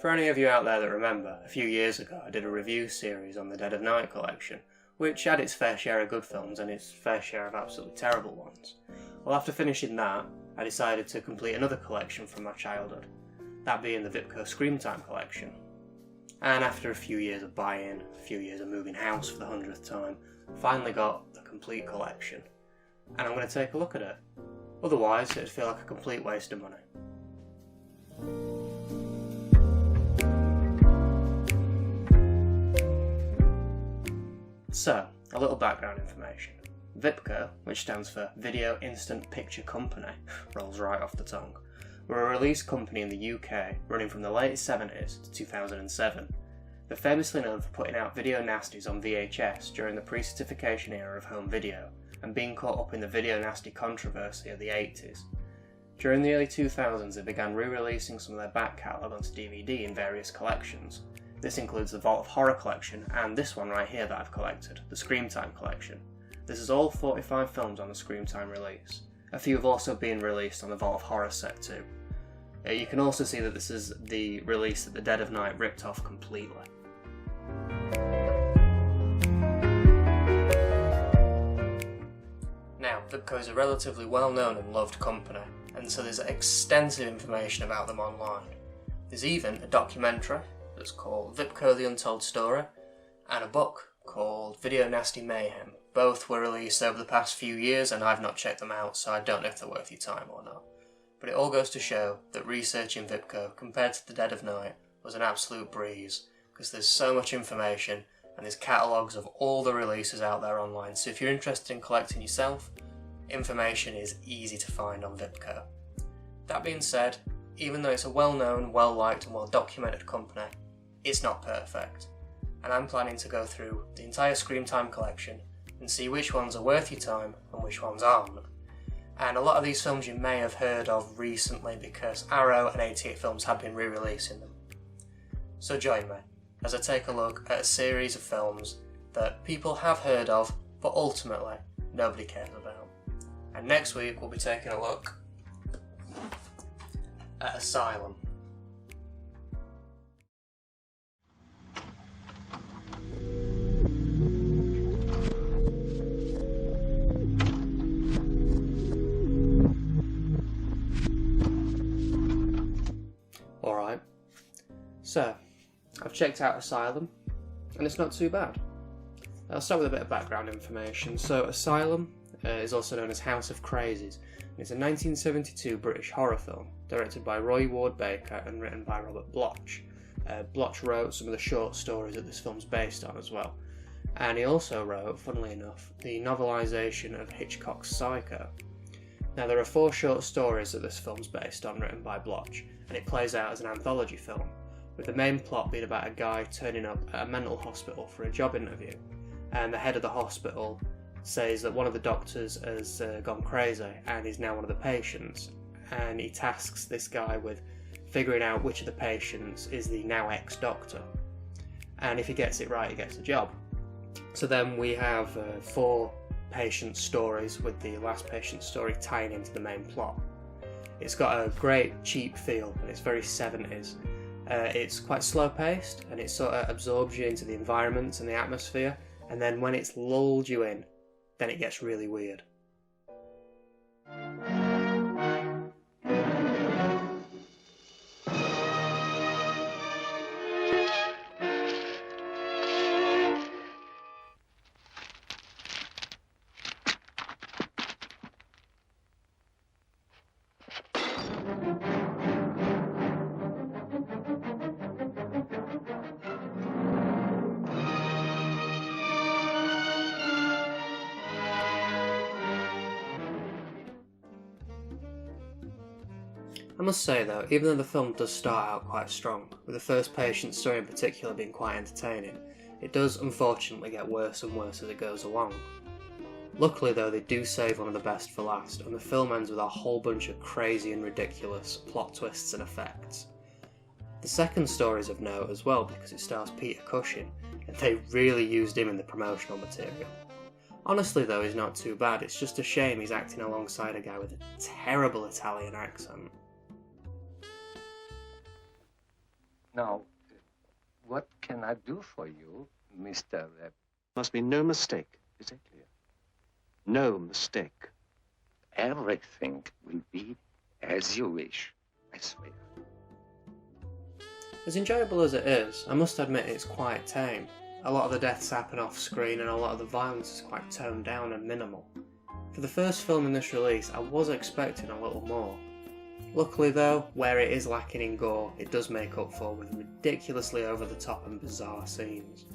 For any of you out there that remember, a few years ago I did a review series on the Dead of Night collection, which had its fair share of good films and its fair share of absolutely terrible ones. Well, after finishing that, I decided to complete another collection from my childhood, that being the Vipco Screamtime Collection. And after a few years of buying, a few years of moving house for the 100th time, finally got the complete collection. And I'm going to take a look at it. Otherwise, it'd feel like a complete waste of money. So, a little background information. Vipco, which stands for Video Instant Picture Company, rolls right off the tongue, were a release company in the UK running from the late 70s to 2007. They're famously known for putting out video nasties on VHS during the pre-certification era of home video, and being caught up in the video nasty controversy of the 80s. During the early 2000s they began re-releasing some of their back catalogue onto DVD in various collections. This includes the Vault of Horror collection and this one right here that I've collected, the Screamtime Collection. This is all 45 films on the Screamtime release. A few have also been released on the Vault of Horror set too. You can also see that this is the release that the Dead of Night ripped off completely. Now, Vipco is a relatively well-known and loved company, and so there's extensive information about them online. There's even a documentary that's called Vipco the Untold Story, and a book called Video Nasty Mayhem. Both were released over the past few years and I've not checked them out, so I don't know if they're worth your time or not. But it all goes to show that researching Vipco compared to the Dead of Night was an absolute breeze, because there's so much information and there's catalogues of all the releases out there online, so if you're interested in collecting yourself, information is easy to find on Vipco. That being said, even though it's a well-known, well-liked and well-documented company, it's not perfect, and I'm planning to go through the entire Screamtime collection and see which ones are worth your time and which ones aren't. And a lot of these films you may have heard of recently because Arrow and 88 Films have been re-releasing them. So join me as I take a look at a series of films that people have heard of but ultimately nobody cares about. And next week we'll be taking a look at Asylum. Alright, so I've checked out Asylum and it's not too bad. I'll start with a bit of background information. So Asylum is also known as House of Crazies, and it's a 1972 British horror film directed by Roy Ward Baker and written by Robert Bloch. Bloch wrote some of the short stories that this film's based on as well, and he also wrote, funnily enough, the novelisation of Hitchcock's Psycho. Now there are 4 short stories that this film's based on, written by Bloch, and it plays out as an anthology film, with the main plot being about a guy turning up at a mental hospital for a job interview, and the head of the hospital says that one of the doctors has gone crazy and is now one of the patients, and he tasks this guy with figuring out which of the patients is the now ex-doctor, and if he gets it right he gets the job. So then we have 4 patient stories, with the last patient story tying into the main plot. It's got a great cheap feel and it's very 70s. It's quite slow paced and it sort of absorbs you into the environment and the atmosphere, and then when it's lulled you in, then it gets really weird. I must say though, even though the film does start out quite strong, with the first patient story in particular being quite entertaining, it does unfortunately get worse and worse as it goes along. Luckily though, they do save one of the best for last, and the film ends with a whole bunch of crazy and ridiculous plot twists and effects. The second story is of note as well because it stars Peter Cushing, and they really used him in the promotional material. Honestly though, he's not too bad, it's just a shame he's acting alongside a guy with a terrible Italian accent. Now, what can I do for you, Mr. Must be no mistake, is it clear? No mistake. Everything will be as you wish, I swear. As enjoyable as it is, I must admit it's quite tame. A lot of the deaths happen off screen and a lot of the violence is quite toned down and minimal. For the first film in this release, I was expecting a little more. Luckily though, where it is lacking in gore, it does make up for with ridiculously over the top and bizarre scenes.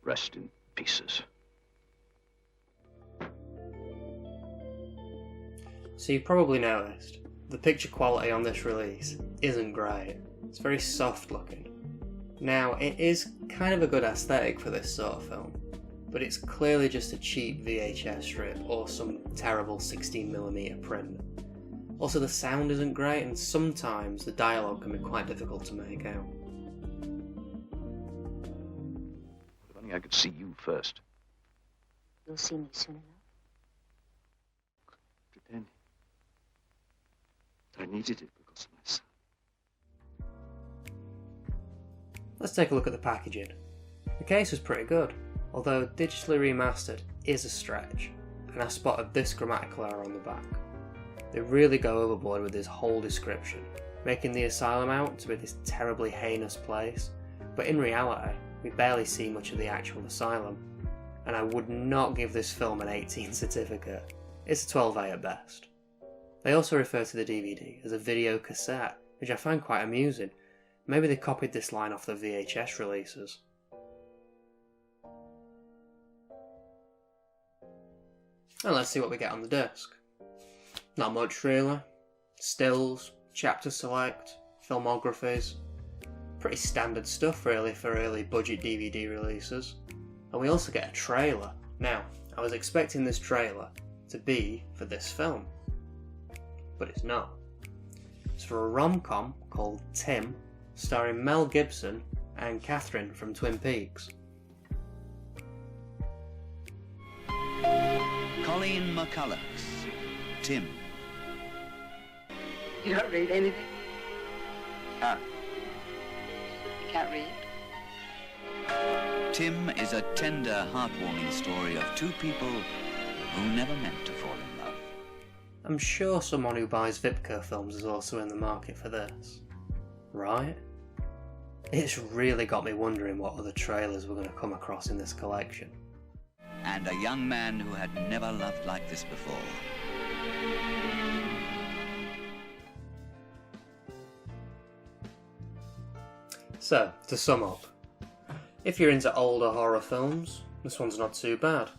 Rest in pieces. So you've probably noticed, the picture quality on this release isn't great. It's very soft looking. Now, it is kind of a good aesthetic for this sort of film, but it's clearly just a cheap VHS strip or some terrible 16mm print. Also, the sound isn't great and sometimes the dialogue can be quite difficult to make out. If only I could see you first. You'll see me soon enough. But then, I needed it because of my son. Let's take a look at the packaging. The case was pretty good, although digitally remastered is a stretch, and I spotted this grammatical error on the back. They really go overboard with this whole description, making the asylum out to be this terribly heinous place, but in reality, we barely see much of the actual asylum, and I would not give this film an 18 certificate. It's a 12A at best. They also refer to the DVD as a video cassette, which I find quite amusing. Maybe they copied this line off the VHS releases. And let's see what we get on the disc. Not much really. Stills, chapter select, filmographies. Pretty standard stuff really for early budget DVD releases. And we also get a trailer. Now, I was expecting this trailer to be for this film, but it's not. It's for a rom-com called Tim, starring Mel Gibson and Catherine from Twin Peaks. Colleen McCulloch's Tim. You don't read anything? Ah. You can't read? Tim is a tender, heartwarming story of two people who never meant to fall in love. I'm sure someone who buys Vipco films is also in the market for this. Right? It's really got me wondering what other trailers we're going to come across in this collection. And a young man who had never loved like this before. So, to sum up, if you're into older horror films, this one's not too bad.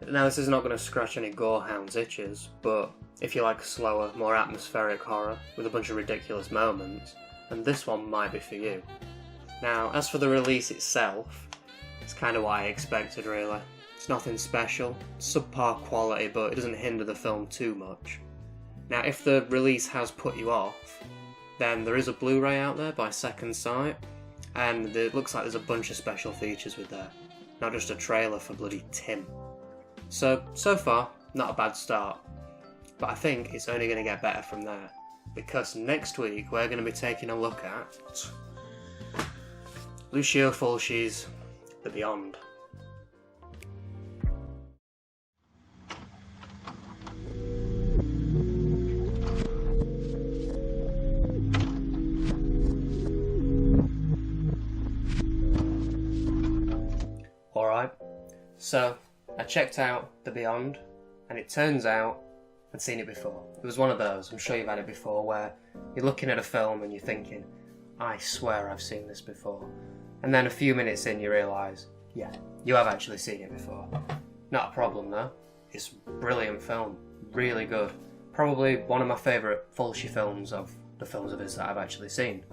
Now, this is not going to scratch any gorehounds' itches, but if you like slower, more atmospheric horror with a bunch of ridiculous moments, then this one might be for you. Now, as for the release itself, it's kind of what I expected really. It's nothing special, subpar quality, but it doesn't hinder the film too much. Now, if the release has put you off, then there is a Blu-ray out there by Second Sight, and it looks like there's a bunch of special features with that, not just a trailer for bloody Tim. So far, not a bad start, but I think it's only going to get better from there, because next week we're going to be taking a look at Lucio Fulci's The Beyond. Alright, so I checked out The Beyond, and it turns out I'd seen it before. It was one of those, I'm sure you've had it before, where you're looking at a film and you're thinking, I swear I've seen this before. And then a few minutes in you realise, yeah, you have actually seen it before. Not a problem though. It's a brilliant film, really good. Probably one of my favourite Fulci films of the films of his that I've actually seen.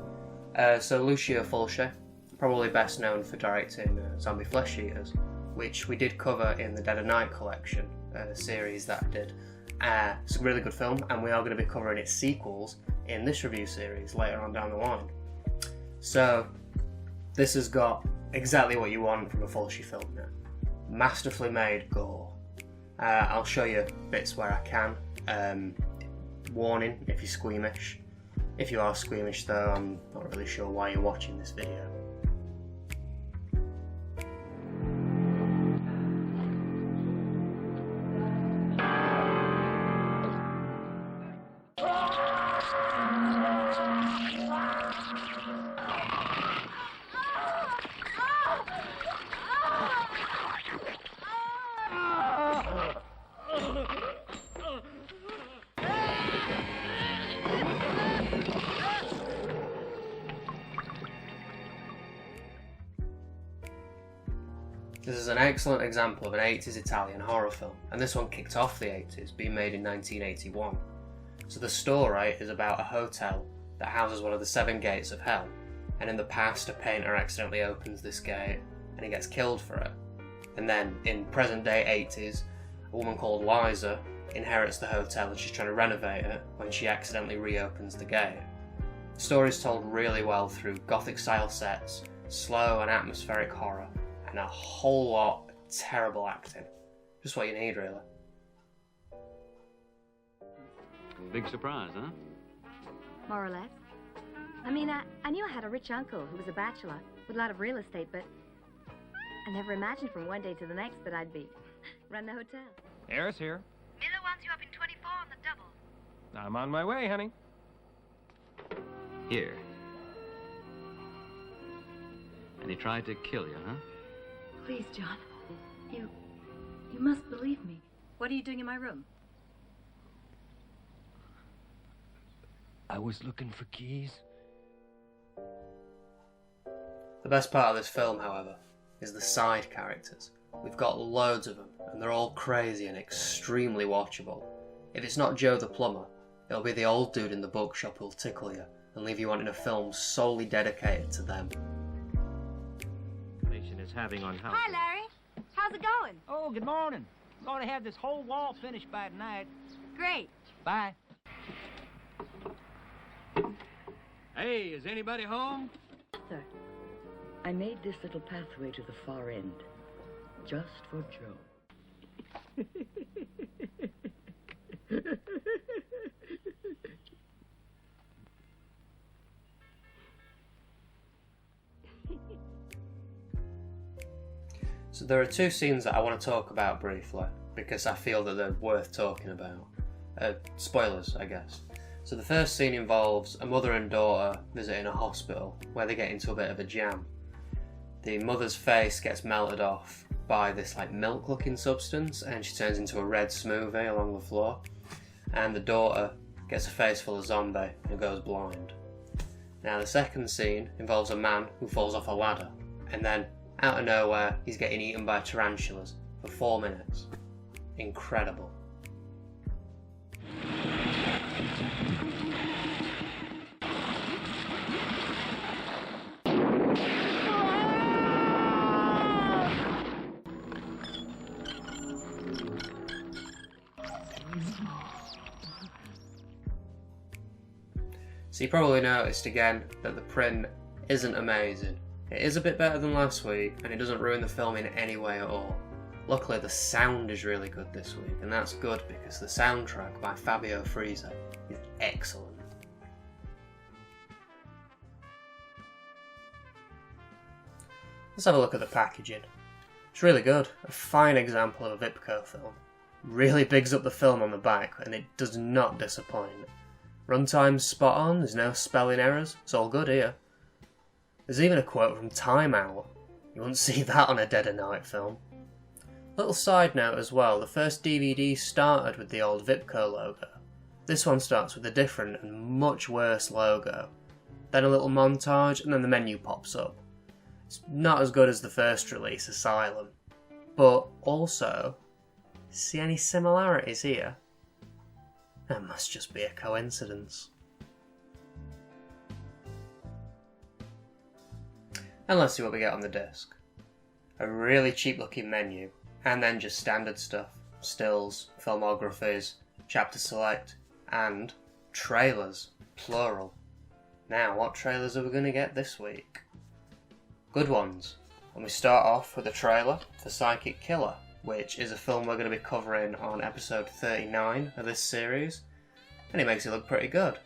So Lucio Fulci, probably best known for directing Zombie Flesh Eaters, which we did cover in the Dead of Night collection, a series that I did It's a really good film, and we are going to be covering its sequels in this review series later on down the line. So, this has got exactly what you want from a Fulci film now. Masterfully made gore. I'll show you bits where I can. Warning if you're squeamish. If you are squeamish though, I'm not really sure why you're watching this video. This is an excellent example of an 80s Italian horror film, and this one kicked off the 80s, being made in 1981. So the story is about a hotel that houses one of the 7 gates of hell, and in the past a painter accidentally opens this gate and he gets killed for it. And then in present day 80s, a woman called Liza inherits the hotel and she's trying to renovate it when she accidentally reopens the gate. The story is told really well through gothic style sets, slow and atmospheric horror, and a whole lot of terrible acting. Just what you need, really. Big surprise, huh? More or less. I mean, I knew I had a rich uncle who was a bachelor with a lot of real estate, but I never imagined from one day to the next that I'd be run the hotel. Harris here. Miller wants you up in 24 on the double. I'm on my way, honey. Here. And he tried to kill you, huh? Please, John. You must believe me. What are you doing in my room? I was looking for keys. The best part of this film, however, is the side characters. We've got loads of them, and they're all crazy and extremely watchable. If it's not Joe the plumber, it'll be the old dude in the bookshop who'll tickle you and leave you wanting a film solely dedicated to them. Is having on house. Hi, Larry. How's it going? Oh, good morning. I'm going to have this whole wall finished by tonight. Great. Bye. Hey, is anybody home? Sir, I made this little pathway to the far end, just for Joe. So there are 2 scenes that I want to talk about briefly, because I feel that they're worth talking about. Spoilers, I guess. So the first scene involves a mother and daughter visiting a hospital, where they get into a bit of a jam. The mother's face gets melted off by this milk-looking substance, and she turns into a red smoothie along the floor. And the daughter gets a face full of zombie and goes blind. Now the second scene involves a man who falls off a ladder, and then out of nowhere, he's getting eaten by tarantulas for 4 minutes. Incredible. So you probably noticed again that the print isn't amazing. It is a bit better than last week, and it doesn't ruin the film in any way at all. Luckily, the sound is really good this week, and that's good because the soundtrack by Fabio Frizzi is excellent. Let's have a look at the packaging. It's really good. A fine example of a Vipco film. Really bigs up the film on the back, and it does not disappoint. Runtime's spot on, there's no spelling errors, it's all good here. There's even a quote from Time Out. You wouldn't see that on a Dead of Night film. Little side note as well, the first DVD started with the old Vipco logo. This one starts with a different and much worse logo. Then a little montage, and then the menu pops up. It's not as good as the first release, Asylum. But also, see any similarities here? That must just be a coincidence. And let's see what we get on the disc. A really cheap looking menu, and then just standard stuff. Stills, filmographies, chapter select, and trailers, plural. Now, what trailers are we going to get this week? Good ones. And we start off with a trailer for Psychic Killer, which is a film we're going to be covering on episode 39 of this series, and it makes it look pretty good.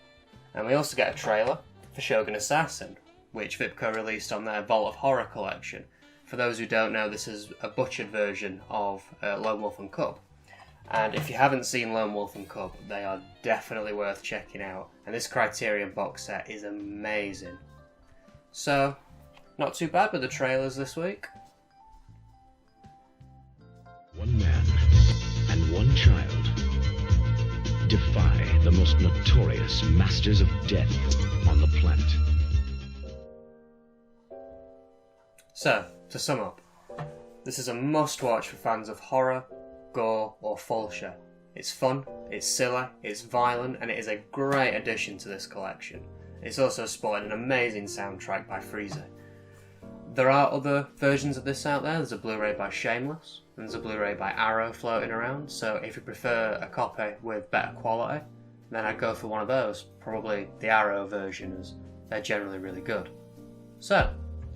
And we also get a trailer for Shogun Assassin, which Vipco released on their Vault of Horror collection. For those who don't know, this is a butchered version of Lone Wolf and Cub. And if you haven't seen Lone Wolf and Cub, they are definitely worth checking out. And this Criterion box set is amazing. So, not too bad with the trailers this week. One man and one child defy the most notorious masters of death on the planet. So, to sum up, this is a must-watch for fans of horror, gore, or Fulcia. It's fun, it's silly, it's violent, and it is a great addition to this collection. It's also sported an amazing soundtrack by Freezer. There are other versions of this out there. There's a Blu-ray by Shameless, and there's a Blu-ray by Arrow floating around, so if you prefer a copy with better quality, then I'd go for one of those, probably the Arrow version, as they're generally really good. So,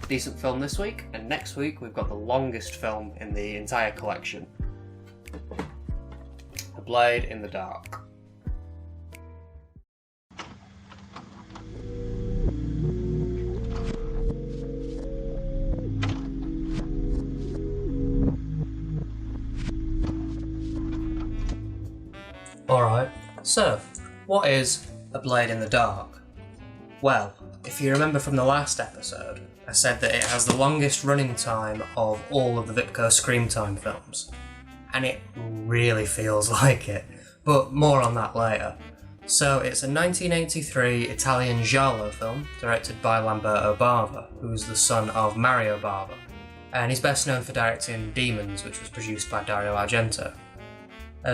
decent film this week, and next week we've got the longest film in the entire collection. A Blade in the Dark. Alright, so, what is A Blade in the Dark? Well, if you remember from the last episode, I said that it has the longest running time of all of the Vipco Screamtime films, and it really feels like it, but more on that later. So it's a 1983 Italian giallo film directed by Lamberto Bava, who's the son of Mario Bava, and he's best known for directing Demons, which was produced by Dario Argento.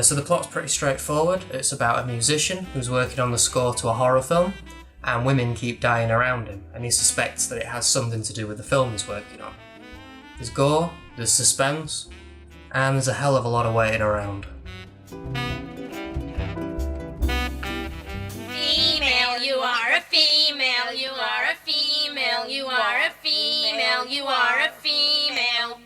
So the plot's pretty straightforward. It's about a musician who's working on the score to a horror film, and women keep dying around him, and he suspects that it has something to do with the film he's working on. There's gore, there's suspense, and there's a hell of a lot of waiting around. Female, you are a female, you are a female, you are a female, you are a female.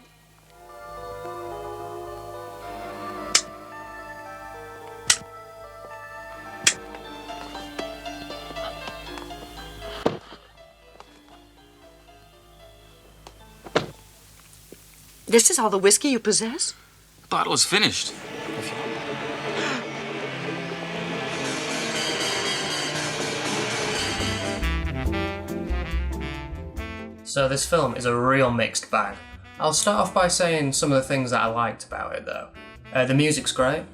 This is all the whiskey you possess? The bottle is finished. So this film is a real mixed bag. I'll start off by saying some of the things that I liked about it though. The music's great.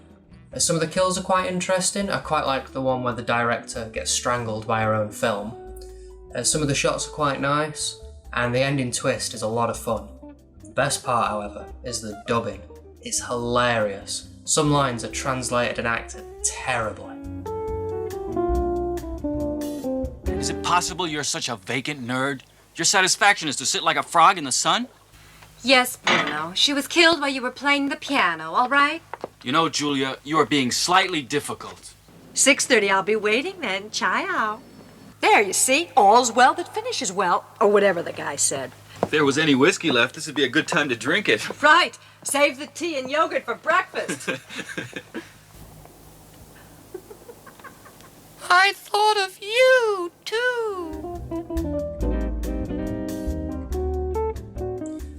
Some of the kills are quite interesting. I quite like the one where the director gets strangled by her own film. Some of the shots are quite nice, and the ending twist is a lot of fun. The best part, however, is the dubbing. It's hilarious. Some lines are translated and acted terribly. Is it possible you're such a vacant nerd? Your satisfaction is to sit like a frog in the sun? Yes, Bruno. She was killed while you were playing the piano, all right? You know, Julia, you are being slightly difficult. 6:30, I'll be waiting then. Ciao. There, you see, all's well that finishes well, or whatever the guy said. If there was any whiskey left, this would be a good time to drink it. Right. Save the tea and yogurt for breakfast. I thought of you, too.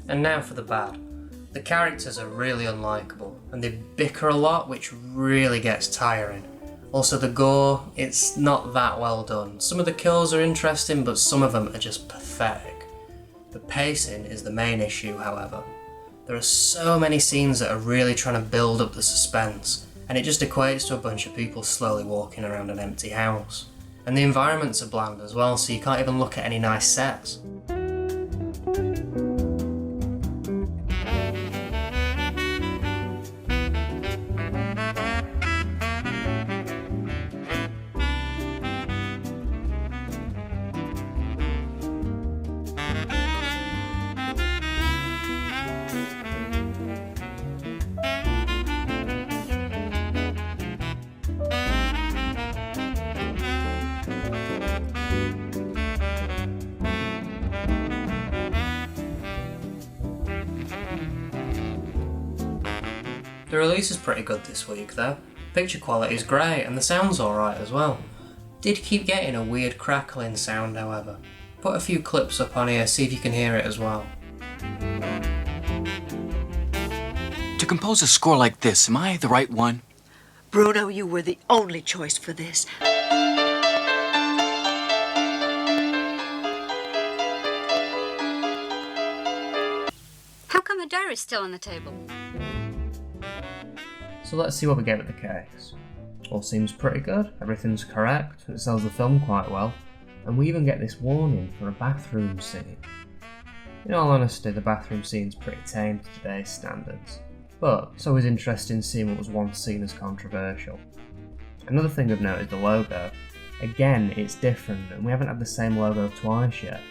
And now for the bad. The characters are really unlikable, and they bicker a lot, which really gets tiring. Also the gore, it's not that well done. Some of the kills are interesting, but some of them are just pathetic. The pacing is the main issue, however. There are so many scenes that are really trying to build up the suspense, and it just equates to a bunch of people slowly walking around an empty house. And the environments are bland as well, so you can't even look at any nice sets. The release is pretty good this week though. Picture quality is great and the sound's alright as well. Did keep getting a weird crackling sound however. Put a few clips up on here, see if you can hear it as well. To compose a score like this, am I the right one? Bruno, you were the only choice for this. How come the diary's still on the table? So let's see what we get with the case. All seems pretty good, everything's correct, it sells the film quite well, and we even get this warning for a bathroom scene. In all honesty, the bathroom scene's pretty tame to today's standards, but it's always interesting seeing what was once seen as controversial. Another thing I've noticed is the logo. Again, it's different, and we haven't had the same logo twice yet.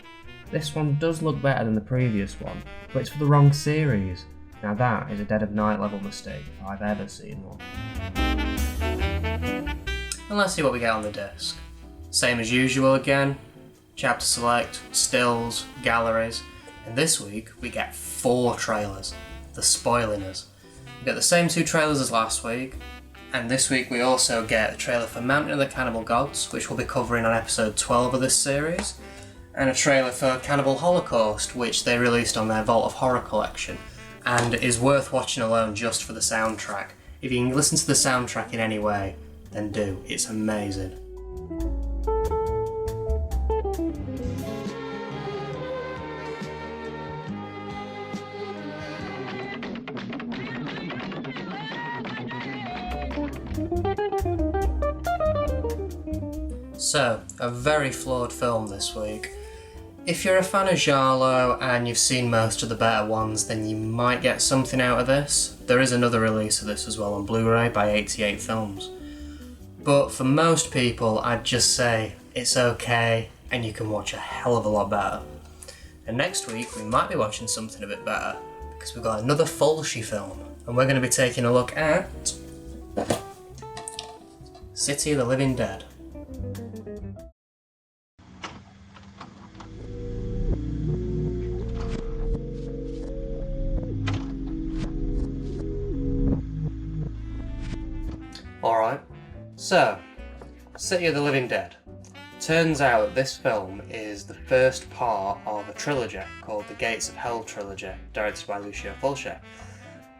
This one does look better than the previous one, but it's for the wrong series. Now that is a Dead of Night level mistake if I've ever seen one. And let's see what we get on the disc. Same as usual again, chapter select, stills, galleries, and this week we get 4 trailers. They're spoiling us. We get the same 2 trailers as last week, and this week we also get a trailer for Mountain of the Cannibal Gods, which we'll be covering on episode 12 of this series, and a trailer for Cannibal Holocaust, which they released on their Vault of Horror collection, and is worth watching alone just for the soundtrack. If you can listen to the soundtrack in any way, then do. It's amazing. So, a very flawed film this week. If you're a fan of Giallo and you've seen most of the better ones, then you might get something out of this. There is another release of this as well on Blu-ray by 88 Films. But for most people, I'd just say it's okay and you can watch a hell of a lot better. And next week we might be watching something a bit better because we've got another Fulci film and we're going to be taking a look at City of the Living Dead. Alright, so, City of the Living Dead. Turns out that this film is the first part of a trilogy called the Gates of Hell trilogy, directed by Lucio Fulci.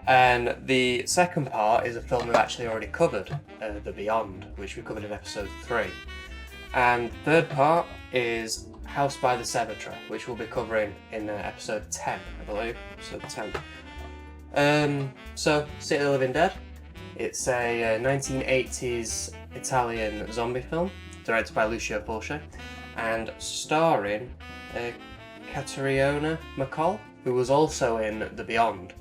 And the second part is a film we've actually already covered, The Beyond, which we covered in episode 3. And the third part is House by the Cemetery, which we'll be covering in episode 10, I believe, episode 10. So, City of the Living Dead. It's a 1980s Italian zombie film, directed by Lucio Fulci, and starring Catriona MacColl, who was also in The Beyond.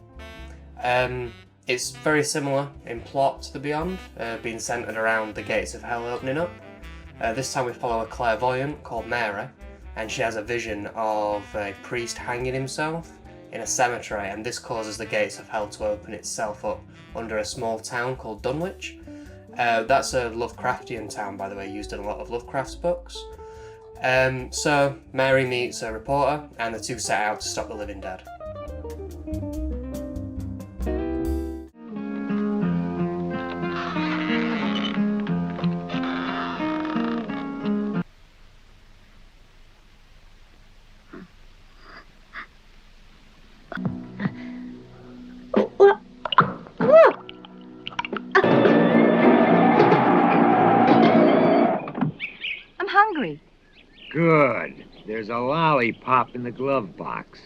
It's very similar in plot to The Beyond, being centred around the Gates of Hell opening up. This time we follow a clairvoyant called Mary, and she has a vision of a priest hanging himself in a cemetery, and this causes the Gates of Hell to open itself up under a small town called Dunwich. That's a Lovecraftian town, by the way, used in a lot of Lovecraft's books. So Mary meets a reporter and the two set out to stop the living dead. Hungry. Good. There's a lollipop in the glove box.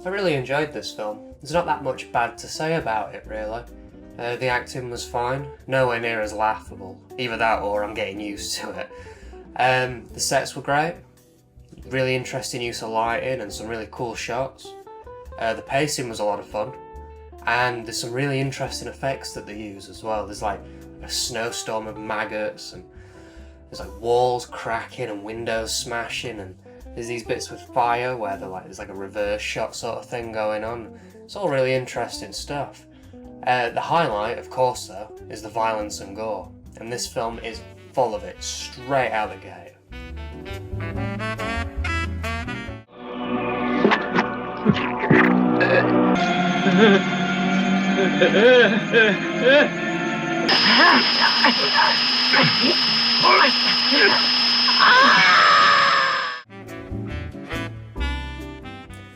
I really enjoyed this film. There's not that much bad to say about it, really. The acting was fine, nowhere near as laughable. Either that or I'm getting used to it. The sets were great. Really interesting use of lighting and some really cool shots. The pacing was a lot of fun. And there's some really interesting effects that they use as well. There's like a snowstorm of maggots, and there's like walls cracking and windows smashing, and there's these bits with fire where there's like a reverse shot sort of thing going on. It's all really interesting stuff. The highlight, of course though, is the violence and gore, and this film is full of it straight out the gate.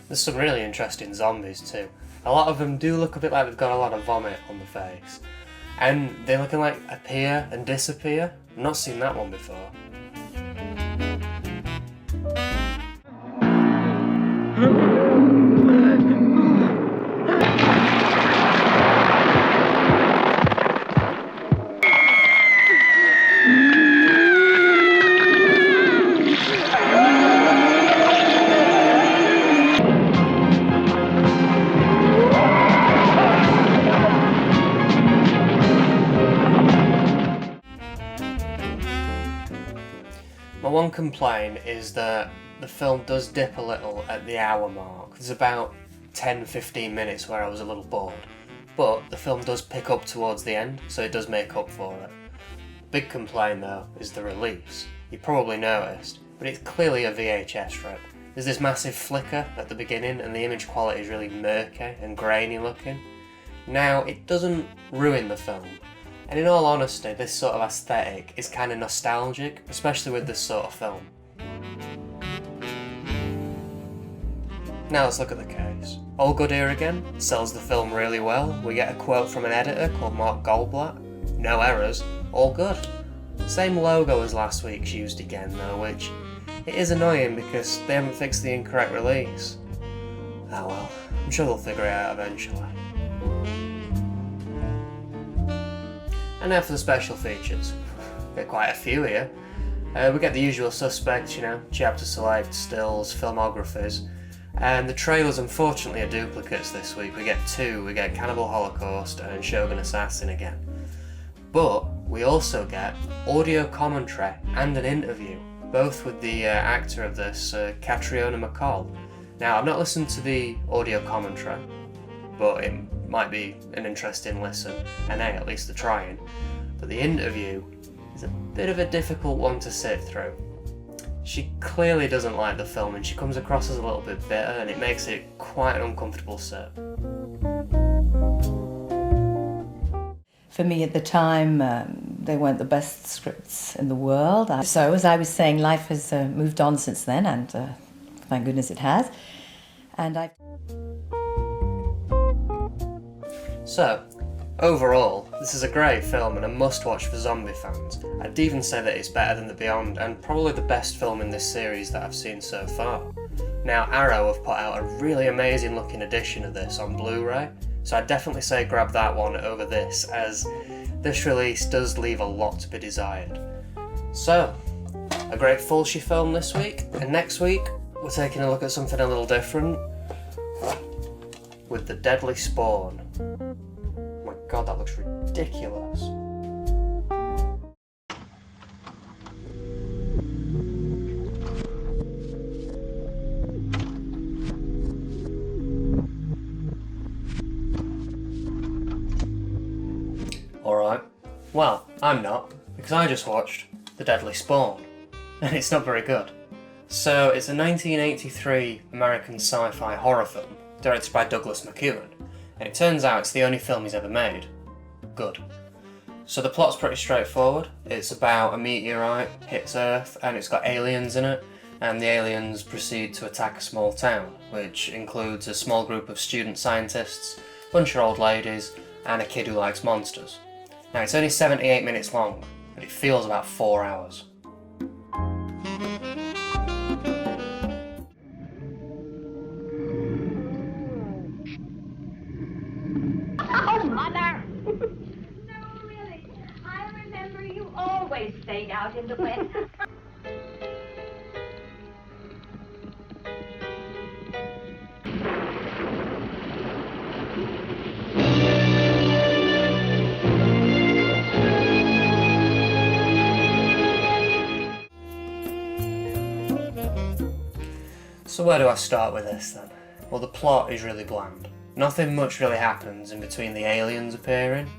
There's some really interesting zombies too. A lot of them do look a bit like they've got a lot of vomit on the face. And they look like appear and disappear. I've not seen that one before. My one complaint is that the film does dip a little at the hour mark. There's about 10-15 minutes where I was a little bored, but the film does pick up towards the end, so it does make up for it. Big complaint though is the release. You probably noticed, but it's clearly a VHS strip. There's this massive flicker at the beginning and the image quality is really murky and grainy looking. Now, it doesn't ruin the film. And in all honesty, this sort of aesthetic is kind of nostalgic, especially with this sort of film. Now let's look at the case. All Good Here Again sells the film really well. We get a quote from an editor called Mark Goldblatt. No errors, all good. Same logo as last week's used again though, which it is annoying because they haven't fixed the incorrect release. Oh well, I'm sure they'll figure it out eventually. And now for the special features. Get quite a few here. We get the usual suspects, you know, chapter select, stills, filmographies. And the trailers unfortunately are duplicates this week. We get two. We get Cannibal Holocaust and Shogun Assassin again. But we also get audio commentary and an interview, both with the actor of this, Catriona MacColl. Now, I've not listened to the audio commentary, but it might be an interesting listen, and hey, at least they're trying. But the interview is a bit of a difficult one to sit through. She clearly doesn't like the film and she comes across as a little bit bitter and it makes it quite an uncomfortable sit. For me at the time, they weren't the best scripts in the world. So as I was saying, life has moved on since then, and thank goodness it has. And So, overall, this is a great film and a must-watch for zombie fans. I'd even say that it's better than The Beyond and probably the best film in this series that I've seen so far. Now, Arrow have put out a really amazing looking edition of this on Blu-ray, so I'd definitely say grab that one over this, as this release does leave a lot to be desired. So, a great Fulci film this week, and next week we're taking a look at something a little different with The Deadly Spawn. Oh my god, that looks ridiculous. Alright, well, I'm not, because I just watched The Deadly Spawn, and it's not very good. So, it's a 1983 American sci-fi horror film, directed by Douglas McEwan, and it turns out it's the only film he's ever made. Good. So the plot's pretty straightforward. It's about a meteorite hits Earth and it's got aliens in it, and the aliens proceed to attack a small town, which includes a small group of student scientists, a bunch of old ladies, and a kid who likes monsters. Now it's only 78 minutes long, but it feels about 4 hours. Oh, Mother! No, really. I remember you always stayed out in the wet. So where do I start with this then? Well, the plot is really bland. Nothing much really happens in between the aliens appearing,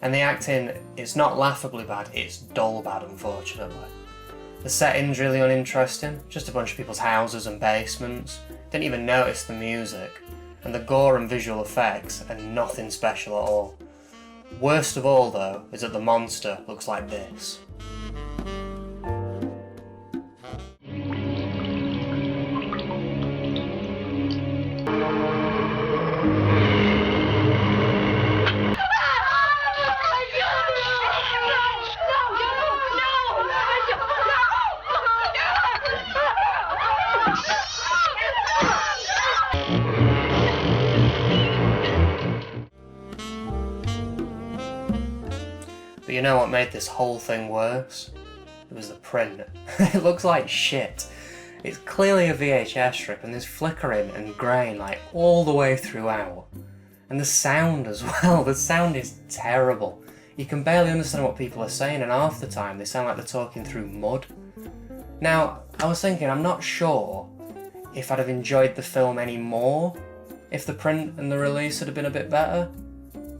and the acting is not laughably bad, it's dull bad unfortunately. The setting's really uninteresting, just a bunch of people's houses and basements. Didn't even notice the music. and the gore and visual effects are nothing special at all. Worst of all though is that the monster looks like this. But you know what made this whole thing worse? It was the print. It looks like shit. It's clearly a VHS strip and there's flickering and grain like all the way throughout. And the sound as well, the sound is terrible. You can barely understand what people are saying and half the time they sound like they're talking through mud. Now, I was thinking, I'm not sure if I'd have enjoyed the film any more if the print and the release had been a bit better.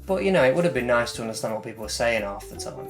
But you know, it would have been nice to understand what people were saying half the time.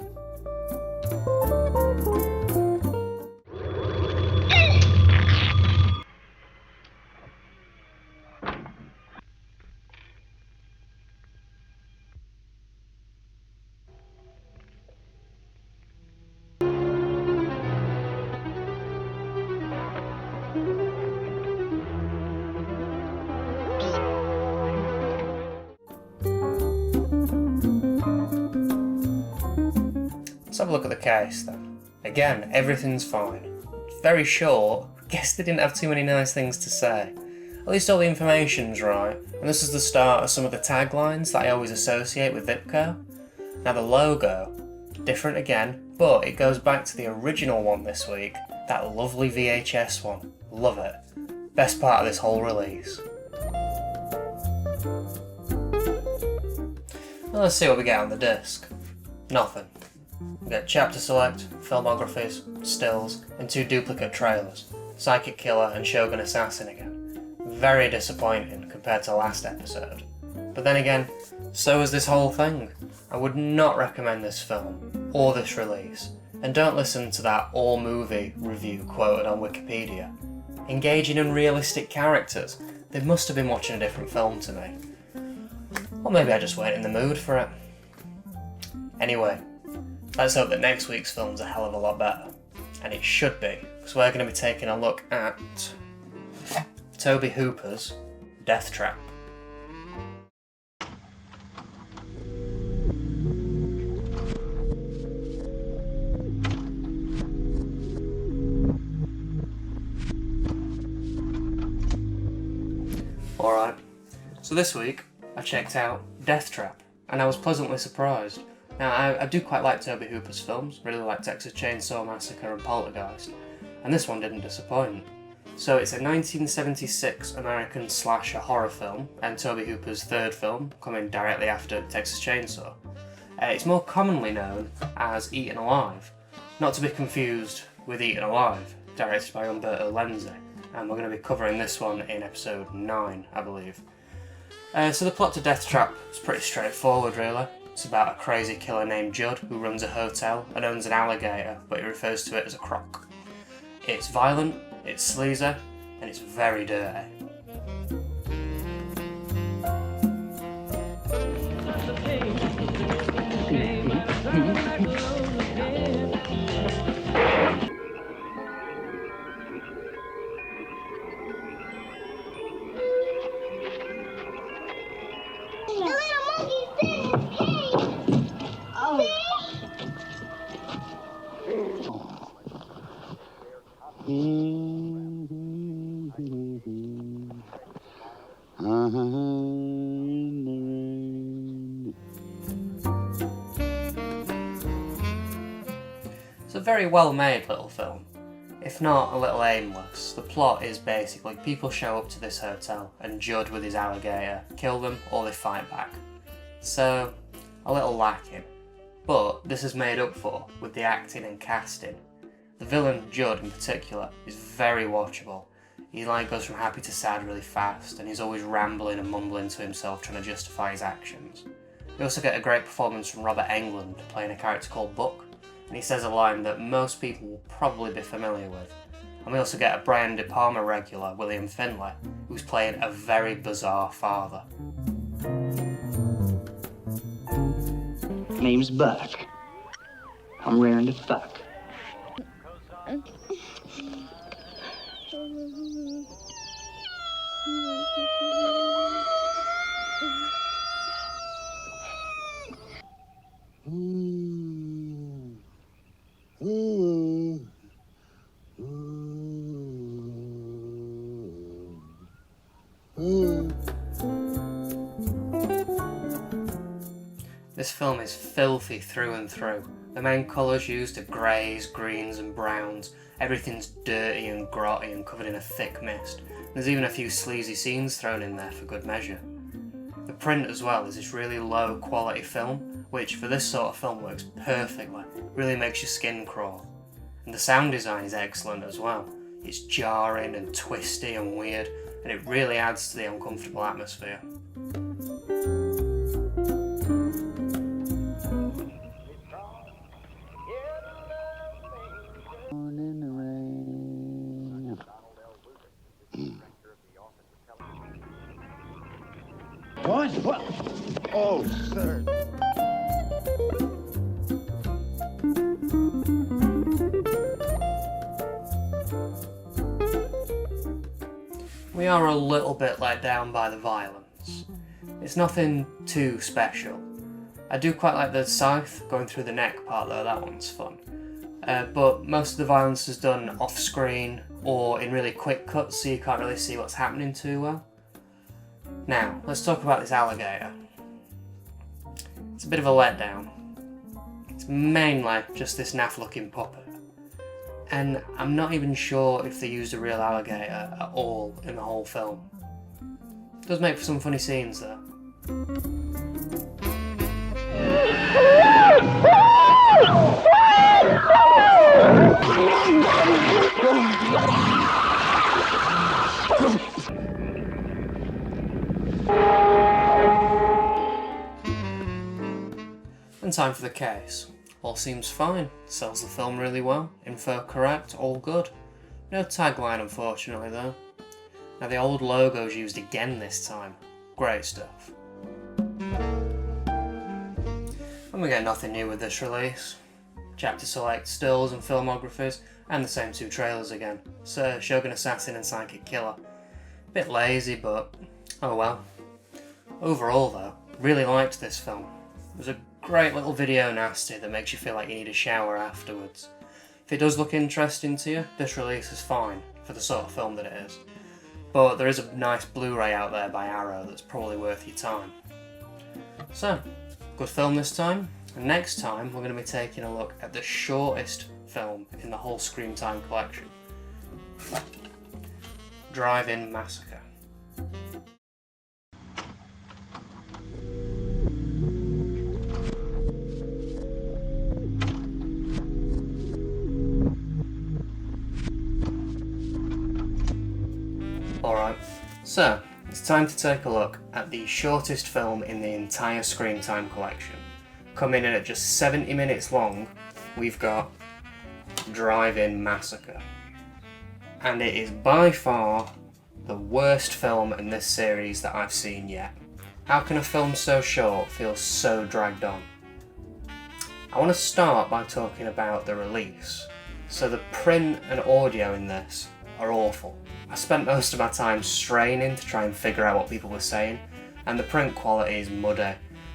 Let's have a look at the case then. Again, everything's fine. It's very short. I guess they didn't have too many nice things to say. At least all the information's right, and this is the start of some of the taglines that I always associate with Vipco. Now the logo, different again, but it goes back to the original one this week, that lovely VHS one. Love it. Best part of this whole release. Well, let's see what we get on the disc. Nothing. We get chapter select, filmographies, stills, and 2 duplicate trailers. Psychic Killer and Shogun Assassin again. Very disappointing compared to last episode. But then again, so is this whole thing. I would not recommend this film, or this release. And don't listen to that all-movie review quoted on Wikipedia. Engaging in realistic characters. They must have been watching a different film to me. Or maybe I just weren't in the mood for it. Anyway, let's hope that next week's film's a hell of a lot better. And it should be, because we're going to be taking a look at Toby Hooper's Death Trap. Alright, so this week I checked out Death Trap, and I was pleasantly surprised. Now, I do quite like Toby Hooper's films, really like Texas Chainsaw Massacre and Poltergeist, and this one didn't disappoint. So it's a 1976 American slasher horror film, and Toby Hooper's third film, coming directly after Texas Chainsaw. It's more commonly known as Eaten Alive, not to be confused with Eaten Alive, directed by Umberto Lenzi, and we're going to be covering this one in episode 9, I believe. So the plot to Death Trap is pretty straightforward, really. It's about a crazy killer named Judd who runs a hotel and owns an alligator, but he refers to it as a croc. It's violent, it's sleazy, and it's very dirty. It's a very well made little film, if not a little aimless. The plot is basically people show up to this hotel and Judd with his alligator kill them or they fight back. So, a little lacking, but this is made up for with the acting and casting. The villain, Judd in particular, is very watchable. He goes from happy to sad really fast, and he's always rambling and mumbling to himself trying to justify his actions. You also get a great performance from Robert Englund playing a character called Buck, and he says a line that most people will probably be familiar with. And we also get a Brian De Palma regular, William Finlay, who's playing a very bizarre father. Name's Buck. I'm raring to fuck. This film is filthy through and through. The main colours used are greys, greens and browns. Everything's dirty and grotty and covered in a thick mist. There's even a few sleazy scenes thrown in there for good measure. The print as well is this really low quality film, which for this sort of film works perfectly. Really makes your skin crawl. And the sound design is excellent as well. It's jarring and twisty and weird, and it really adds to the uncomfortable atmosphere. What? Oh, sir. We are a little bit let down by the violence. It's nothing too special. I do quite like the scythe going through the neck part though, that one's fun. But most of the violence is done off screen or in really quick cuts, so you can't really see what's happening too well. Now, let's talk about this alligator. It's a bit of a letdown. It's mainly just this naff looking puppet. And I'm not even sure if they used a real alligator at all in the whole film. It does make for some funny scenes though. And time for the case. All seems fine, sells the film really well, info correct, all good. No tagline unfortunately though. Now the old logo's used again this time. Great stuff. And we get nothing new with this release. Chapter select stills and filmographies, and the same two trailers again. So Shogun Assassin and Psychic Killer. Bit lazy, but oh well. Overall though, really liked this film. It was a great little video nasty that makes you feel like you need a shower afterwards. If it does look interesting to you, this release is fine for the sort of film that it is. But there is a nice Blu-ray out there by Arrow that's probably worth your time. So, good film this time, and next time we're going to be taking a look at the shortest film in the whole Screamtime collection. Drive-In Massacre. Alright, so it's time to take a look at the shortest film in the entire Screamtime collection. Coming in at just 70 minutes long, we've got Drive-In Massacre. And it is by far the worst film in this series that I've seen yet. How can a film so short feel so dragged on? I want to start by talking about the release. So the print and audio in this are awful. I spent most of my time straining to try and figure out what people were saying, and the print quality is muddy,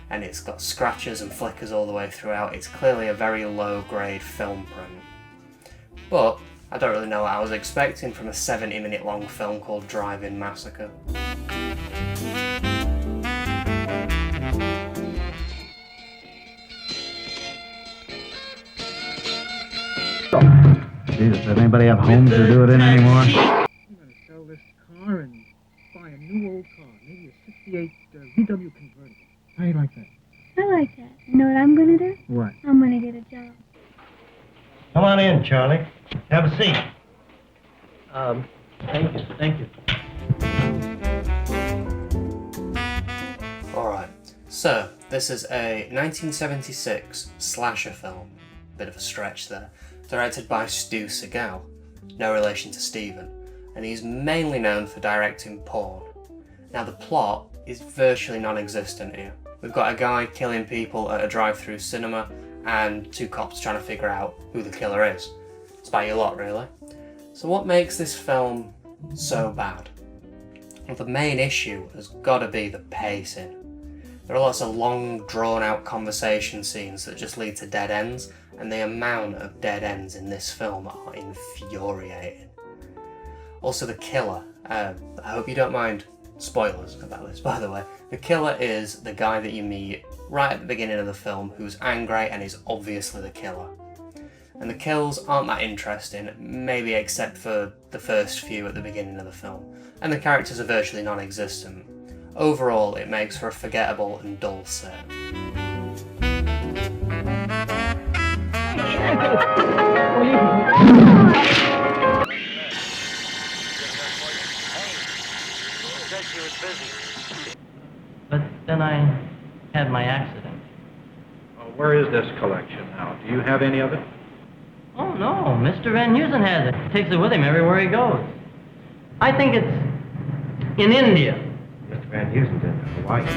and it's got scratches and flickers all the way throughout. It's clearly a very low grade film print. But I don't really know what I was expecting from a 70-minute long film called Drive-In Massacre. Jesus, does anybody have homes to do it in anymore? I'm gonna sell this car and buy a new old car, maybe a 68 VW convertible. How do you like that? I like that. You know what I'm gonna do? What? I'm gonna get a job. Come on in, Charlie. Have a seat. Thank you. Alright, so this is a 1976 slasher film, bit of a stretch there, directed by Stu Segal. no relation to Stephen, and he's mainly known for directing porn. Now the plot is virtually non-existent here. We've got a guy killing people at a drive-through cinema and two cops trying to figure out who the killer is. It's about your lot, really. So what makes this film so bad? Well, the main issue has got to be the pacing. There are lots of long, drawn-out conversation scenes that just lead to dead ends, and the amount of dead ends in this film are infuriating. Also, the killer. I hope you don't mind spoilers about this, by the way. The killer is the guy that you meet right at the beginning of the film who's angry and is obviously the killer. And the kills aren't that interesting, maybe except for the first few at the beginning of the film. And the characters are virtually non-existent. Overall, it makes for a forgettable and dull set. But then I had my accident. Where is this collection now? Do you have any of it? Oh, no. Mr. Van Heusen has it. Takes it with him everywhere he goes. I think it's in India. Mr. Van Heusen's in Hawaii.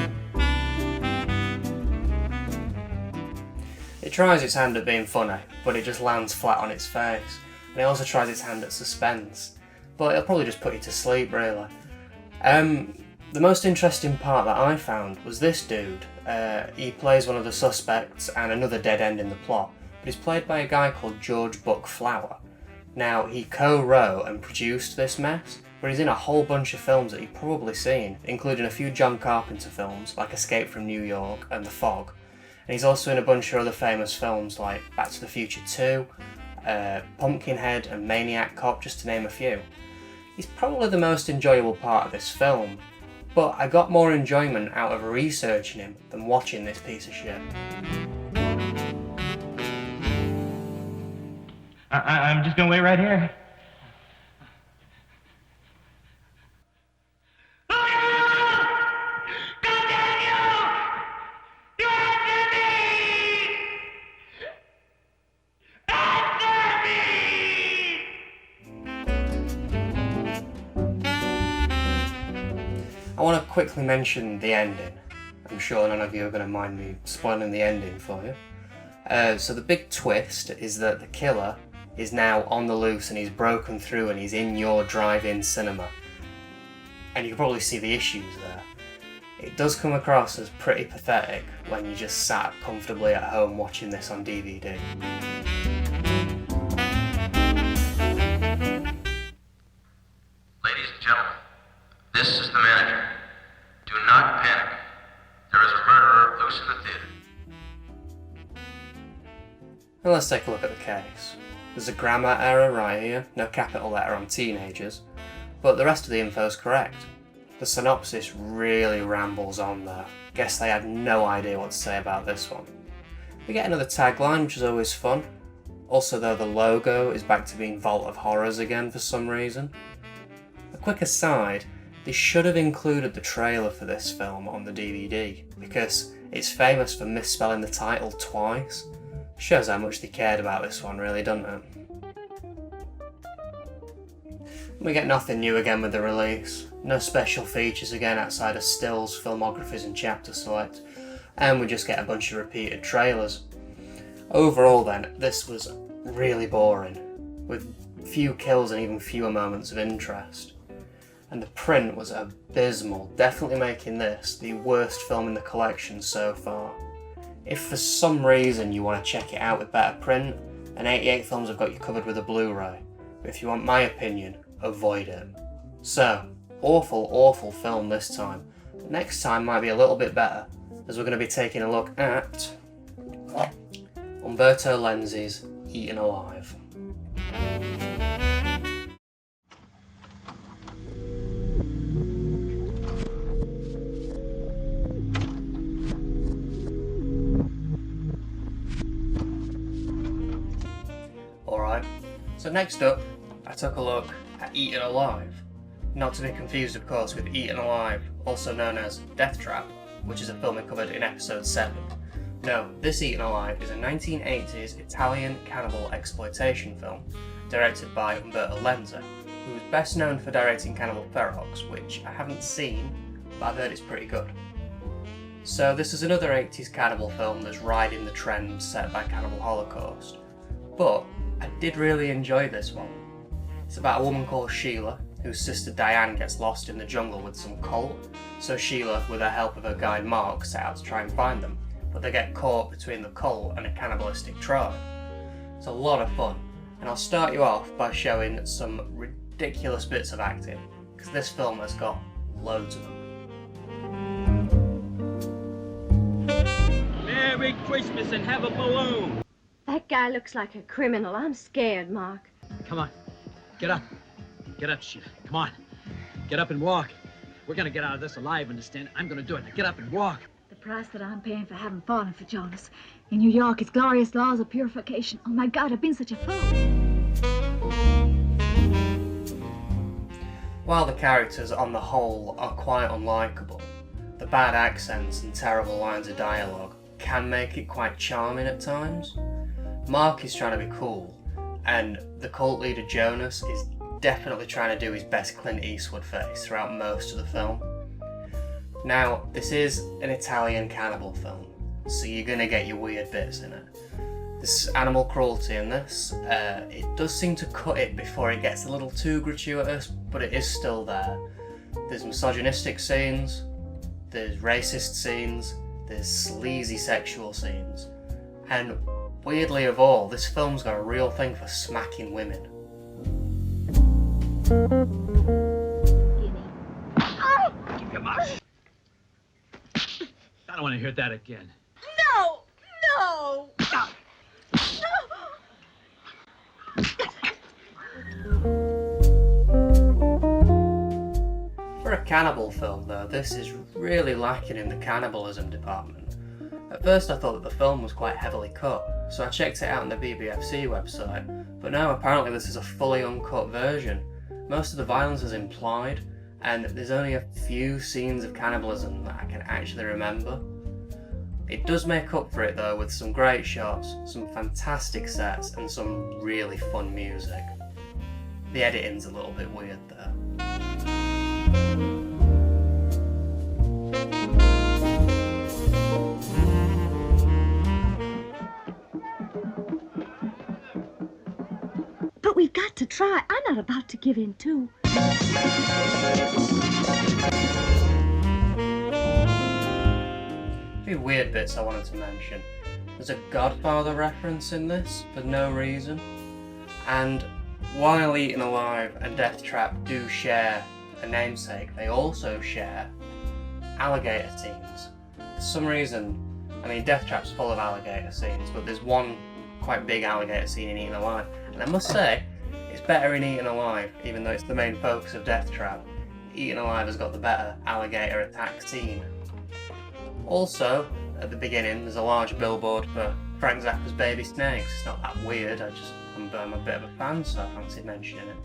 It tries its hand at being funny, but it just lands flat on its face. And it also tries its hand at suspense, but it'll probably just put you to sleep, really. The most interesting part that I found was this dude. He plays one of the suspects and another dead end in the plot, but he's played by a guy called George Buck Flower. Now, he co-wrote and produced this mess, but he's in a whole bunch of films that you've probably seen, including a few John Carpenter films like Escape from New York and The Fog. And he's also in a bunch of other famous films like Back to the Future 2, Pumpkinhead and Maniac Cop, just to name a few. He's probably the most enjoyable part of this film, but I got more enjoyment out of researching him than watching this piece of shit. I'm just gonna wait right here. I want to quickly mention the ending. I'm sure none of you are going to mind me spoiling the ending for you. So the big twist is that the killer is now on the loose and he's broken through and he's in your drive-in cinema. And you can probably see the issues there. It does come across as pretty pathetic when you just sat comfortably at home watching this on DVD. Ladies and gentlemen, this is the manager. Do not panic. There is a murderer loose in the theater. Now let's take a look at the case. There's a grammar error right here, no capital letter on teenagers, but the rest of the info is correct. The synopsis really rambles on there. Guess they had no idea what to say about this one. We get another tagline, which is always fun. Also though, the logo is back to being Vault of Horrors again for some reason. A quick aside, they should have included the trailer for this film on the DVD, because it's famous for misspelling the title twice. Shows how much they cared about this one, really, doesn't it? We get nothing new again with the release. No special features again outside of stills, filmographies and chapter select, and we just get a bunch of repeated trailers. Overall then, this was really boring, with few kills and even fewer moments of interest. And the print was abysmal, definitely making this the worst film in the collection so far. If for some reason you want to check it out with better print, then 88 Films have got you covered with a Blu-ray. But if you want my opinion, avoid it. So, awful film this time. Next time might be a little bit better, as we're going to be taking a look at Umberto Lenzi's Eaten Alive. Alright, so next up, I took a look at Eaten Alive. Not to be confused, of course, with Eaten Alive, also known as Death Trap, which is a film I covered in episode 7. No, this Eaten Alive is a 1980s Italian cannibal exploitation film, directed by Umberto Lenza, who is best known for directing Cannibal Ferox, which I haven't seen, but I've heard it's pretty good. So this is another 80s cannibal film that's riding the trend set by Cannibal Holocaust, but I did really enjoy this one. It's about a woman called Sheila, whose sister Diane gets lost in the jungle with some cult, so Sheila, with the help of her guide Mark, set out to try and find them, but they get caught between the cult and a cannibalistic tribe. It's a lot of fun, and I'll start you off by showing some ridiculous bits of acting, because this film has got loads of them. Merry Christmas and have a balloon! That guy looks like a criminal. I'm scared, Mark. Come on, get up. Get up, Sheila. Come on. Get up and walk. We're gonna get out of this alive, understand? I'm gonna do it. Now get up and walk. The price that I'm paying for having fallen for Jonas. In New York, it's glorious laws of purification. Oh my God, I've been such a fool. While the characters on the whole are quite unlikable, the bad accents and terrible lines of dialogue can make it quite charming at times. Mark is trying to be cool, and the cult leader Jonas is definitely trying to do his best Clint Eastwood face throughout most of the film. Now, this is an Italian cannibal film, so you're going to get your weird bits in it. There's animal cruelty in this. It does seem to cut it before it gets a little too gratuitous, but it is still there. There's misogynistic scenes, there's racist scenes, there's sleazy sexual scenes, and weirdly of all, this film's got a real thing for smacking women. Keep your mouth. I don't want to hear that again. No! No! For a cannibal film though, this is really lacking in the cannibalism department. At first I thought that the film was quite heavily cut, so I checked it out on the BBFC website, but now apparently this is a fully uncut version. Most of the violence is implied, and there's only a few scenes of cannibalism that I can actually remember. It does make up for it though with some great shots, some fantastic sets, and some really fun music. The editing's a little bit weird though. But we've got to try. I'm not about to give in, too. A few weird bits I wanted to mention. There's a Godfather reference in this for no reason, and while Eaten Alive and Death Trap do share a namesake, they also share alligator scenes. For some reason, I mean, Death Trap's full of alligator scenes, but there's one quite big alligator scene in Eaten Alive, and I must say, it's better in Eaten Alive, even though it's the main focus of Death Trap. Eaten Alive has got the better alligator attack scene. Also, at the beginning, there's a large billboard for Frank Zappa's Baby Snakes. It's not that weird, I'm a bit of a fan, so I fancied mentioning it.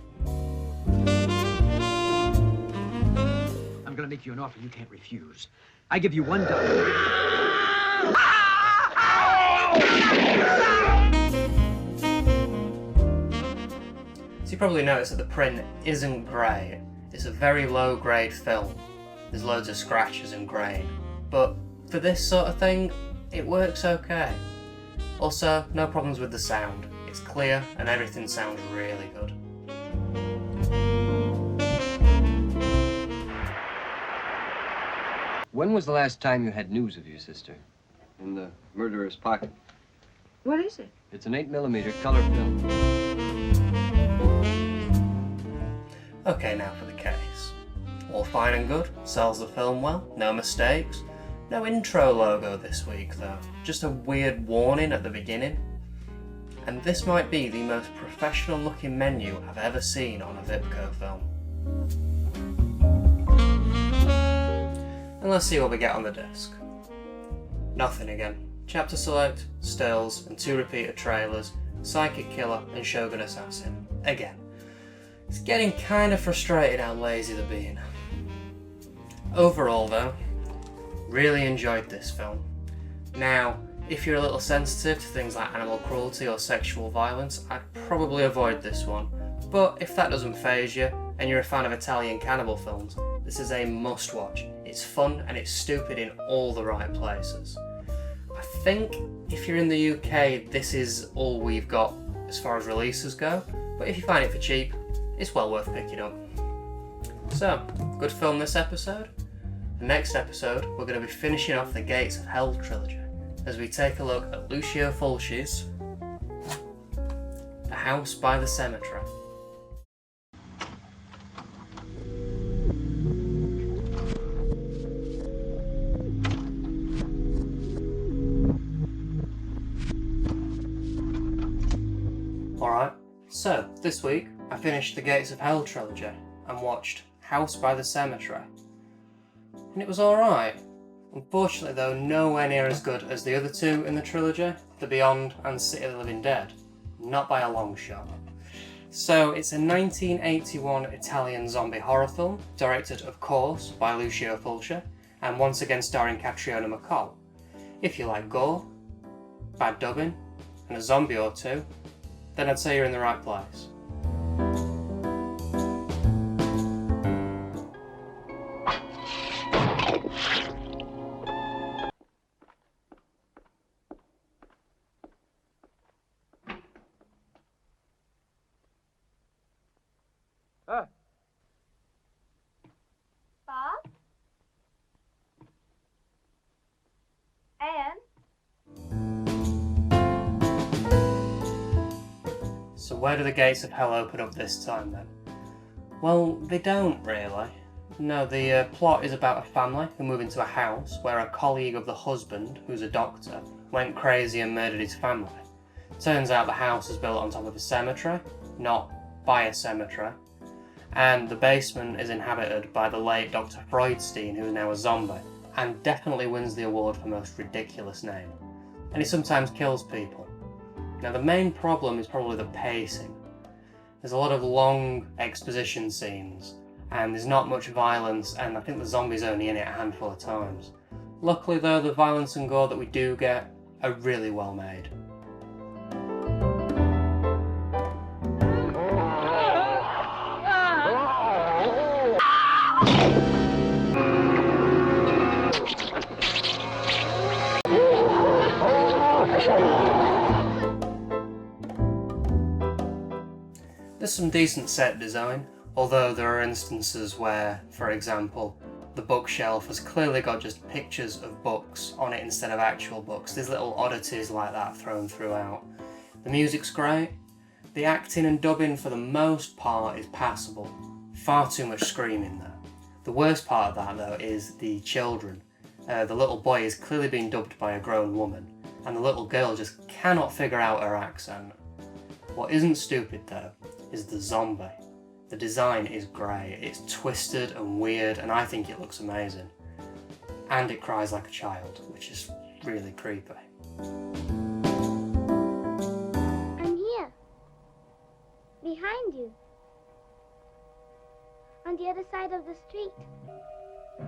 I'm gonna make you an offer you can't refuse. I give you $1. So you probably noticed that the print isn't great. It's a very low grade film. There's loads of scratches and grain. But for this sort of thing, it works okay. Also, no problems with the sound. It's clear and everything sounds really good. When was the last time you had news of your sister? In the murderer's pocket. What is it? It's an 8mm color film. Okay, now for the case. All fine and good, sells the film well, no mistakes. No intro logo this week though, just a weird warning at the beginning. And this might be the most professional looking menu I've ever seen on a Vipco film. And let's see what we get on the disc. Nothing again. Chapter select, stills, and 2 repeated trailers, Psychic Killer and Shogun Assassin. Again. It's getting kinda frustrating how lazy they're being. Overall though, really enjoyed this film. Now, if you're a little sensitive to things like animal cruelty or sexual violence, I'd probably avoid this one. But if that doesn't faze you, and you're a fan of Italian cannibal films, this is a must-watch. It's fun and it's stupid in all the right places. I think if you're in the UK, this is all we've got as far as releases go, but if you find it for cheap, it's well worth picking up. So, good film this episode. The next episode, we're going to be finishing off the Gates of Hell trilogy as we take a look at Lucio Fulci's The House by the Cemetery. Alright, so this week I finished the Gates of Hell trilogy and watched House by the Cemetery. And it was alright. Unfortunately though, nowhere near as good as the other two in the trilogy, The Beyond and City of the Living Dead. Not by a long shot. So it's a 1981 Italian zombie horror film, directed of course by Lucio Fulci, and once again starring Catriona MacColl. If you like gore, bad dubbing, and a zombie or two, then I'd say you're in the right place. Bob? Anne? So where do the Gates of Hell open up this time then? Well, they don't really. No, the plot is about a family who move into a house where a colleague of the husband, who's a doctor, went crazy and murdered his family. Turns out the house is built on top of a cemetery, not by a cemetery, and the basement is inhabited by the late Dr. Freudstein, who is now a zombie, and definitely wins the award for most ridiculous name. And he sometimes kills people. Now the main problem is probably the pacing. There's a lot of long exposition scenes, and there's not much violence, and I think the zombie's only in it a handful of times. Luckily though, the violence and gore that we do get are really well made. There's some decent set design, although there are instances where, for example, the bookshelf has clearly got just pictures of books on it instead of actual books. There's little oddities like that thrown throughout. The music's great. The acting and dubbing for the most part is passable. Far too much screaming there. The worst part of that though is the children. The little boy is clearly being dubbed by a grown woman, and the little girl just cannot figure out her accent. What isn't stupid though is the zombie. The design is great, it's twisted and weird, and I think it looks amazing. And it cries like a child, which is really creepy. I'm here. Behind you. On the other side of the street.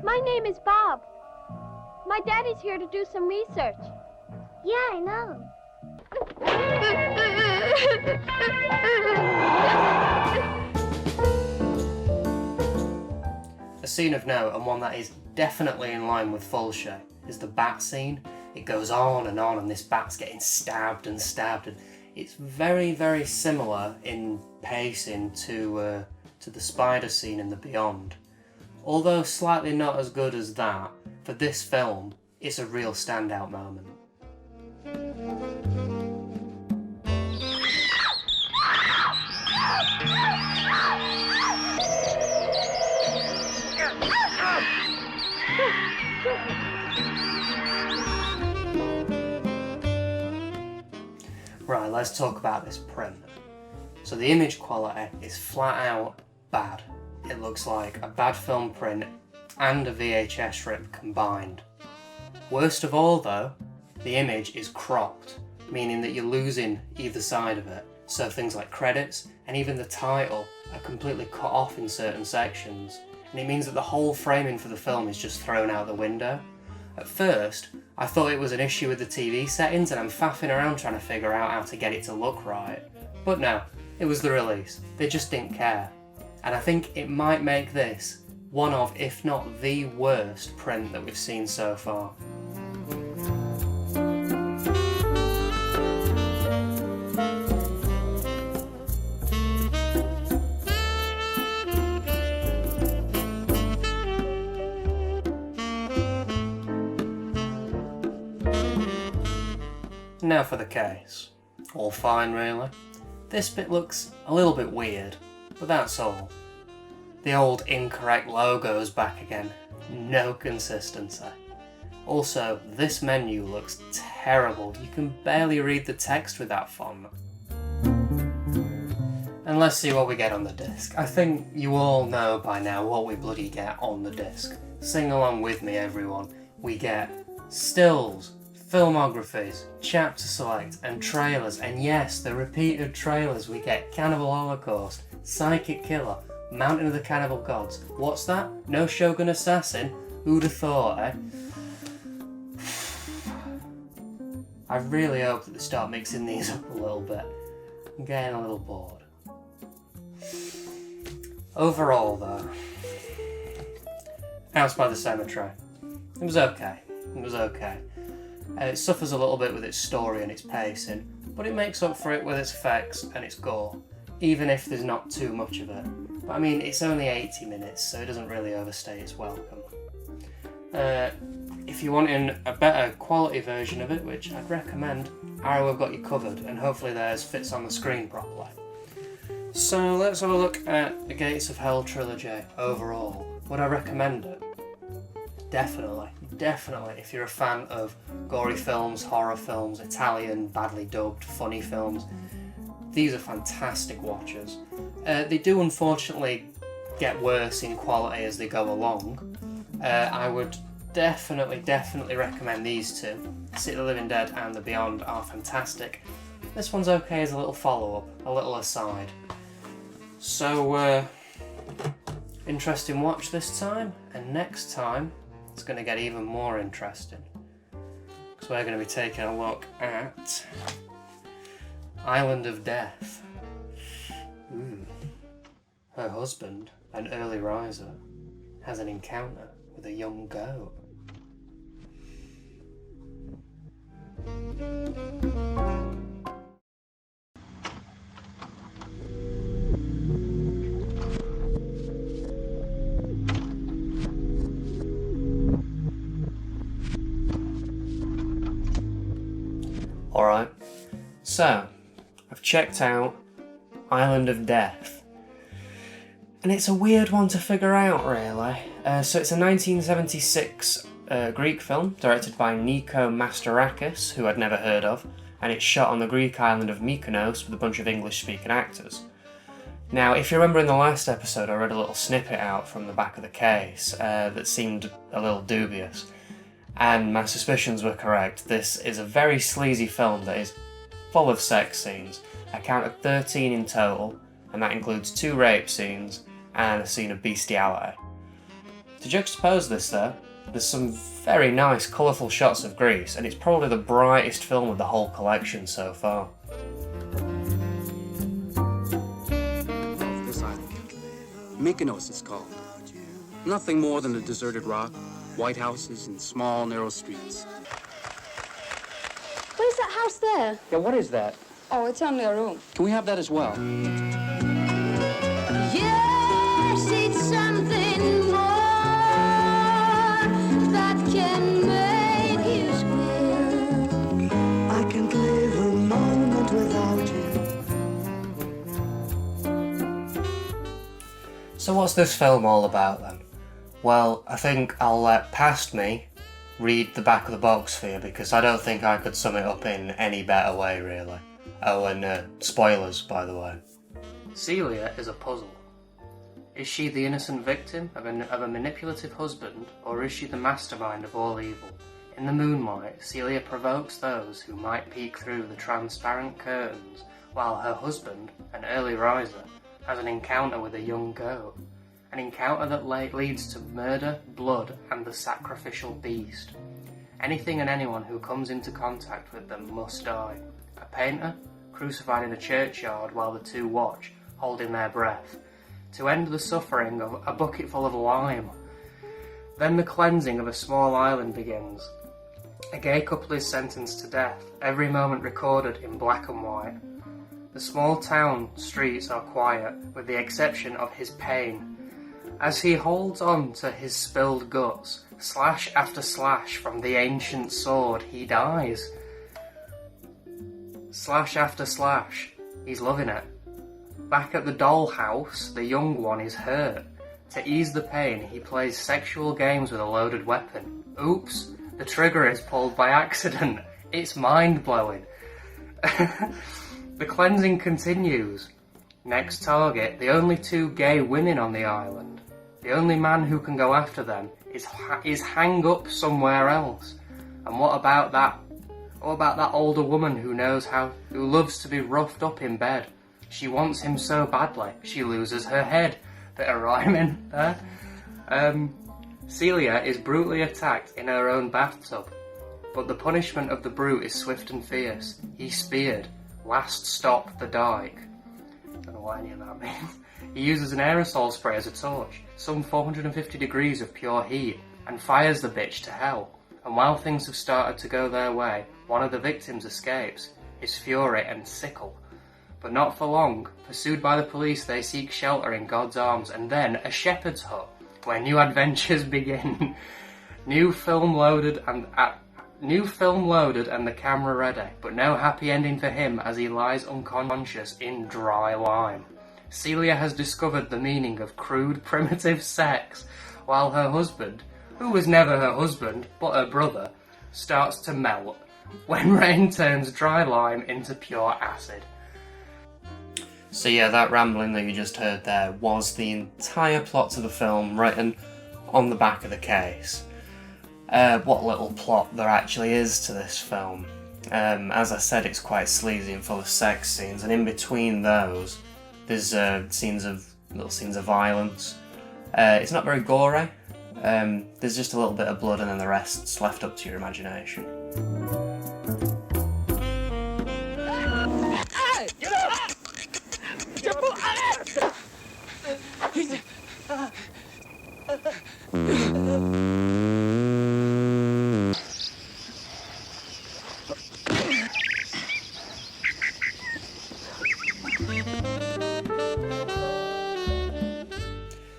My name is Bob. My daddy's here to do some research. Yeah, I know. A scene of note, and one that is definitely in line with Fulci, is the bat scene. It goes on, and this bat's getting stabbed and stabbed, and it's very, very similar in pacing to the spider scene in The Beyond. Although slightly not as good as that, for this film, it's a real standout moment. Right, let's talk about this print. So the image quality is flat out bad. It looks like a bad film print and a VHS rip combined. Worst of all though, the image is cropped, meaning that you're losing either side of it. So things like credits and even the title are completely cut off in certain sections. And it means that the whole framing for the film is just thrown out the window. At first, I thought it was an issue with the TV settings and I'm faffing around trying to figure out how to get it to look right. But no, it was the release. They just didn't care. And I think it might make this one of, if not the worst print that we've seen so far. Now for the case. All fine really. This bit looks a little bit weird, but that's all. The old incorrect logo's back again. No consistency. Also, this menu looks terrible. You can barely read the text with that font. And let's see what we get on the disc. I think you all know by now what we bloody get on the disc. Sing along with me, everyone. We get stills, filmographies, chapter select, and trailers. And yes, the repeated trailers. We get Cannibal Holocaust, Psychic Killer, Mountain of the Cannibal Gods. What's that? No Shogun Assassin? Who'd have thought, eh? I really hope that they start mixing these up a little bit. I'm getting a little bored. Overall though, House by the Cemetery. It was okay. It was okay. It suffers a little bit with its story and its pacing, but it makes up for it with its effects and its gore, even if there's not too much of it. But I mean, it's only 80 minutes, so it doesn't really overstay its welcome. If you're wanting a better quality version of it, which I'd recommend, Arrow have got you covered, and hopefully theirs fits on the screen properly. So let's have a look at the Gates of Hell trilogy overall. Would I recommend it? Definitely, definitely. If you're a fan of gory films, horror films, Italian, badly dubbed, funny films, these are fantastic watches. They do unfortunately get worse in quality as they go along. I would definitely recommend these two. City of the Living Dead and The Beyond are fantastic. This one's okay as a little follow-up, a little aside. So, interesting watch this time, and next time it's going to get even more interesting. So we're going to be taking a look at Island of Death. Her husband, an early riser, has an encounter with a young goat. Alright, so I've checked out Island of Death, and it's a weird one to figure out really. So it's a 1976 Greek film directed by Nikos Mastorakis, who I'd never heard of, and it's shot on the Greek island of Mykonos with a bunch of English-speaking actors. Now, if you remember in the last episode, I read a little snippet out from the back of the case that seemed a little dubious. And my suspicions were correct. This is a very sleazy film that is full of sex scenes. I counted 13 in total, and that includes 2 rape scenes and a scene of bestiality. To juxtapose this though, there's some very nice colourful shots of Greece, and it's probably the brightest film of the whole collection so far. This island, Mykonos it's called. Nothing more than a deserted rock, white houses and small, narrow streets. What is that house there? Yeah, what is that? Oh, it's only a room. Can we have that as well? Yes, it's something more that can make you squeal. I can't live a moment without you. So what's this film all about then? Well, I think I'll let past me read the back of the box for you, because I don't think I could sum it up in any better way really. Oh, and spoilers by the way. Celia is a puzzle. Is she the innocent victim of a manipulative husband, or is she the mastermind of all evil? In the moonlight, Celia provokes those who might peek through the transparent curtains, while her husband, an early riser, has an encounter with a young goat. An encounter that leads to murder, blood, and the sacrificial beast. Anything and anyone who comes into contact with them must die. A painter, crucified in a churchyard while the two watch, holding their breath. To end the suffering of a bucketful of lime. Then the cleansing of a small island begins. A gay couple is sentenced to death, every moment recorded in black and white. The small town streets are quiet, with the exception of his pain. As he holds on to his spilled guts, slash after slash from the ancient sword, he dies. Slash after slash, he's loving it. Back at the dollhouse, the young one is hurt. To ease the pain, he plays sexual games with a loaded weapon. Oops, the trigger is pulled by accident. It's mind-blowing. The cleansing continues. Next target, the only two gay women on the island. The only man who can go after them is hang up somewhere else. And what about that? What about that older woman who loves to be roughed up in bed? She wants him so badly, she loses her head. Bit of rhyming there. Celia is brutally attacked in her own bathtub, but the punishment of the brute is swift and fierce. He's speared. Last stop, the dike. Don't know what any of that means. He uses an aerosol spray as a torch, some 450 degrees of pure heat, and fires the bitch to hell. And while things have started to go their way, one of the victims escapes, his fury and sickle. But not for long. Pursued by the police, they seek shelter in God's arms, and then a shepherd's hut, where new adventures begin. New film loaded and the camera ready, but no happy ending for him as he lies unconscious in dry lime. Celia has discovered the meaning of crude, primitive sex, while her husband, who was never her husband, but her brother, starts to melt when rain turns dry lime into pure acid. So yeah, that rambling that you just heard there was the entire plot to the film written on the back of the case. What little plot there actually is to this film. As I said, it's quite sleazy and full of sex scenes, and in between those, there's little scenes of violence. It's not very gory. There's just a little bit of blood, and then the rest's left up to your imagination. Get up!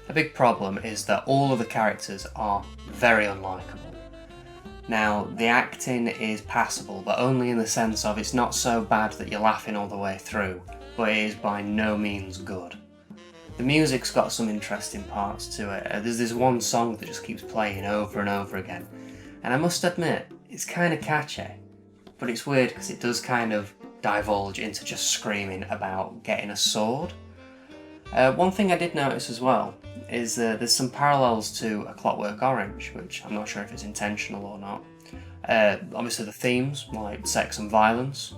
A big problem is that all of the characters are very unlikable. Now, the acting is passable, but only in the sense of it's not so bad that you're laughing all the way through, but it is by no means good. The music's got some interesting parts to it. There's this one song that just keeps playing over and over again, and I must admit, it's kind of catchy, but it's weird because it does kind of divulge into just screaming about getting a sword. One thing I did notice as well is there's some parallels to A Clockwork Orange, which I'm not sure if it's intentional or not. Obviously the themes, like sex and violence.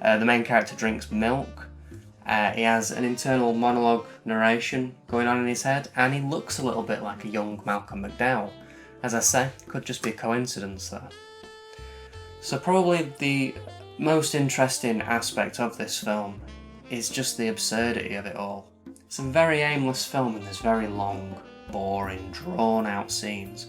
The main character drinks milk. He has an internal monologue narration going on in his head, and he looks a little bit like a young Malcolm McDowell. As I say, could just be a coincidence there. So probably the most interesting aspect of this film is just the absurdity of it all. It's a very aimless film, and there's very long, boring, drawn-out scenes.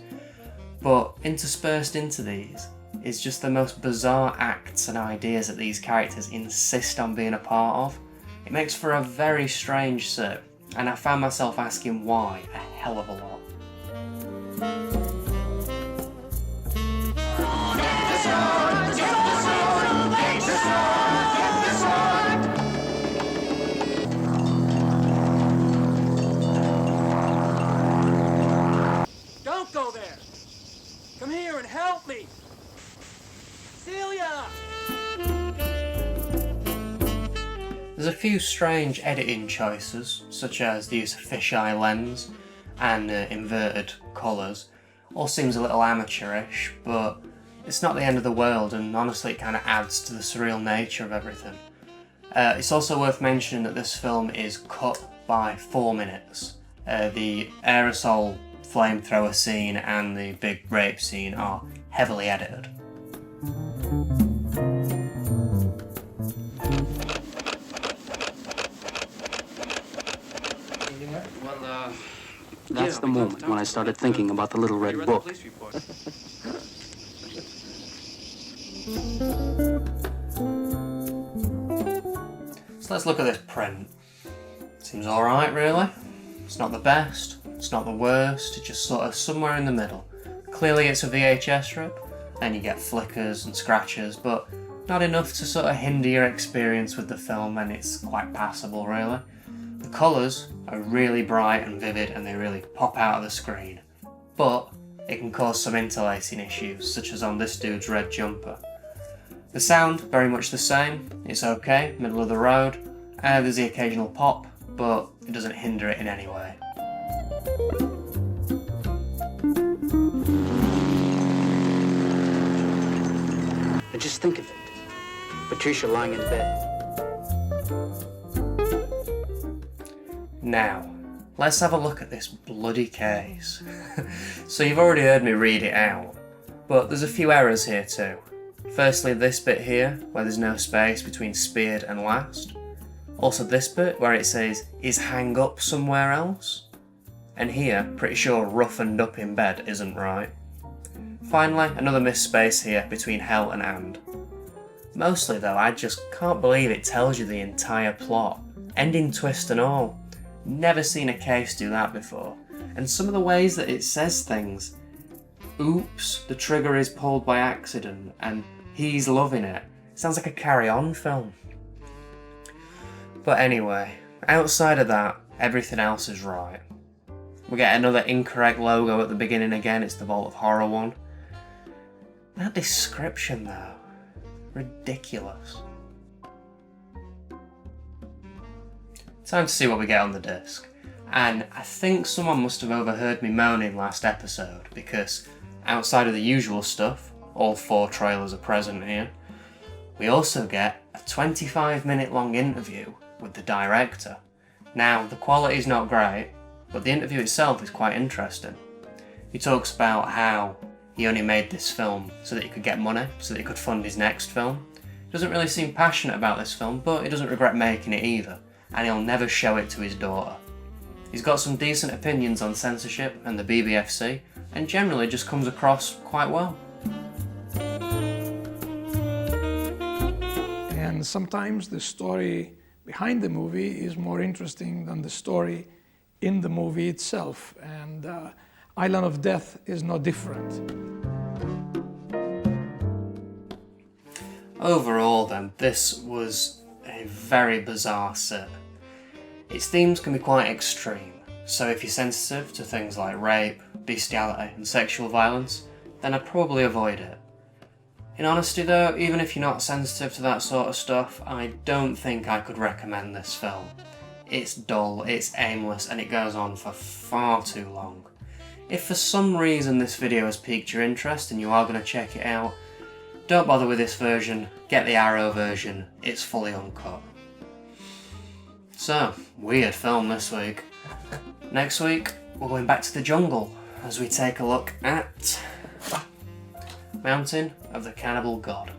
But interspersed into these is just the most bizarre acts and ideas that these characters insist on being a part of. It makes for a very strange sit, and I found myself asking why a hell of a lot. Don't go there! Come here and help me! Celia! There's a few strange editing choices, such as the use of fisheye lens and inverted colours. All seems a little amateurish, but it's not the end of the world, and honestly it kind of adds to the surreal nature of everything. It's also worth mentioning that this film is cut by 4 minutes. The aerosol flamethrower scene and the big rape scene are heavily edited. That's the moment when I started thinking about the little red book. So let's look at this print. Seems alright, really. It's not the best, it's not the worst, it's just sort of somewhere in the middle. Clearly it's a VHS rip, and you get flickers and scratches, but not enough to sort of hinder your experience with the film, and it's quite passable, really. The colours are really bright and vivid, and they really pop out of the screen. But it can cause some interlacing issues, such as on this dude's red jumper. The sound, very much the same. It's okay, middle of the road. There's the occasional pop, but it doesn't hinder it in any way. And just think of it. Patricia lying in bed. Now, let's have a look at this bloody case. So you've already heard me read it out, but there's a few errors here too. Firstly, this bit here, where there's no space between speared and last. Also this bit, where it says, is hang up somewhere else? And here, pretty sure roughened up in bed isn't right. Finally, another missed space here between hell and. Mostly though, I just can't believe it tells you the entire plot, ending twist and all. Never seen a case do that before. And some of the ways that it says things. Oops, the trigger is pulled by accident, and he's loving it. Sounds like a carry-on film. But anyway, outside of that, everything else is right. We get another incorrect logo at the beginning again, it's the Vault of Horror one. That description though, ridiculous. Time to see what we get on the disc. And I think someone must have overheard me moaning last episode, because outside of the usual stuff, all 4 trailers are present here, we also get a 25-minute long interview with the director. Now, the quality's not great, but the interview itself is quite interesting. He talks about how he only made this film so that he could get money, so that he could fund his next film. He doesn't really seem passionate about this film, but he doesn't regret making it either, and he'll never show it to his daughter. He's got some decent opinions on censorship and the BBFC, and generally just comes across quite well. And sometimes the story behind the movie is more interesting than the story in the movie itself, and Island of Death is no different. Overall then, this was a very bizarre sit. Its themes can be quite extreme, so if you're sensitive to things like rape, bestiality and sexual violence, then I'd probably avoid it. In honesty though, even if you're not sensitive to that sort of stuff, I don't think I could recommend this film. It's dull, it's aimless, and it goes on for far too long. If for some reason this video has piqued your interest and you are going to check it out, don't bother with this version, get the Arrow version, it's fully uncut. So, weird film this week. Next week, we're going back to the jungle as we take a look at Mountain of the Cannibal God.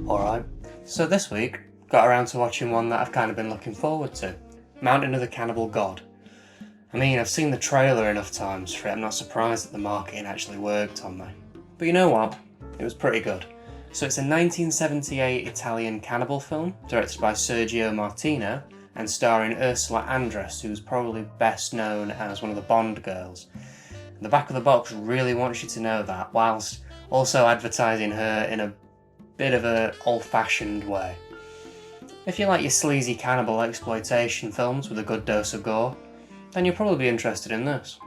Alright, so this week, got around to watching one that I've kind of been looking forward to. Mountain of the Cannibal God. I mean, I've seen the trailer enough times for it, I'm not surprised that the marketing actually worked on me. But you know what? It was pretty good. So it's a 1978 Italian cannibal film, directed by Sergio Martino, and starring Ursula Andress, who's probably best known as one of the Bond girls. The back of the box really wants you to know that, whilst also advertising her in a bit of an old-fashioned way. If you like your sleazy cannibal exploitation films with a good dose of gore, then you'll probably be interested in this.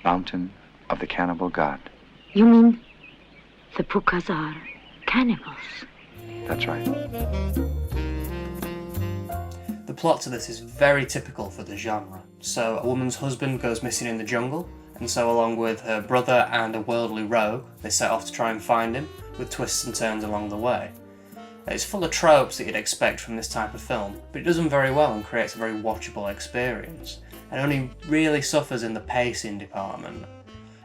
mountain of the cannibal god. You mean the Pukas are cannibals? That's right. The plot to this is very typical for the genre. So a woman's husband goes missing in the jungle, and so along with her brother and a worldly rogue, they set off to try and find him, with twists and turns along the way. It's full of tropes that you'd expect from this type of film, but it does them very well and creates a very watchable experience, and only really suffers in the pacing department.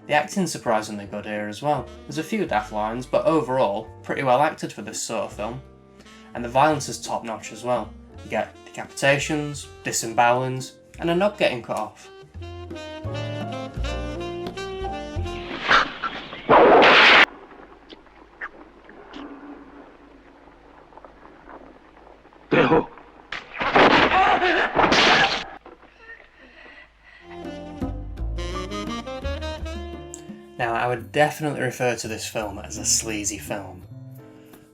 The acting's surprisingly good here as well. There's a few daft lines, but overall, pretty well acted for this sort of film. And the violence is top notch as well. You get decapitations, disembowelings, and a knob getting cut off. Now, I would definitely refer to this film as a sleazy film.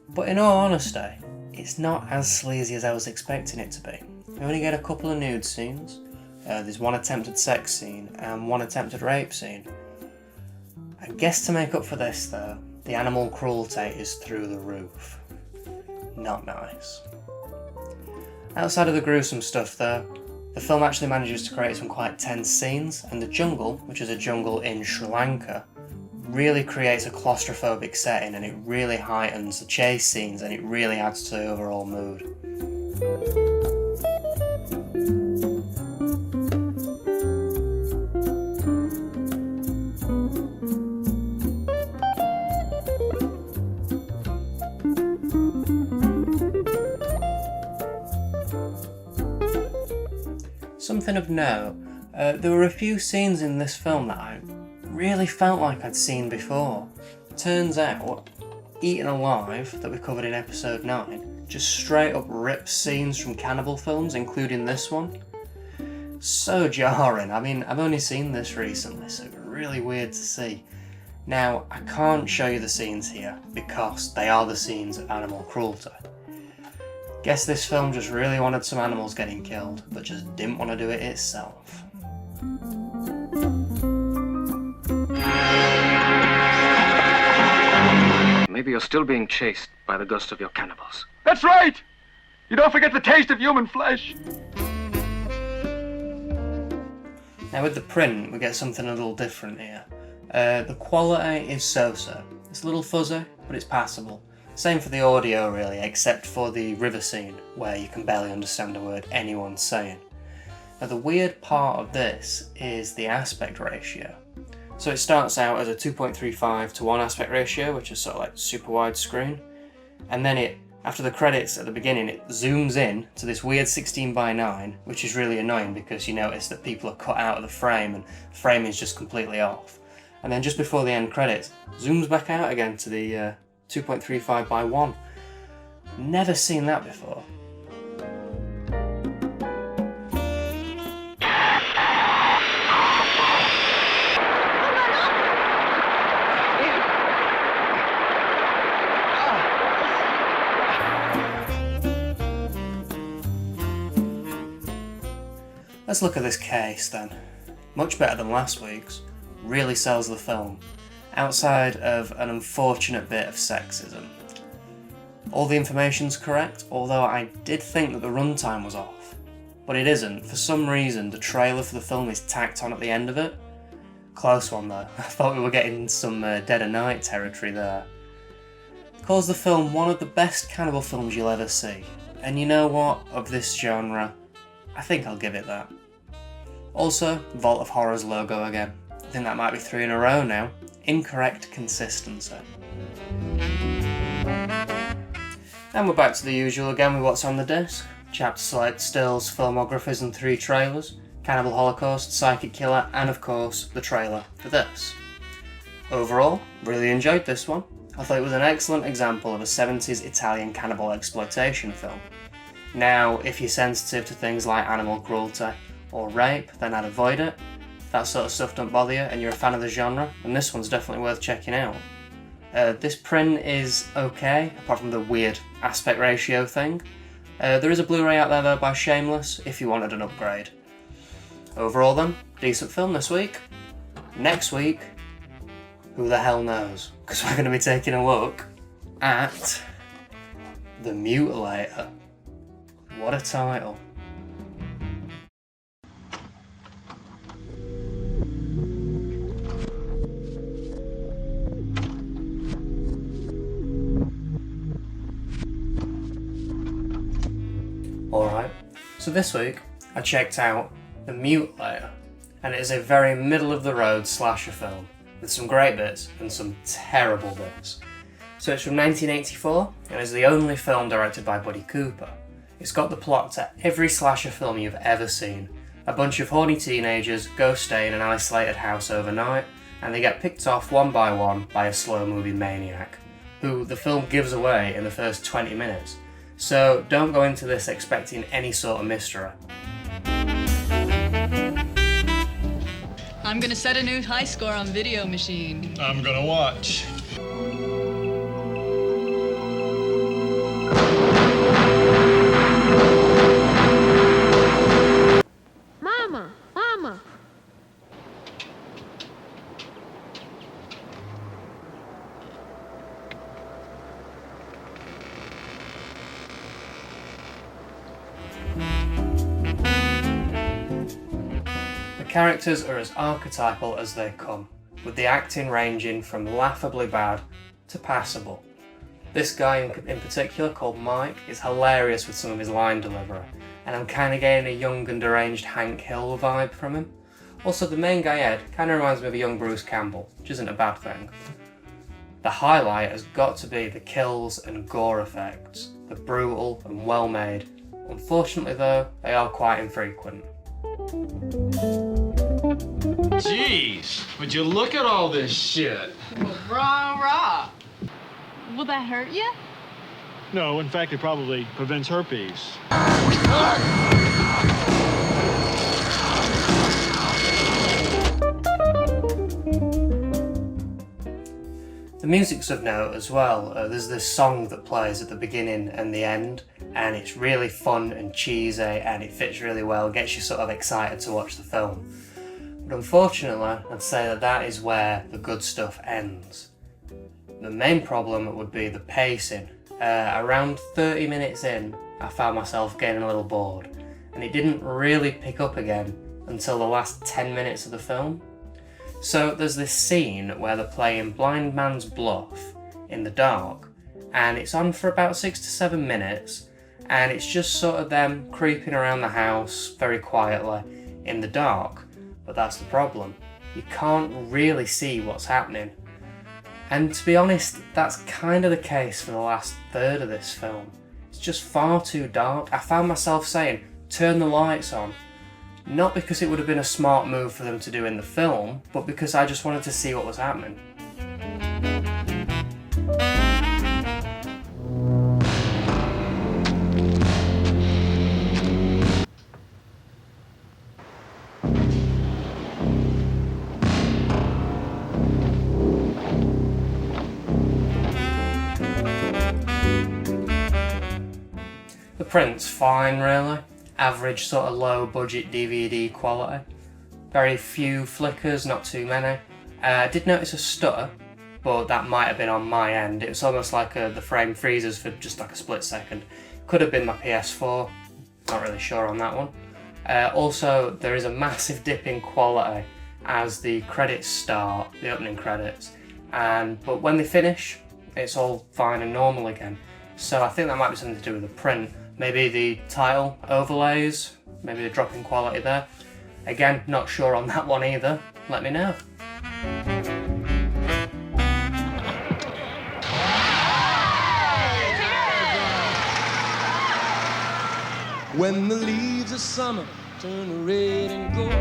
But in all honesty, it's not as sleazy as I was expecting it to be. We only get a couple of nude scenes, there's one attempted sex scene and one attempted rape scene. I guess to make up for this though, the animal cruelty is through the roof. Not nice. Outside of the gruesome stuff though, the film actually manages to create some quite tense scenes, and the jungle, which is a jungle in Sri Lanka, really creates a claustrophobic setting, and it really heightens the chase scenes and it really adds to the overall mood. Something of note, there were a few scenes in this film that I really felt like I'd seen before. Turns out, Eaten Alive, that we covered in episode 9, just straight up rips scenes from cannibal films, including this one. So jarring. I mean, I've only seen this recently, so it's really weird to see. Now, I can't show you the scenes here, because they are the scenes of animal cruelty. Guess this film just really wanted some animals getting killed, but just didn't want to do it itself. Maybe you're still being chased by the ghost of your cannibals. That's right! You don't forget the taste of human flesh. Now with the print, we get something a little different here. The quality is so-so. It's a little fuzzy, but it's passable. Same for the audio really, except for the river scene, where you can barely understand a word anyone's saying. Now the weird part of this is the aspect ratio. So it starts out as a 2.35 to 1 aspect ratio, which is sort of like super widescreen, and then after the credits at the beginning, it zooms in to this weird 16:9, which is really annoying because you notice that people are cut out of the frame and the frame is just completely off. And then just before the end credits, zooms back out again to the 2.35:1. Never seen that before. Let's look at this case then. Much better than last week's. Really sells the film, outside of an unfortunate bit of sexism. All the information's correct, although I did think that the runtime was off. But it isn't. For some reason, the trailer for the film is tacked on at the end of it. Close one though. I thought we were getting some Dead of Night territory there. It calls the film one of the best cannibal films you'll ever see. And you know what? Of this genre, I think I'll give it that. Also, Vault of Horror's logo again. I think that might be 3 in a row now. Incorrect consistency. And we're back to the usual again with what's on the disc. Chapter select stills, filmographies and 3 trailers. Cannibal Holocaust, Psychic Killer, and of course, the trailer for this. Overall, really enjoyed this one. I thought it was an excellent example of a 70s Italian cannibal exploitation film. Now, if you're sensitive to things like animal cruelty or rape, then I'd avoid it. If that sort of stuff don't bother you and you're a fan of the genre, then this one's definitely worth checking out. This print is okay, apart from the weird aspect ratio thing. There is a Blu-ray out there though by Shameless, if you wanted an upgrade. Overall then, decent film this week. Next week, who the hell knows? Because we're going to be taking a look at The Mutilator. What a title. Alright, so this week I checked out The Mutilator, and it is a very middle of the road slasher film with some great bits and some terrible bits. So it's from 1984 and is the only film directed by Buddy Cooper. It's got the plot to every slasher film you've ever seen. A bunch of horny teenagers go stay in an isolated house overnight, and they get picked off one by one by a slow moving maniac, who the film gives away in the first 20 minutes. So don't go into this expecting any sort of mystery. I'm gonna set a new high score on Video Machine. I'm gonna watch. Mama! Mama! The characters are as archetypal as they come, with the acting ranging from laughably bad to passable. This guy in particular, called Mike, is hilarious with some of his line delivery, and I'm kind of getting a young and deranged Hank Hill vibe from him. Also, the main guy Ed kind of reminds me of a young Bruce Campbell, which isn't a bad thing. The highlight has got to be the kills and gore effects. They're brutal and well made. Unfortunately though, they are quite infrequent. Jeez, would you look at all this shit? Rah, rah. Will that hurt you? No, in fact, it probably prevents herpes. The music's of note as well. There's this song that plays at the beginning and the end, and it's really fun and cheesy, and it fits really well, gets you sort of excited to watch the film. But unfortunately, I'd say that is where the good stuff ends. The main problem would be the pacing. Around 30 minutes in, I found myself getting a little bored, and it didn't really pick up again until the last 10 minutes of the film. So there's this scene where they're playing Blind Man's Bluff in the dark, and it's on for about 6 to 7 minutes, and it's just sort of them creeping around the house very quietly in the dark. But that's the problem. You can't really see what's happening. And to be honest, that's kind of the case for the last third of this film. It's just far too dark. I found myself saying, turn the lights on. Not because it would have been a smart move for them to do in the film, but because I just wanted to see what was happening. The print's fine really, average sort of low budget DVD quality. Very few flickers, not too many. I did notice a stutter, but that might have been on my end. It was almost like the frame freezes for just like a split second. Could have been my PS4, not really sure on that one. Also, there is a massive dip in quality as the credits start, the opening credits, but when they finish, it's all fine and normal again. So I think that might be something to do with the print. Maybe the title overlays, maybe a drop in quality there. Again, not sure on that one either. Let me know. When the leaves of summer turn red and gold.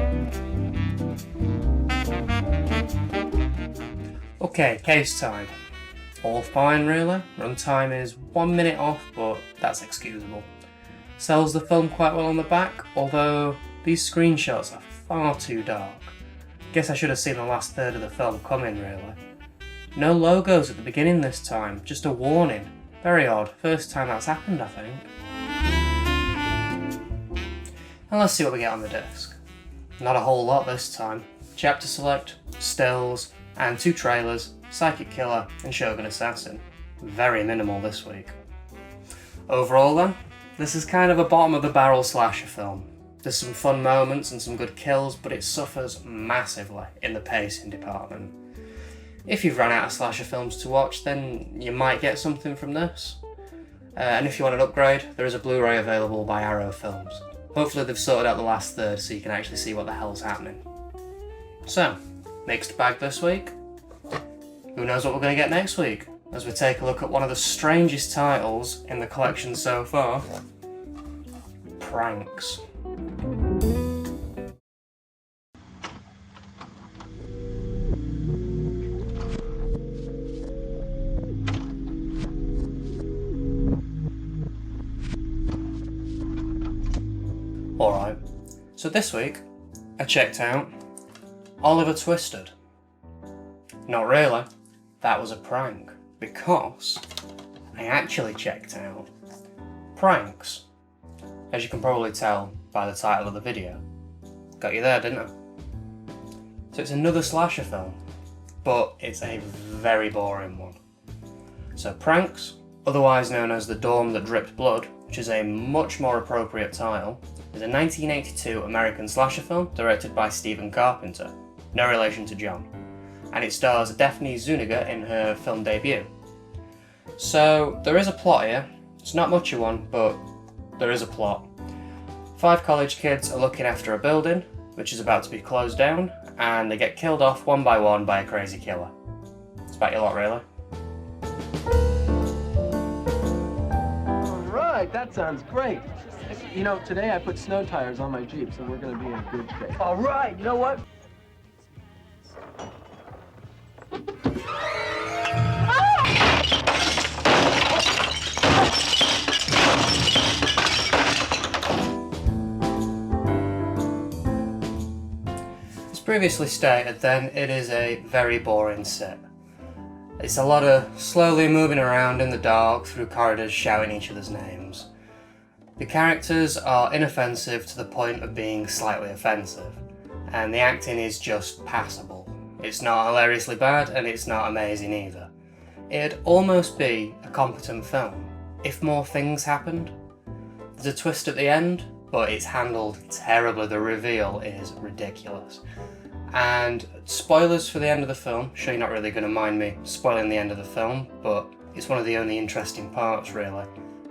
Okay, case time. All fine really. Runtime is 1 minute off, but that's excusable. Sells the film quite well on the back, although these screenshots are far too dark. Guess I should have seen the last third of the film coming really. No logos at the beginning this time, just a warning. Very odd, first time that's happened I think. And let's see what we get on the disc. Not a whole lot this time. Chapter select, stills, and 2 trailers, Psychic Killer and Shogun Assassin. Very minimal this week. Overall then, this is kind of a bottom of the barrel slasher film. There's some fun moments and some good kills, but it suffers massively in the pacing department. If you've run out of slasher films to watch, then you might get something from this. And if you want an upgrade, there is a Blu-ray available by Arrow Films. Hopefully they've sorted out the last third so you can actually see what the hell's happening. So, mixed bag this week. Who knows what we're going to get next week, as we take a look at one of the strangest titles in the collection so far, Pranks. Alright, so this week I checked out Oliver Twisted. Not really, that was a prank, because I actually checked out Pranks. As you can probably tell by the title of the video. Got you there, didn't I? So it's another slasher film, but it's a very boring one. So Pranks, otherwise known as The Dorm That Dripped Blood, which is a much more appropriate title, is a 1982 American slasher film directed by Stephen Carpenter, no relation to John, and it stars Daphne Zuniga in her film debut. So there is a plot here. It's not much of one, but there is a plot. 5 college kids are looking after a building, which is about to be closed down, and they get killed off one by one by a crazy killer. It's about your lot, really. Alright, that sounds great. You know, today I put snow tires on my Jeep, so we're gonna be in good shape. Alright, you know what? As previously stated then, it is a very boring sit. It's a lot of slowly moving around in the dark through corridors shouting each other's names. The characters are inoffensive to the point of being slightly offensive, and the acting is just passable. It's not hilariously bad, and it's not amazing either. It'd almost be a competent film if more things happened. There's a twist at the end, but it's handled terribly. The reveal is ridiculous. And spoilers for the end of the film, sure you're not really going to mind me spoiling the end of the film, but it's one of the only interesting parts really.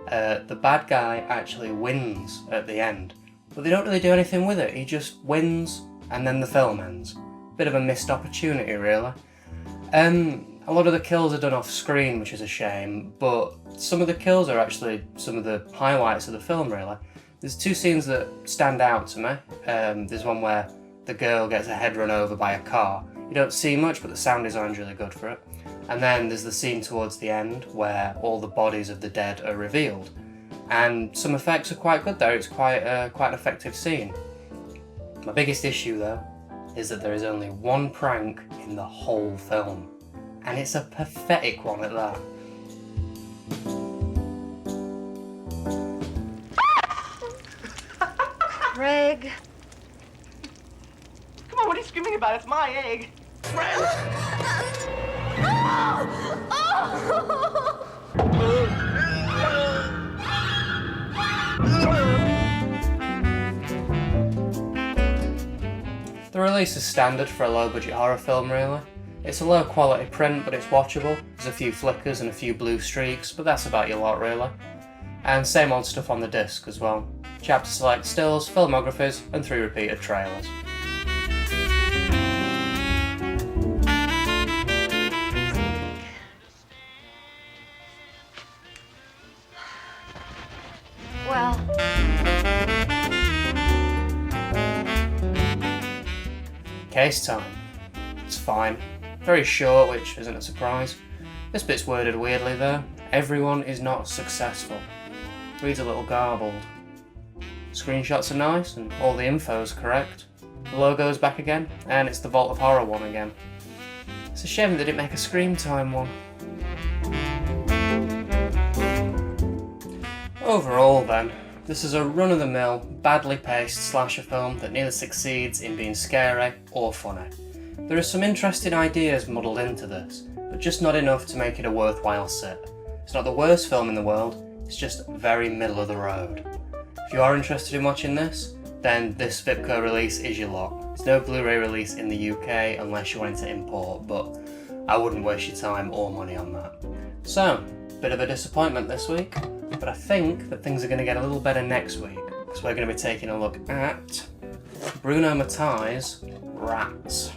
The bad guy actually wins at the end, but they don't really do anything with it. He just wins and then the film ends. Bit of a missed opportunity really. A lot of the kills are done off screen, which is a shame, but some of the kills are actually some of the highlights of the film really. There's 2 scenes that stand out to me. There's one where the girl gets her head run over by a car. You don't see much, but the sound design's really good for it. And then there's the scene towards the end where all the bodies of the dead are revealed. And some effects are quite good there. It's quite an effective scene. My biggest issue though is that there is only one prank in the whole film. And it's a pathetic one at that. Craig. Come on, what are you screaming about? It's my egg. The release is standard for a low-budget horror film really. It's a low-quality print, but it's watchable. There's a few flickers and a few blue streaks, but that's about your lot really. And same old stuff on the disc as well. Chapter select stills, filmographies, and 3 repeated trailers. Well, Case time. It's fine. Very short, which isn't a surprise. This bit's worded weirdly though. Everyone is not successful. Reads a little garbled. Screenshots are nice and all the info's correct. The logo's back again, and it's the Vault of Horror one again. It's a shame they didn't make a Screamtime one. Overall then, this is a run-of-the-mill, badly paced slasher film that neither succeeds in being scary or funny. There are some interesting ideas muddled into this, but just not enough to make it a worthwhile sit. It's not the worst film in the world, it's just very middle of the road. If you are interested in watching this, then this Vipco release is your lot. There's no Blu-ray release in the UK unless you wanted to import, but I wouldn't waste your time or money on that. So, bit of a disappointment this week, but I think that things are going to get a little better next week, because we're going to be taking a look at Bruno Mattei's Rats.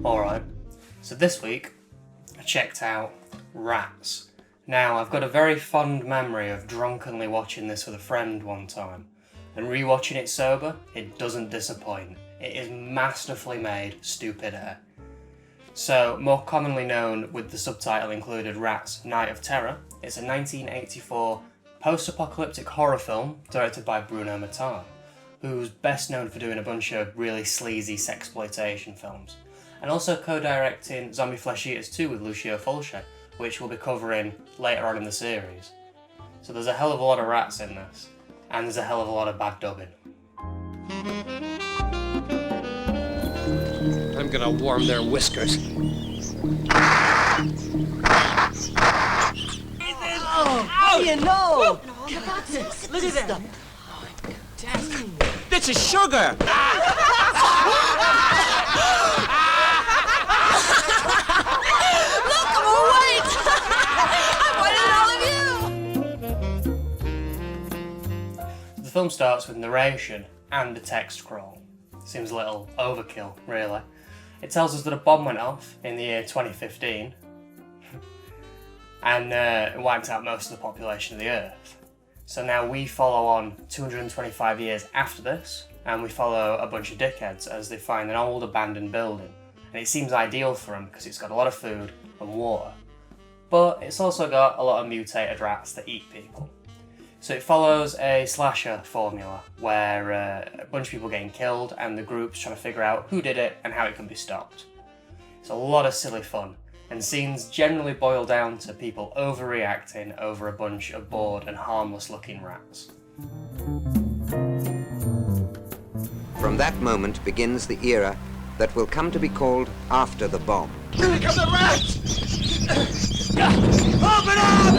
Alright, so this week I checked out Rats. Now, I've got a very fond memory of drunkenly watching this with a friend one time, and rewatching it sober, it doesn't disappoint. It is masterfully made stupidity. So, more commonly known with the subtitle included Rats, Night of Terror, it's a 1984 post-apocalyptic horror film directed by Bruno Mattei, who's best known for doing a bunch of really sleazy sexploitation films, and also co-directing Zombie Flesh Eaters 2 with Lucio Fulci, which we'll be covering later on in the series. So there's a hell of a lot of rats in this, and there's a hell of a lot of bad dubbing. I'm gonna warm their whiskers. Oh, you know! Look at that! This is sugar! The film starts with narration and a text crawl. Seems a little overkill, really. It tells us that a bomb went off in the year 2015 and it wiped out most of the population of the Earth. So now we follow on 225 years after this, and we follow a bunch of dickheads as they find an old abandoned building. And it seems ideal for them because it's got a lot of food and water. But it's also got a lot of mutated rats that eat people. So it follows a slasher formula where a bunch of people getting killed and the group's trying to figure out who did it and how it can be stopped. It's a lot of silly fun, and scenes generally boil down to people overreacting over a bunch of bored and harmless looking rats. From that moment begins the era that will come to be called after the bomb. Here come the rats! Open up!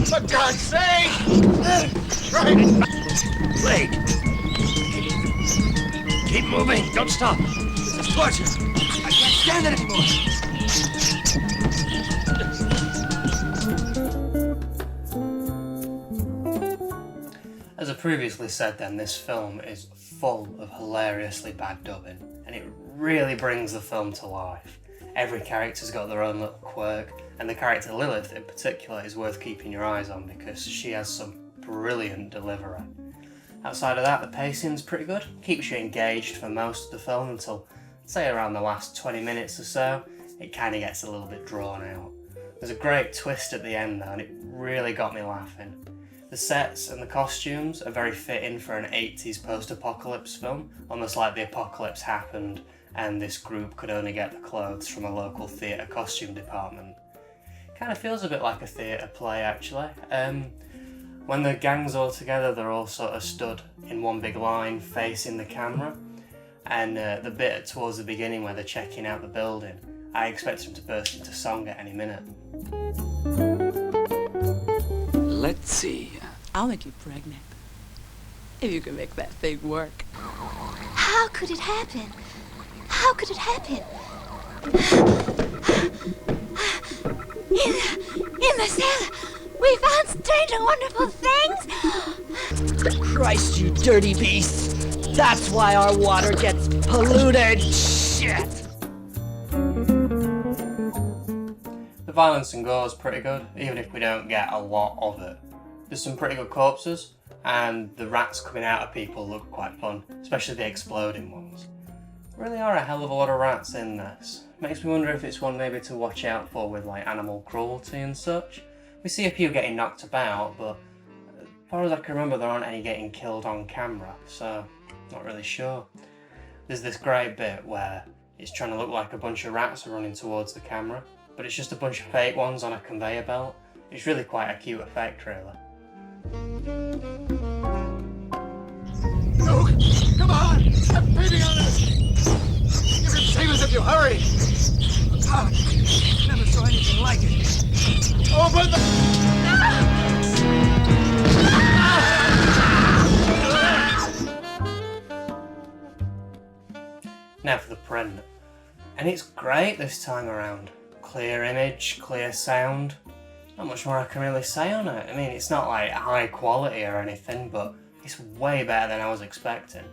For God's sake! Right! Blake! Keep moving! Don't stop! This is torture! I can't stand it anymore! As I previously said then, this film is full of hilariously bad dubbing, and it really brings the film to life. Every character's got their own little quirk, and the character Lilith in particular is worth keeping your eyes on because she has some brilliant delivery. Outside of that, the pacing's pretty good, keeps you engaged for most of the film until, say, around the last 20 minutes or so. It kind of gets a little bit drawn out. There's a great twist at the end though, and it really got me laughing. The sets and the costumes are very fitting for an 80s post-apocalypse film, almost like the apocalypse happened and this group could only get the clothes from a local theatre costume department. Kind of feels a bit like a theatre play actually. When the gang's all together, they're all sort of stood in one big line facing the camera, and the bit towards the beginning where they're checking out the building, I expect them to burst into song at any minute. Let's see. I'll make you pregnant. If you can make that thing work. How could it happen? How could it happen? In the cellar, we found strange and wonderful things. Christ, you dirty beast! That's why our water gets polluted! Shit! The violence and gore is pretty good, even if we don't get a lot of it. There's some pretty good corpses, and the rats coming out of people look quite fun, especially the exploding ones. There really are a hell of a lot of rats in this. Makes me wonder if it's one maybe to watch out for with like animal cruelty and such. We see a few getting knocked about, but as far as I can remember there aren't any getting killed on camera, so not really sure. There's this great bit where It's trying to look like a bunch of rats are running towards the camera, but it's just a bunch of fake ones on a conveyor belt. It's really quite a cute effect, really. Luke, come on! I'm beating on this! You can save us if you hurry! God, never saw anything like it. Open the... Now for the print. And it's great this time around. Clear image, clear sound. Not much more I can really say on it. I mean, it's not like high quality or anything, but it's way better than I was expecting.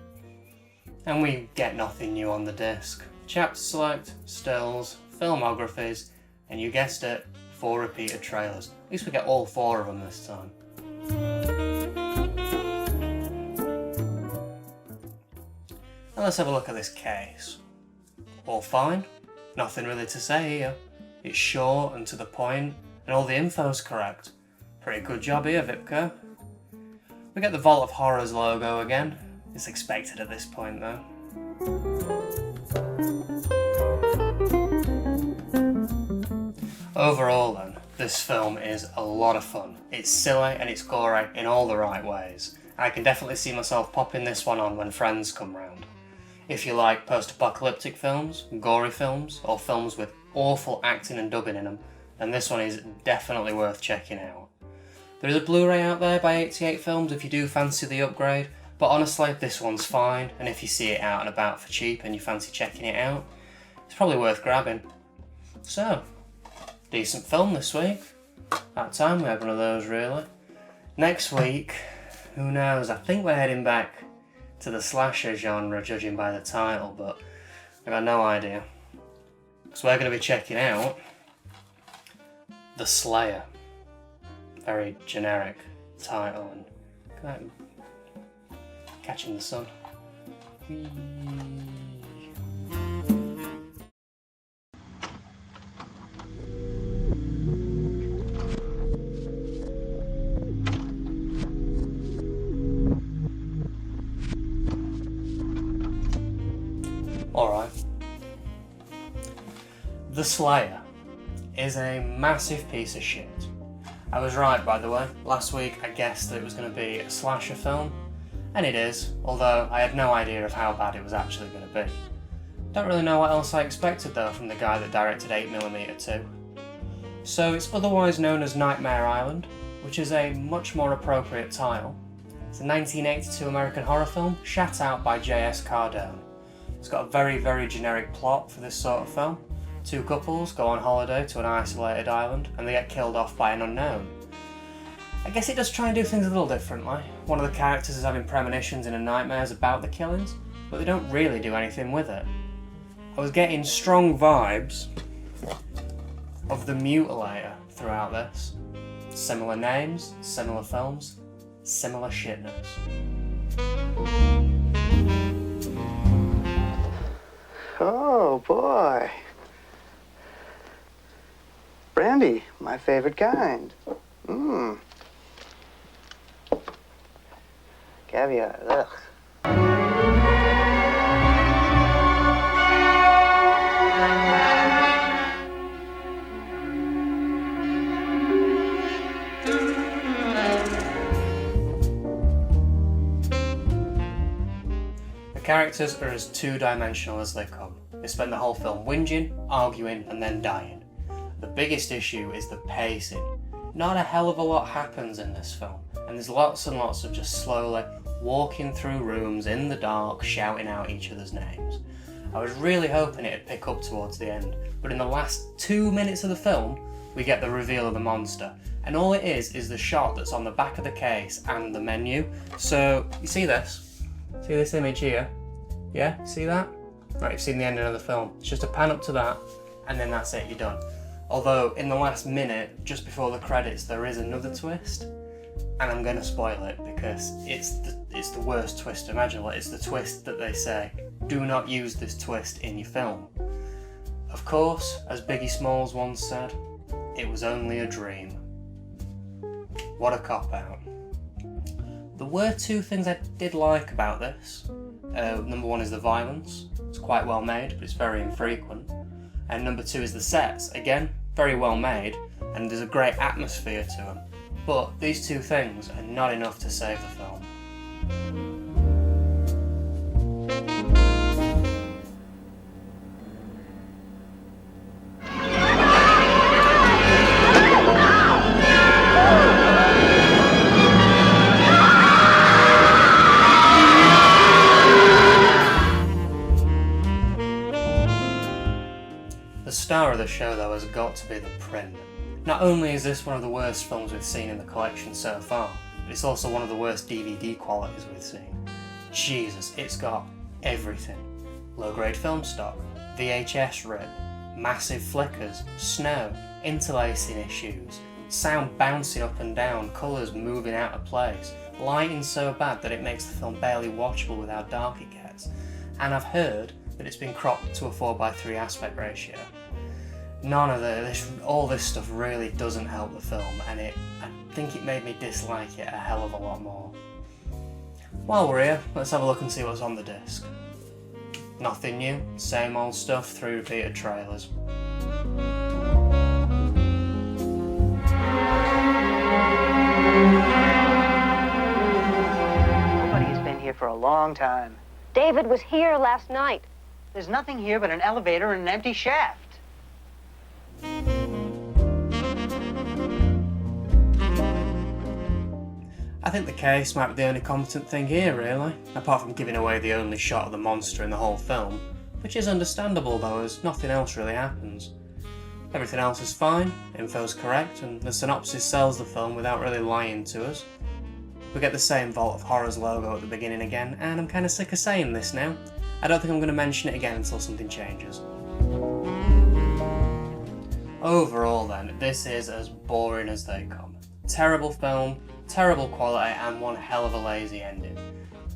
And we get nothing new on the disc. Chapter select, stills, filmographies, and you guessed it, 4 repeated trailers. At least we get all 4 of them this time. Now let's have a look at this case. All fine, nothing really to say here. It's short and to the point, and all the info's correct. Pretty good job here, Vipco. We get the Vault of Horrors logo again. It's expected at this point though. Overall then, this film is a lot of fun. It's silly and it's gory in all the right ways. I can definitely see myself popping this one on when friends come round. If you like post-apocalyptic films, gory films, or films with awful acting and dubbing in them, then this one is definitely worth checking out. There is a Blu-ray out there by 88 Films if you do fancy the upgrade, but honestly this one's fine, and if you see it out and about for cheap and you fancy checking it out, it's probably worth grabbing. So, decent film this week. About time we had one of those really. Next week, who knows, I think we're heading back to the slasher genre judging by the title, but I got no idea. So we're going to be checking out The Slayer. Very generic title and kind of catching the sun. Whee. Alright. The Slayer is a massive piece of shit. I was right, by the way. Last week I guessed that it was going to be a slasher film, and it is, although I had no idea of how bad it was actually going to be. Don't really know what else I expected though from the guy that directed 8mm 2. So it's otherwise known as Nightmare Island, which is a much more appropriate title. It's a 1982 American horror film shot out by J.S. Cardone. It's got a very, very generic plot for this sort of film. 2 couples go on holiday to an isolated island and they get killed off by an unknown. I guess it does try and do things a little differently. One of the characters is having premonitions and nightmares about the killings, but they don't really do anything with it. I was getting strong vibes of The Mutilator throughout this. Similar names, similar films, similar shitness. Oh boy. Brandy, my favorite kind. Mmm. Caviar, ugh. The characters are as two-dimensional as they come. They spend the whole film whinging, arguing, and then dying. The biggest issue is the pacing. Not a hell of a lot happens in this film, and there's lots and lots of just slowly walking through rooms in the dark, shouting out each other's names. I was really hoping it'd pick up towards the end, but in the last 2 minutes of the film, we get the reveal of the monster, and all it is the shot that's on the back of the case and the menu. So, you see this? See this image here? Yeah, see that? Right, you've seen the ending of the film. It's just a pan up to that, and then that's it, you're done. Although, in the last minute, just before the credits, there is another twist, and I'm going to spoil it because it's the worst twist imaginable. It's the twist that they say, do not use this twist in your film. Of course, as Biggie Smalls once said, it was only a dream. What a cop-out. There were 2 things I did like about this. Number 1 is the violence. It's quite well made, but it's very infrequent. And number 2 is the sets. Again, very well made, and there's a great atmosphere to them. But these two things are not enough to save the film. The star of the show, though, has got to be the print. Not only is this one of the worst films we've seen in the collection so far, but it's also one of the worst DVD qualities we've seen. Jesus, it's got everything. Low-grade film stock, VHS rip, massive flickers, snow, interlacing issues, sound bouncing up and down, colours moving out of place, lighting so bad that it makes the film barely watchable with how dark it gets. And I've heard that it's been cropped to a 4:3 aspect ratio. None of all this stuff really doesn't help the film, and I think it made me dislike it a hell of a lot more. While we're here, let's have a look and see what's on the disc. Nothing new, same old stuff through repeated trailers. Nobody's been here for a long time. David was here last night. There's nothing here but an elevator and an empty shaft. I think the case might be the only competent thing here, really, apart from giving away the only shot of the monster in the whole film, which is understandable though, as nothing else really happens. Everything else is fine, info's correct, and the synopsis sells the film without really lying to us. We get the same Vault of Horrors logo at the beginning again, and I'm kinda sick of saying this now. I don't think I'm going to mention it again until something changes. Overall then, this is as boring as they come. Terrible film, terrible quality, and one hell of a lazy ending.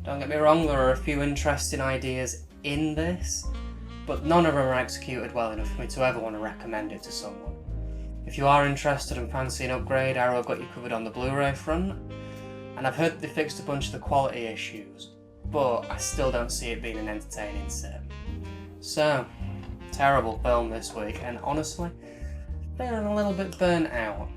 Don't get me wrong, there are a few interesting ideas in this, but none of them are executed well enough for me to ever want to recommend it to someone. If you are interested and fancy an upgrade, Arrow got you covered on the Blu-ray front, and I've heard that they fixed a bunch of the quality issues, but I still don't see it being an entertaining sit. So, terrible film this week, and honestly, feeling a little bit burnt out.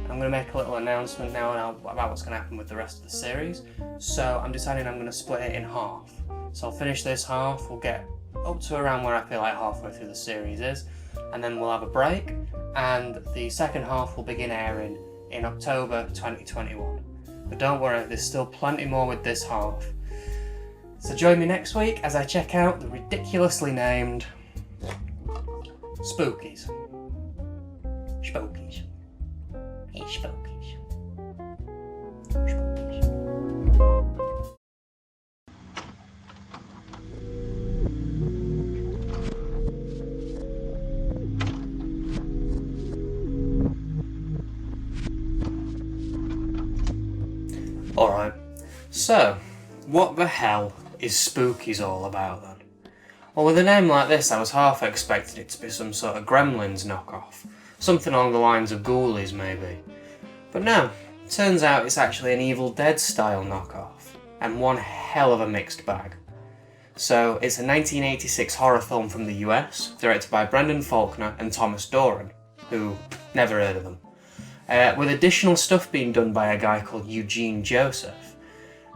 I'm going to make a little announcement now about what's going to happen with the rest of the series, so I'm deciding I'm going to split it in half. So I'll finish this half, we'll get up to around where I feel like halfway through the series is, and then we'll have a break, and the second half will begin airing in October 2021. But don't worry, there's still plenty more with this half. So join me next week as I check out the ridiculously named Spookies. Spookies. Hey, Spookies. Spookies. Alright, so what the hell is Spookies all about then? Well, with a name like this, I was half expecting it to be some sort of Gremlins knockoff. Something along the lines of Ghoulies, maybe. But no, turns out it's actually an Evil Dead style knockoff, and one hell of a mixed bag. So, it's a 1986 horror film from the US, directed by Brendan Faulkner and Thomas Doran, who, never heard of them. With additional stuff being done by a guy called Eugene Joseph.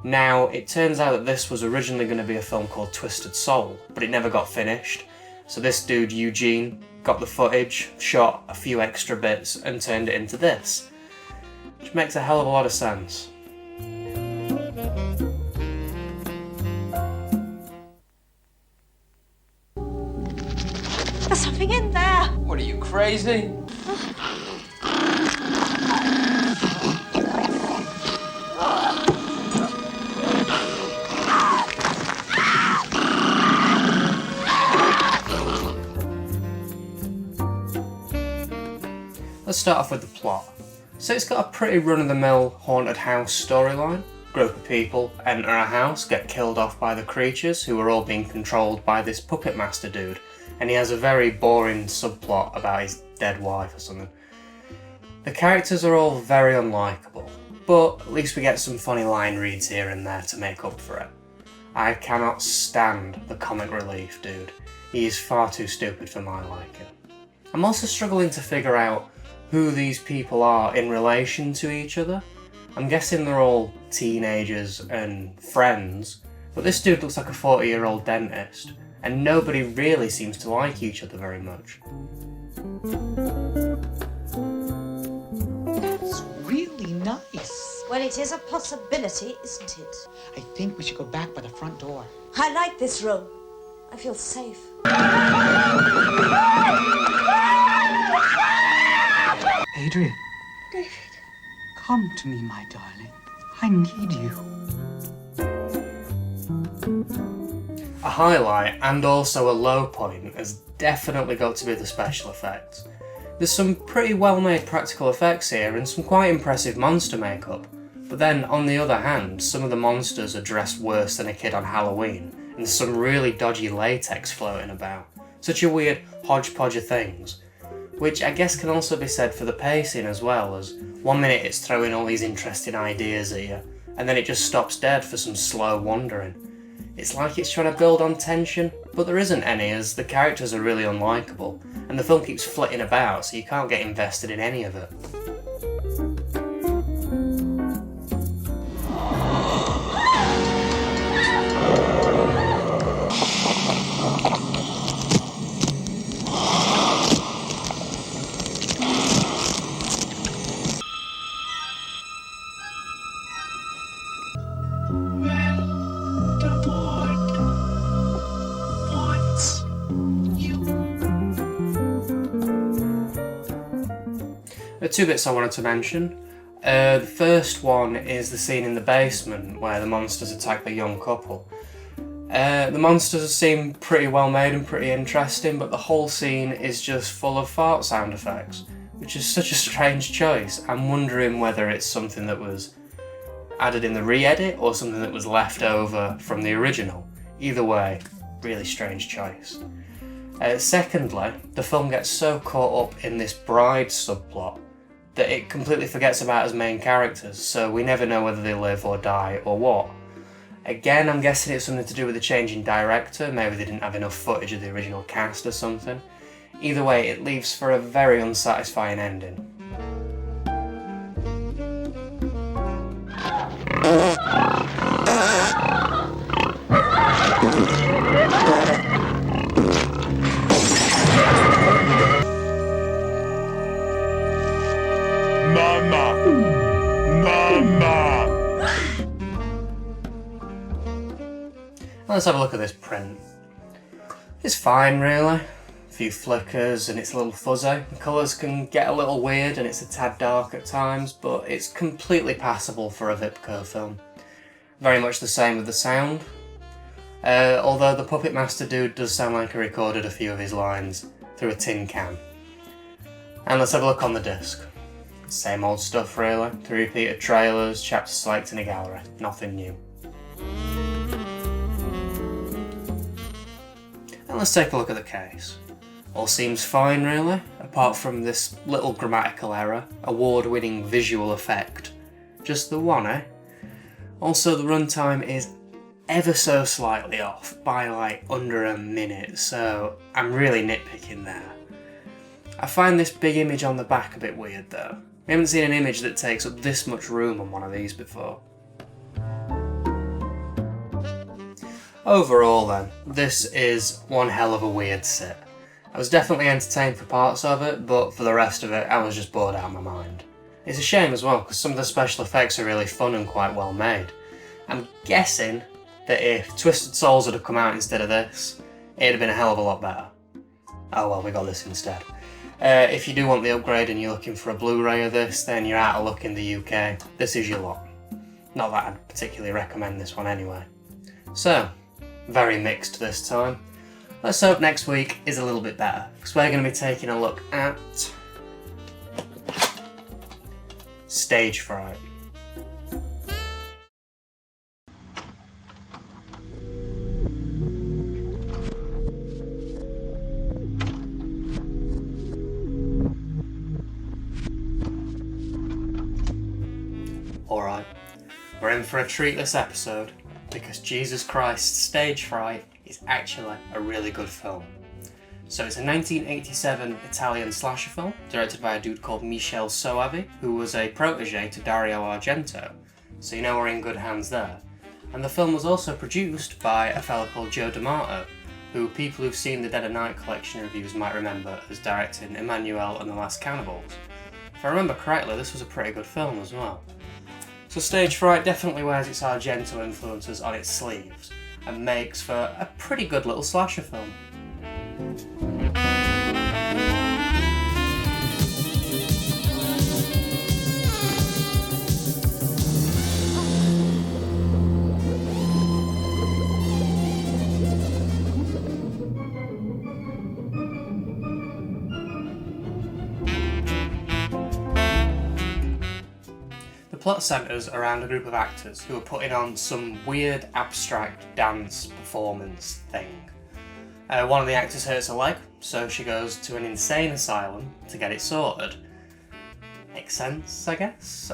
Now, it turns out that this was originally going to be a film called Twisted Soul, but it never got finished. So this dude, Eugene, got the footage, shot a few extra bits, and turned it into this. Which makes a hell of a lot of sense. There's something in there. What are you, crazy? Let's start off with the plot. So it's got a pretty run-of-the-mill haunted house storyline. Group of people enter a house, get killed off by the creatures, who are all being controlled by this puppet master dude, and he has a very boring subplot about his dead wife or something. The characters are all very unlikable, but at least we get some funny line reads here and there to make up for it. I cannot stand the comic relief dude. He is far too stupid for my liking. I'm also struggling to figure out who these people are in relation to each other. I'm guessing they're all teenagers and friends, but this dude looks like a 40-year-old dentist, and nobody really seems to like each other very much. That's really nice. Well, it is a possibility, isn't it? I think we should go back by the front door. I like this room. I feel safe. Adrian. David. Come to me, my darling. I need you. A highlight and also a low point has definitely got to be the special effects. There's some pretty well made practical effects here and some quite impressive monster makeup, but then on the other hand, some of the monsters are dressed worse than a kid on Halloween, and there's some really dodgy latex floating about. Such a weird hodgepodge of things, which I guess can also be said for the pacing as well, as one minute it's throwing all these interesting ideas at you, and then it just stops dead for some slow wandering. It's like it's trying to build on tension, but there isn't any, as the characters are really unlikable, and the film keeps flitting about, so you can't get invested in any of it. There are two bits I wanted to mention. The first one is the scene in the basement where the monsters attack the young couple. The monsters seem pretty well made and pretty interesting, but the whole scene is just full of fart sound effects, which is such a strange choice. I'm wondering whether it's something that was added in the re-edit or something that was left over from the original. Either way, really strange choice. Secondly, the film gets so caught up in this bride subplot that it completely forgets about its main characters, so we never know whether they live or die or what. Again, I'm guessing it's something to do with the change in director, maybe they didn't have enough footage of the original cast or something. Either way, it leaves for a very unsatisfying ending. Let's have a look at this print. It's fine really, a few flickers and it's a little fuzzy. The colours can get a little weird and it's a tad dark at times, but it's completely passable for a Vipco film. Very much the same with the sound, although the Puppet Master dude does sound like he recorded a few of his lines through a tin can. And let's have a look on the disc. Same old stuff really, 3 repeated trailers, chapters selected in a gallery, nothing new. And let's take a look at the case. All seems fine really, apart from this little grammatical error, award-winning visual effect. Just the one, eh? Also the runtime is ever so slightly off, by like under a minute, so I'm really nitpicking there. I find this big image on the back a bit weird though. We haven't seen an image that takes up this much room on one of these before. Overall then, this is one hell of a weird sit. I was definitely entertained for parts of it, but for the rest of it I was just bored out of my mind. It's a shame as well, because some of the special effects are really fun and quite well made. I'm guessing that if Twisted Souls had come out instead of this, it'd have been a hell of a lot better. Oh well, we got this instead. If you do want the upgrade and you're looking for a Blu-ray of this, then you're out of luck in the UK. This is your lot. Not that I'd particularly recommend this one anyway. So, very mixed this time. Let's hope next week is a little bit better, because we're going to be taking a look at Stage Fright. Alright, we're in for a treat this episode. because Jesus Christ, Stage Fright is actually a really good film. So it's a 1987 Italian slasher film, directed by a dude called Michele Soavi, who was a protege to Dario Argento, so you know we're in good hands there. And the film was also produced by a fellow called Joe D'Amato, who people who've seen the Dead of Night collection reviews might remember as directing Emmanuelle and the Last Cannibals. If I remember correctly, this was a pretty good film as well. So Stage Fright definitely wears its Argento influences on its sleeves, and makes for a pretty good little slasher film. The plot centres around a group of actors who are putting on some weird abstract dance performance thing. One of the actors hurts her leg, so she goes to an insane asylum to get it sorted. Makes sense, I guess?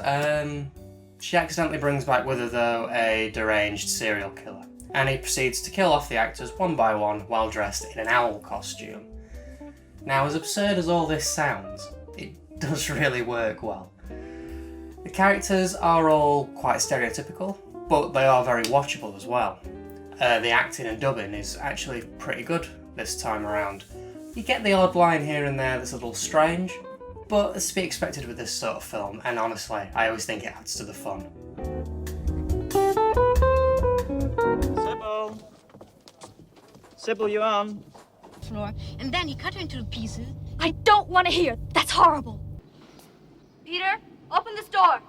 She accidentally brings back with her, though, a deranged serial killer, and he proceeds to kill off the actors one by one while dressed in an owl costume. Now, as absurd as all this sounds, it does really work well. The characters are all quite stereotypical, but they are very watchable as well. The acting and dubbing is actually pretty good this time around. You get the odd line here and there that's a little strange, but it's to be expected with this sort of film, and honestly, I always think it adds to the fun. Sybil! Sybil, you on? Floor, and then he cut her into pieces. I don't want to hear. That's horrible. Peter, open this door.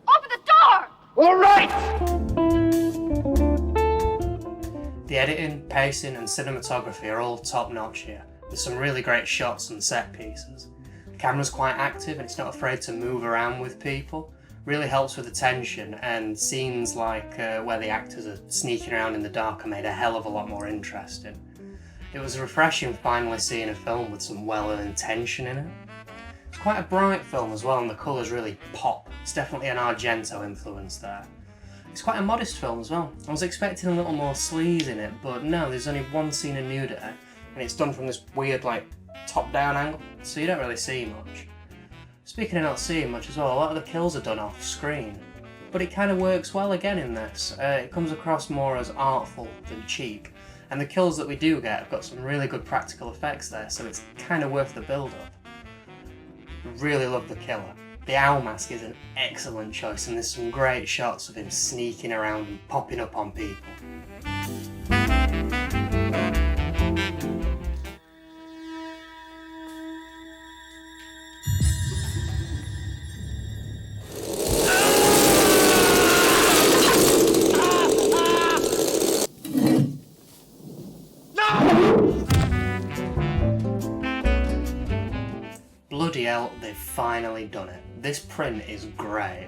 Open the door! All right! The editing, pacing and cinematography are all top notch here. There's some really great shots and set pieces. The camera's quite active and it's not afraid to move around with people. Really helps with the tension, and scenes like where the actors are sneaking around in the dark are made a hell of a lot more interesting. It was refreshing finally seeing a film with some well-earned tension in it. It's quite a bright film as well, and the colours really pop. It's definitely an Argento influence there. It's quite a modest film as well. I was expecting a little more sleaze in it, but no, there's only one scene of nudity, and it's done from this weird, like, top-down angle, so you don't really see much. Speaking of not seeing much as well, a lot of the kills are done off screen, but it kind of works well again in this. It comes across more as artful than cheap, and the kills that we do get have got some really good practical effects there, so it's kind of worth the build-up. Really love the killer. The owl mask is an excellent choice, and there's some great shots of him sneaking around and popping up on people. Bloody hell, they've finally done it. This print is great.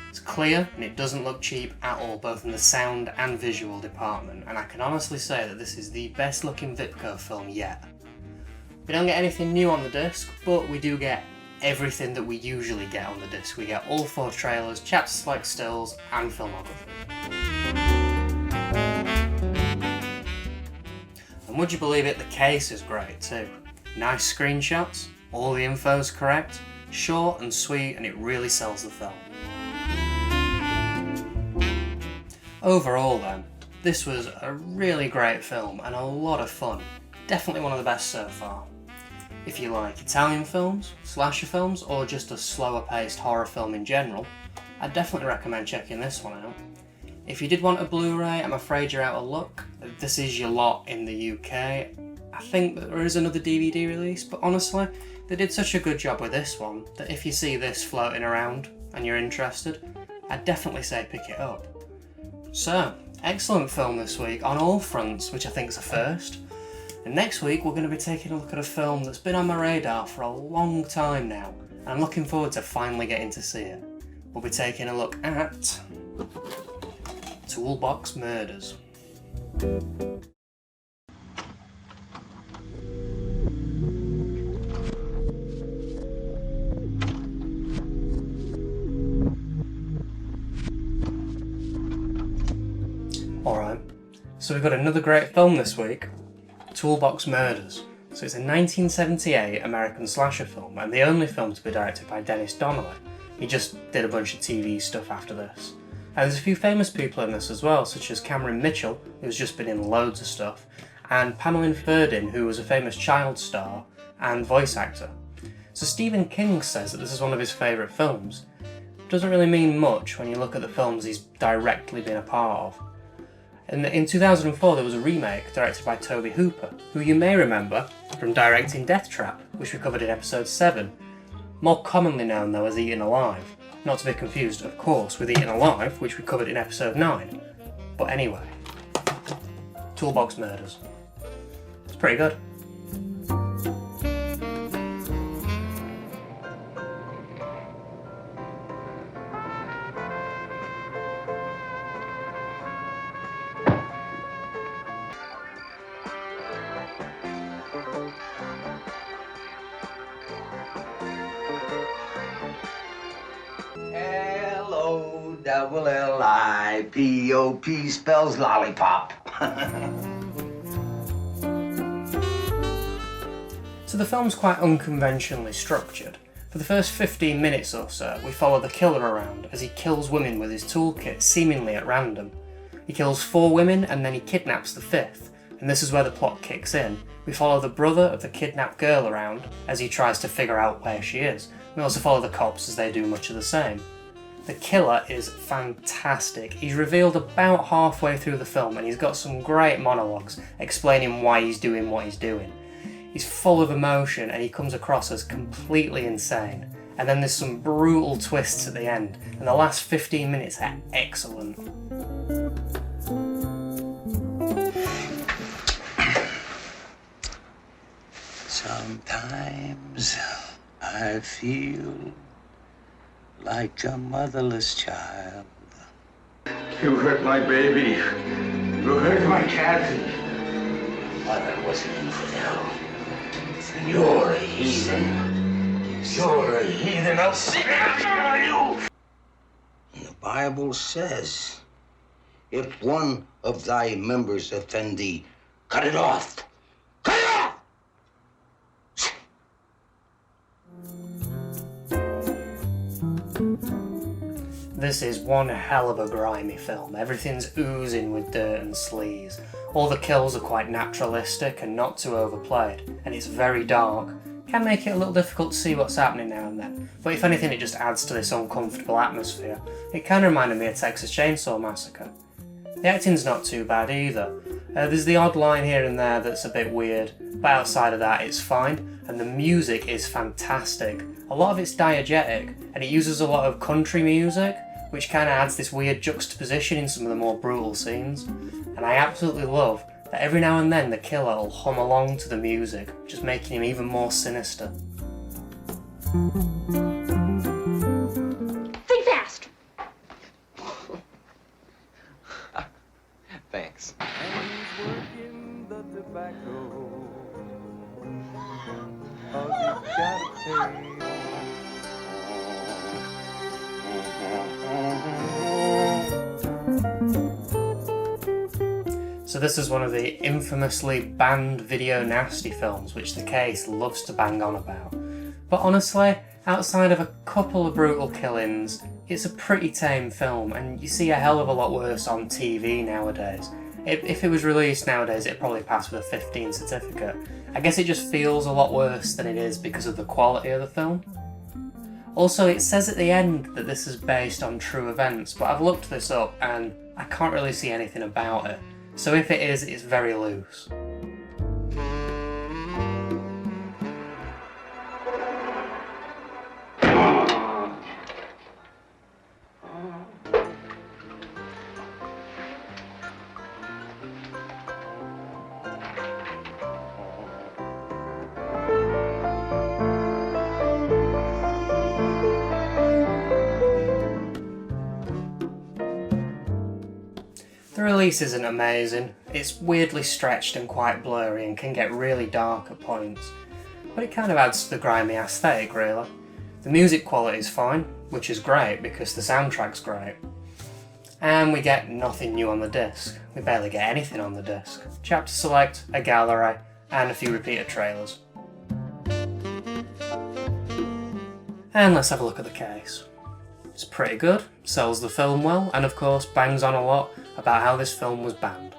It's clear and it doesn't look cheap at all, both in the sound and visual department, and I can honestly say that this is the best looking Vipco film yet. We don't get anything new on the disc, but we do get everything that we usually get on the disc. We get all 4 trailers, chapter select stills, and filmography. And would you believe it, the case is great too. Nice screenshots, all the info's correct, short and sweet, and it really sells the film. Overall then, this was a really great film and a lot of fun. Definitely one of the best so far. If you like Italian films, slasher films, or just a slower paced horror film in general, I'd definitely recommend checking this one out. If you did want a Blu-ray, I'm afraid you're out of luck. This is your lot in the UK. I think that there is another DVD release, but honestly, they did such a good job with this one that if you see this floating around and you're interested, I'd definitely say pick it up. So, excellent film this week on all fronts, which I think is a first. And next week we're going to be taking a look at a film that's been on my radar for a long time now, and I'm looking forward to finally getting to see it. We'll be taking a look at Toolbox Murders. Alright, so we've got another great film this week, Toolbox Murders. So it's a 1978 American slasher film, and the only film to be directed by Dennis Donnelly. He just did a bunch of TV stuff after this. And there's a few famous people in this as well, such as Cameron Mitchell, who's just been in loads of stuff, and Pamela Ferdin, who was a famous child star and voice actor. So Stephen King says that this is one of his favourite films. It doesn't really mean much when you look at the films he's directly been a part of. And in 2004 there was a remake directed by Tobe Hooper, who you may remember from directing Death Trap, which we covered in episode 7. More commonly known though as Eaten Alive. Not to be confused, of course, with Eaten Alive, which we covered in episode 9. But anyway, Toolbox Murders. It's pretty good. L-O-L-I-P-O-P spells lollipop. So the film's quite unconventionally structured. For the first 15 minutes or so, we follow the killer around as he kills women with his toolkit, seemingly at random. He kills 4 women and then he kidnaps the 5th, and this is where the plot kicks in. We follow the brother of the kidnapped girl around as he tries to figure out where she is. We also follow the cops as they do much of the same. The killer is fantastic. He's revealed about halfway through the film and he's got some great monologues explaining why he's doing what he's doing. He's full of emotion and he comes across as completely insane. And then there's some brutal twists at the end, and the last 15 minutes are excellent. Sometimes I feel like a motherless child. You hurt my baby. You hurt my Kathy. Mother was an infidel. You're a heathen. You're a heathen. I'll see after you. And the Bible says, if one of thy members offend thee, cut it off. Cut it off! This is one hell of a grimy film. Everything's oozing with dirt and sleaze. All the kills are quite naturalistic and not too overplayed, and it's very dark. Can make it a little difficult to see what's happening now and then, but if anything it just adds to this uncomfortable atmosphere. It kind of reminded me of Texas Chainsaw Massacre. The acting's not too bad either. There's the odd line here and there that's a bit weird, but outside of that it's fine, and the music is fantastic. A lot of it's diegetic, and it uses a lot of country music, which kind of adds this weird juxtaposition in some of the more brutal scenes. And I absolutely love that every now and then the killer will hum along to the music, just making him even more sinister. Think fast! Thanks. So this is one of the infamously banned video nasty films which the case loves to bang on about. But honestly, outside of a couple of brutal killings, it's a pretty tame film, and you see a hell of a lot worse on TV nowadays. If it was released nowadays, it'd probably pass with a 15 certificate. I guess it just feels a lot worse than it is because of the quality of the film. Also, it says at the end that this is based on true events, but I've looked this up and I can't really see anything about it. So if it is, it's very loose. The release isn't amazing. It's weirdly stretched and quite blurry and can get really dark at points, but it kind of adds to the grimy aesthetic really. The music quality is fine, which is great because the soundtrack's great. And we get nothing new on the disc. We barely get anything on the disc. Chapter select, a gallery, and a few repeated trailers. And let's have a look at the case. It's pretty good, sells the film well, and of course bangs on a lot about how this film was banned.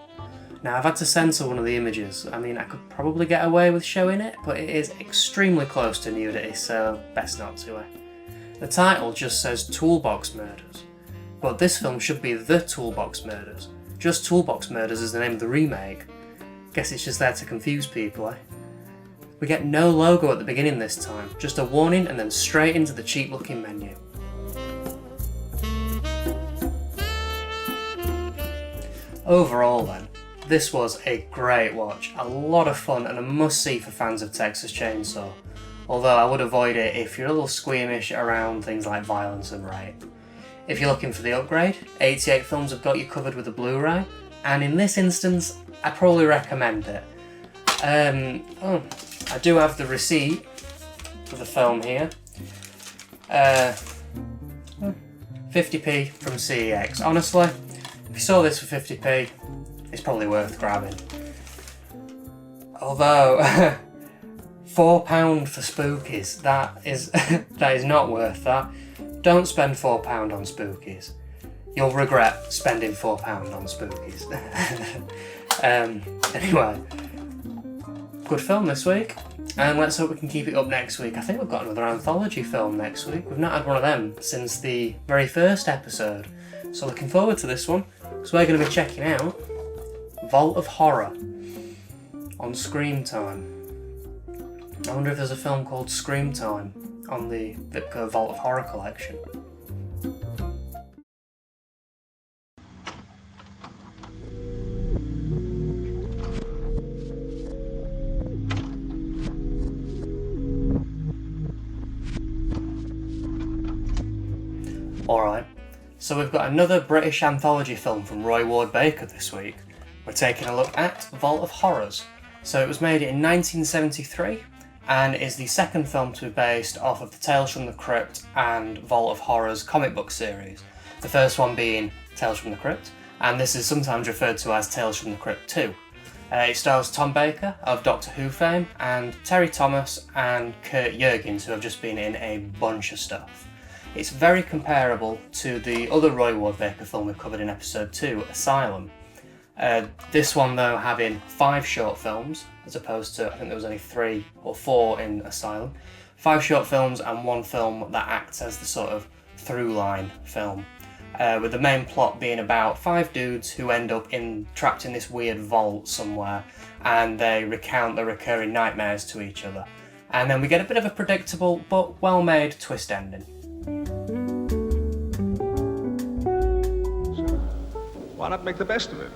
Now I've had to censor one of the images. I mean, I could probably get away with showing it, but it is extremely close to nudity, so best not to. The title just says Toolbox Murders, but this film should be The Toolbox Murders. Just Toolbox Murders is the name of the remake. Guess it's just there to confuse people, We get no logo at the beginning this time, just a warning and then straight into the cheap looking menu. Overall then, this was a great watch, a lot of fun and a must-see for fans of Texas Chainsaw, although I would avoid it if you're a little squeamish around things like violence and rape. If you're looking for the upgrade, 88 Films have got you covered with a Blu-ray, and in this instance, I probably recommend it. I do have the receipt for the film here. 50p from CEX. Honestly, if you saw this for 50p, it's probably worth grabbing. Although, £4 for Spookies, that is not worth that. Don't spend £4 on Spookies. You'll regret spending £4 on Spookies. Anyway, good film this week, and let's hope we can keep it up next week. I think we've got another anthology film next week. We've not had one of them since the very first episode, so looking forward to this one. So we're going to be checking out Vault of Horror on Screamtime. I wonder if there's a film called Screamtime on the Vipco Vault of Horror collection. Alright, so we've got another British anthology film from Roy Ward Baker this week. We're taking a look at Vault of Horrors. So it was made in 1973 and is the second film to be based off of the Tales from the Crypt and Vault of Horrors comic book series. The first one being Tales from the Crypt, and this is sometimes referred to as Tales from the Crypt 2. It stars Tom Baker of Doctor Who fame and Terry Thomas and Kurt Jurgens, who have just been in a bunch of stuff. It's very comparable to the other Roy Ward Baker film we covered in episode 2, Asylum. This one though having 5 short films, as opposed to, I think there was only 3 or 4 in Asylum. 5 short films and 1 film that acts as the sort of through line film. With the main plot being about 5 dudes who end up trapped in this weird vault somewhere, and they recount their recurring nightmares to each other. And then we get a bit of a predictable but well-made twist ending. Why not make the best of it?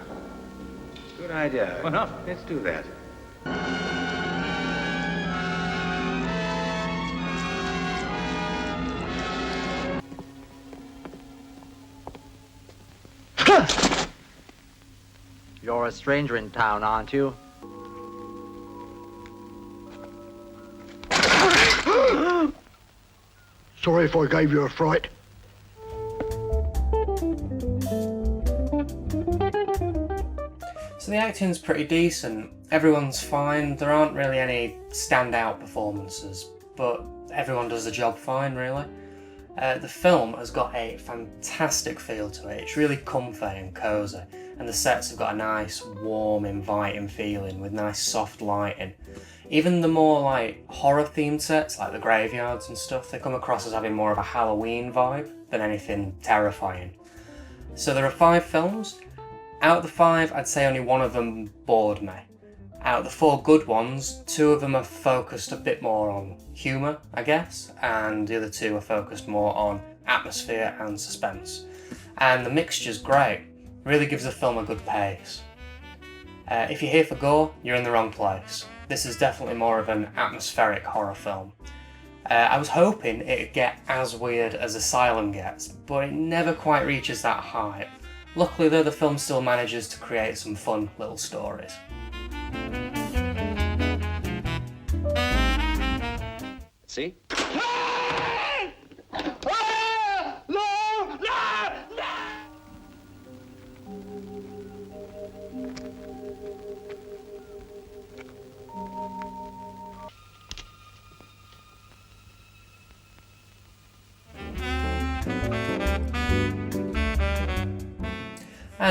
Good idea. Why not? Let's do that. You're a stranger in town, aren't you? Sorry if I gave you a fright. So the acting's pretty decent, everyone's fine, there aren't really any standout performances, but everyone does the job fine really. The film has got a fantastic feel to it, it's really comfy and cosy, and the sets have got a nice, warm, inviting feeling with nice soft lighting. Even the more like horror themed sets, like the graveyards and stuff, they come across as having more of a Halloween vibe than anything terrifying. So there are 5 films. Out of the 5, I'd say only 1 of them bored me. Out of the 4 good ones, 2 of them are focused a bit more on humour, I guess, and the other 2 are focused more on atmosphere and suspense. And the mixture's great, really gives the film a good pace. If you're here for gore, you're in the wrong place. This is definitely more of an atmospheric horror film. I was hoping it'd get as weird as Asylum gets, but it never quite reaches that height. Luckily though, the film still manages to create some fun little stories. See?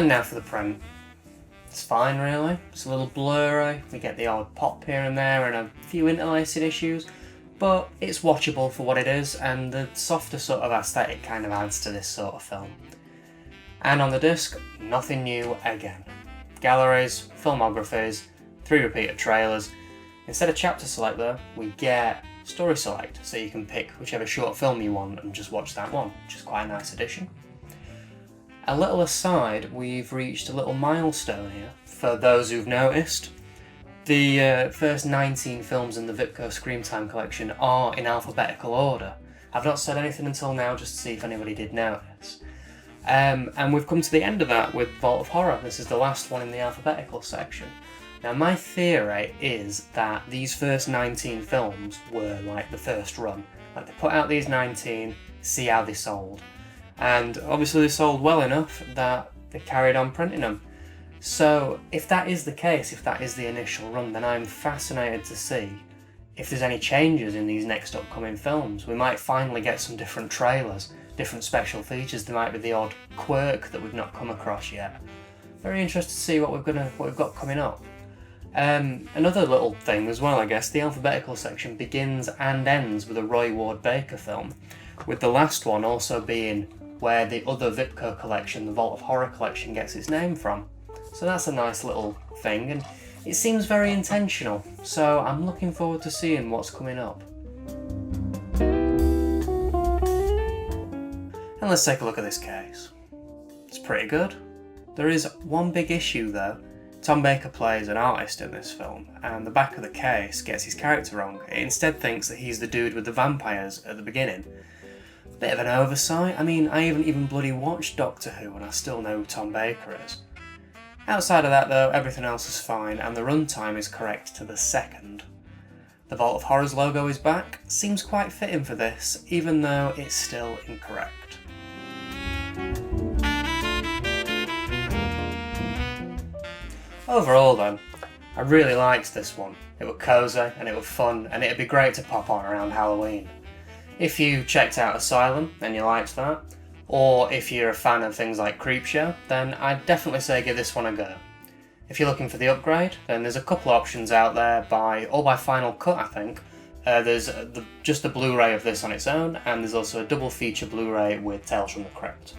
And now for the print. It's fine really, it's a little blurry, we get the odd pop here and there and a few interlaced issues, but it's watchable for what it is, and the softer sort of aesthetic kind of adds to this sort of film. And on the disc, nothing new again. Galleries, filmographies, 3 repeated trailers. Instead of chapter select though, we get story select, so you can pick whichever short film you want and just watch that one, which is quite a nice addition. A little aside, we've reached a little milestone here. For those who've noticed, the first 19 films in the Vipco Screamtime Collection are in alphabetical order. I've not said anything until now just to see if anybody did notice. And we've come to the end of that with Vault of Horror. This is the last one in the alphabetical section. Now my theory is that these first 19 films were like the first run. Like they put out these 19, see how they sold. And obviously they sold well enough that they carried on printing them. So if that is the case, if that is the initial run, then I'm fascinated to see if there's any changes in these next upcoming films. We might finally get some different trailers, different special features. There might be the odd quirk that we've not come across yet. Very interested to see what we've got coming up. Another little thing as well, I guess, the alphabetical section begins and ends with a Roy Ward Baker film, with the last one also being where the other Vipco collection, the Vault of Horror collection, gets its name from. So that's a nice little thing, and it seems very intentional, so I'm looking forward to seeing what's coming up. And let's take a look at this case. It's pretty good. There is one big issue though. Tom Baker plays an artist in this film, and the back of the case gets his character wrong. It instead thinks that he's the dude with the vampires at the beginning. Bit of an oversight. I mean, I haven't even bloody watched Doctor Who and I still know who Tom Baker is. Outside of that though, everything else is fine and the runtime is correct to the second. The Vault of Horror's logo is back, seems quite fitting for this, even though it's still incorrect. Overall then, I really liked this one. It was cosy and it was fun and it'd be great to pop on around Halloween. If you checked out Asylum and you liked that, or if you're a fan of things like Creepshow, then I'd definitely say give this one a go. If you're looking for the upgrade, then there's a couple of options out there by Final Cut, I think. There's just the Blu-ray of this on its own, and there's also a double feature Blu-ray with Tales from the Crypt.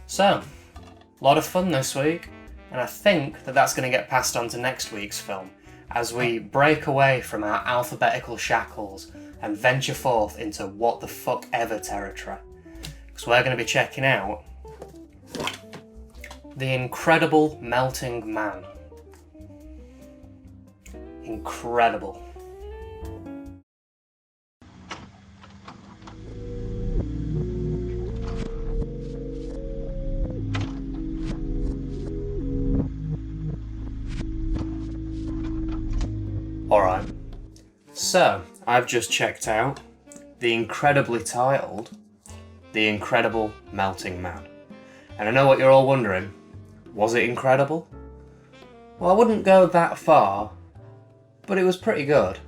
So, a lot of fun this week, and I think that that's going to get passed on to next week's film, as we break away from our alphabetical shackles and venture forth into what the fuck ever territory. Because we're going to be checking out The Incredible Melting Man. Incredible. Alright, so I've just checked out the incredibly titled The Incredible Melting Man. And I know what you're all wondering, was it incredible? Well, I wouldn't go that far, but it was pretty good.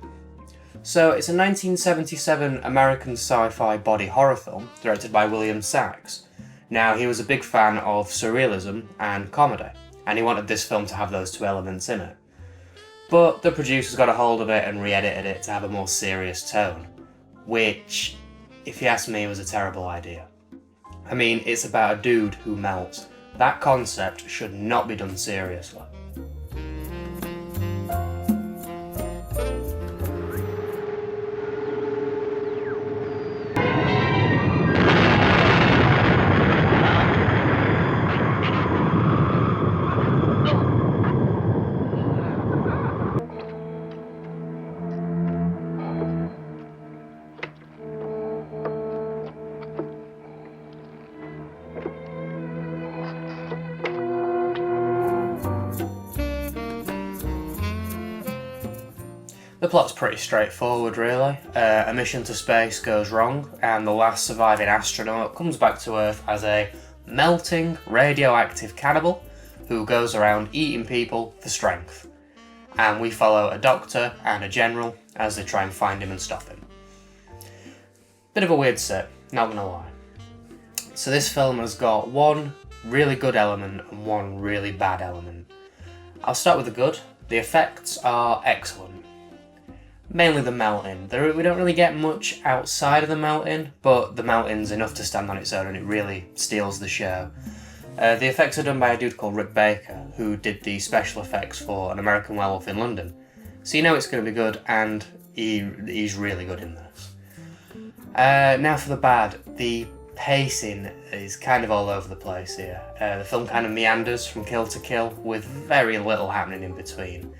So it's a 1977 American sci-fi body horror film directed by William Sachs. Now, he was a big fan of surrealism and comedy, and he wanted this film to have those two elements in it. But the producers got a hold of it and re-edited it to have a more serious tone, which, if you ask me, was a terrible idea. I mean, it's about a dude who melts. That concept should not be done seriously. The plot's pretty straightforward really. A mission to space goes wrong and the last surviving astronaut comes back to Earth as a melting radioactive cannibal who goes around eating people for strength. And we follow a doctor and a general as they try and find him and stop him. Bit of a weird set, not gonna lie. So this film has got one really good element and one really bad element. I'll start with the good. The effects are excellent. Mainly the melting. We don't really get much outside of the melting, but the melting's enough to stand on its own and it really steals the show. The effects are done by a dude called Rick Baker, who did the special effects for An American Werewolf in London. So you know it's going to be good, and he's really good in this. Now for the bad. The pacing is kind of all over the place here. The film kind of meanders from kill to kill, with very little happening in between.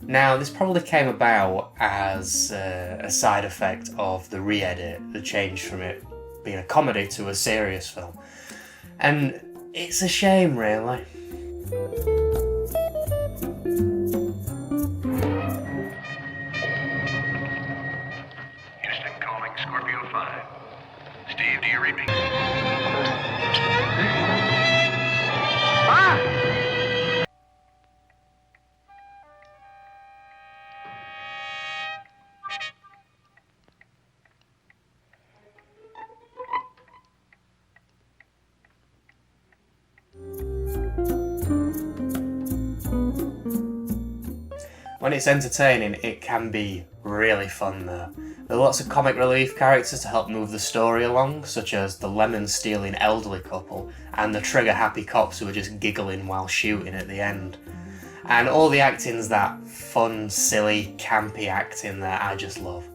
Now, this probably came about as a side effect of the re-edit, the change from it being a comedy to a serious film. And it's a shame, really. Houston calling Scorpio 5. Steve, do you read me? When it's entertaining, it can be really fun though. There are lots of comic relief characters to help move the story along, such as the lemon-stealing elderly couple and the trigger-happy cops who are just giggling while shooting at the end. And all the acting's that fun, silly, campy acting that I just love.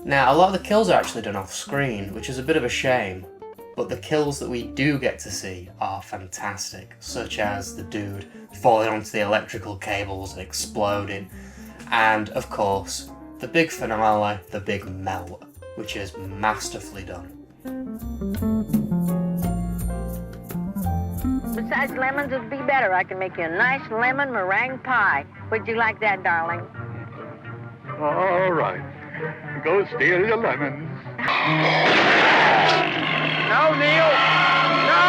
Now, a lot of the kills are actually done off screen, which is a bit of a shame, but the kills that we do get to see are fantastic, such as the dude falling onto the electrical cables and exploding, and of course, the big finale, the big melt, which is masterfully done. Besides lemons would be better. I can make you a nice lemon meringue pie. Would you like that, darling? All right. Go steal your lemons. No, Neil! No!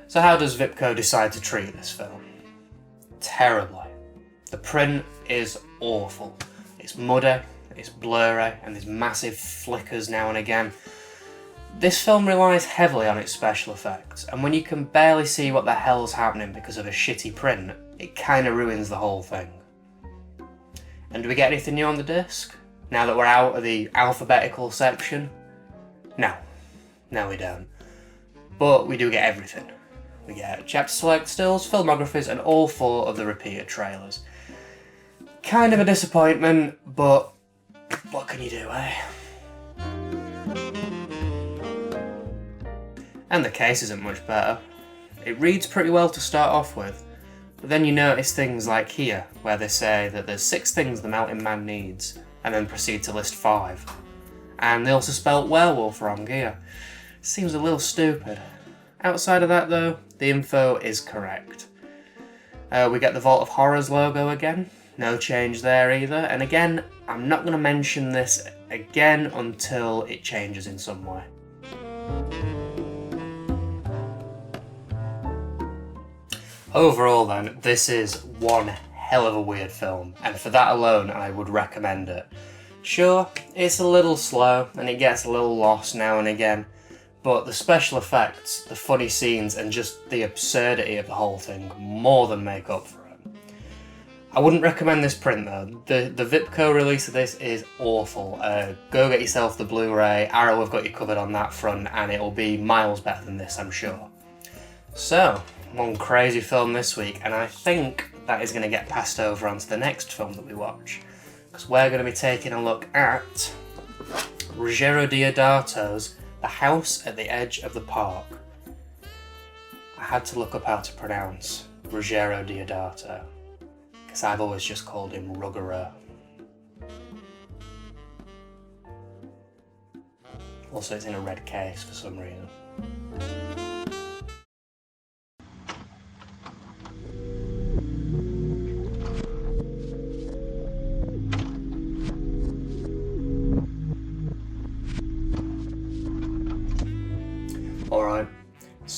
So how does Vipco decide to treat this film? Terribly. The print is awful. It's muddy, it's blurry, and there's massive flickers now and again. This film relies heavily on its special effects, and when you can barely see what the hell's happening because of a shitty print, it kinda ruins the whole thing. And do we get anything new on the disc? Now that we're out of the alphabetical section? No. No we don't. But we do get everything. We get chapter select stills, filmographies, and all 4 of the repeated trailers. Kind of a disappointment, but what can you do, eh? And the case isn't much better. It reads pretty well to start off with, but then you notice things like here, where they say that there's 6 things the Mountain Man needs, and then proceed to list 5. And they also spelt werewolf wrong here. Seems a little stupid. Outside of that though, the info is correct. We get the Vault of Horrors logo again, no change there either, and again, I'm not going to mention this again until it changes in some way. Overall then, this is one hell of a weird film, and for that alone I would recommend it. Sure, it's a little slow, and it gets a little lost now and again, but the special effects, the funny scenes, and just the absurdity of the whole thing more than make up for it. I wouldn't recommend this print though. The Vipco release of this is awful. Go get yourself the Blu-ray, Arrow have got you covered on that front, and it'll be miles better than this, I'm sure. So, one crazy film this week, and I think that is going to get passed over onto the next film that we watch, because we're going to be taking a look at Ruggero Deodato's The House at the Edge of the Park. I had to look up how to pronounce Ruggero Deodato, because I've always just called him Ruggero. Also, it's in a red case for some reason.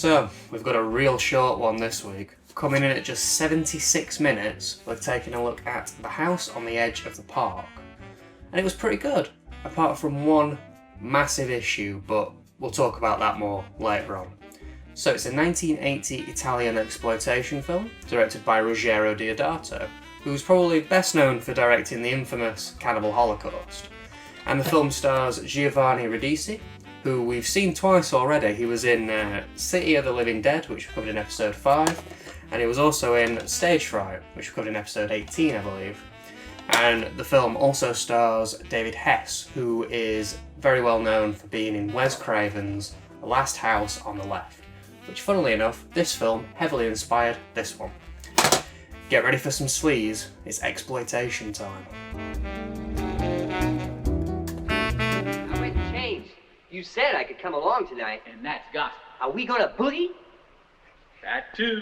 So, we've got a real short one this week. Coming in at just 76 minutes, we're taking a look at The House on the Edge of the Park. And it was pretty good, apart from one massive issue, but we'll talk about that more later on. So it's a 1980 Italian exploitation film, directed by Ruggero Deodato, who's probably best known for directing the infamous Cannibal Holocaust. And the film stars Giovanni Ribisi, who we've seen twice already. He was in City of the Living Dead, which we covered in episode 5, and he was also in Stage Fright, which we covered in episode 18, I believe. And the film also stars David Hess, who is very well known for being in Wes Craven's The Last House on the Left, which, funnily enough, this film heavily inspired this one. Get ready for some sleaze, it's exploitation time. How it changed? You said I could come along tonight. And that's gossip. Are we gonna boogie? That too.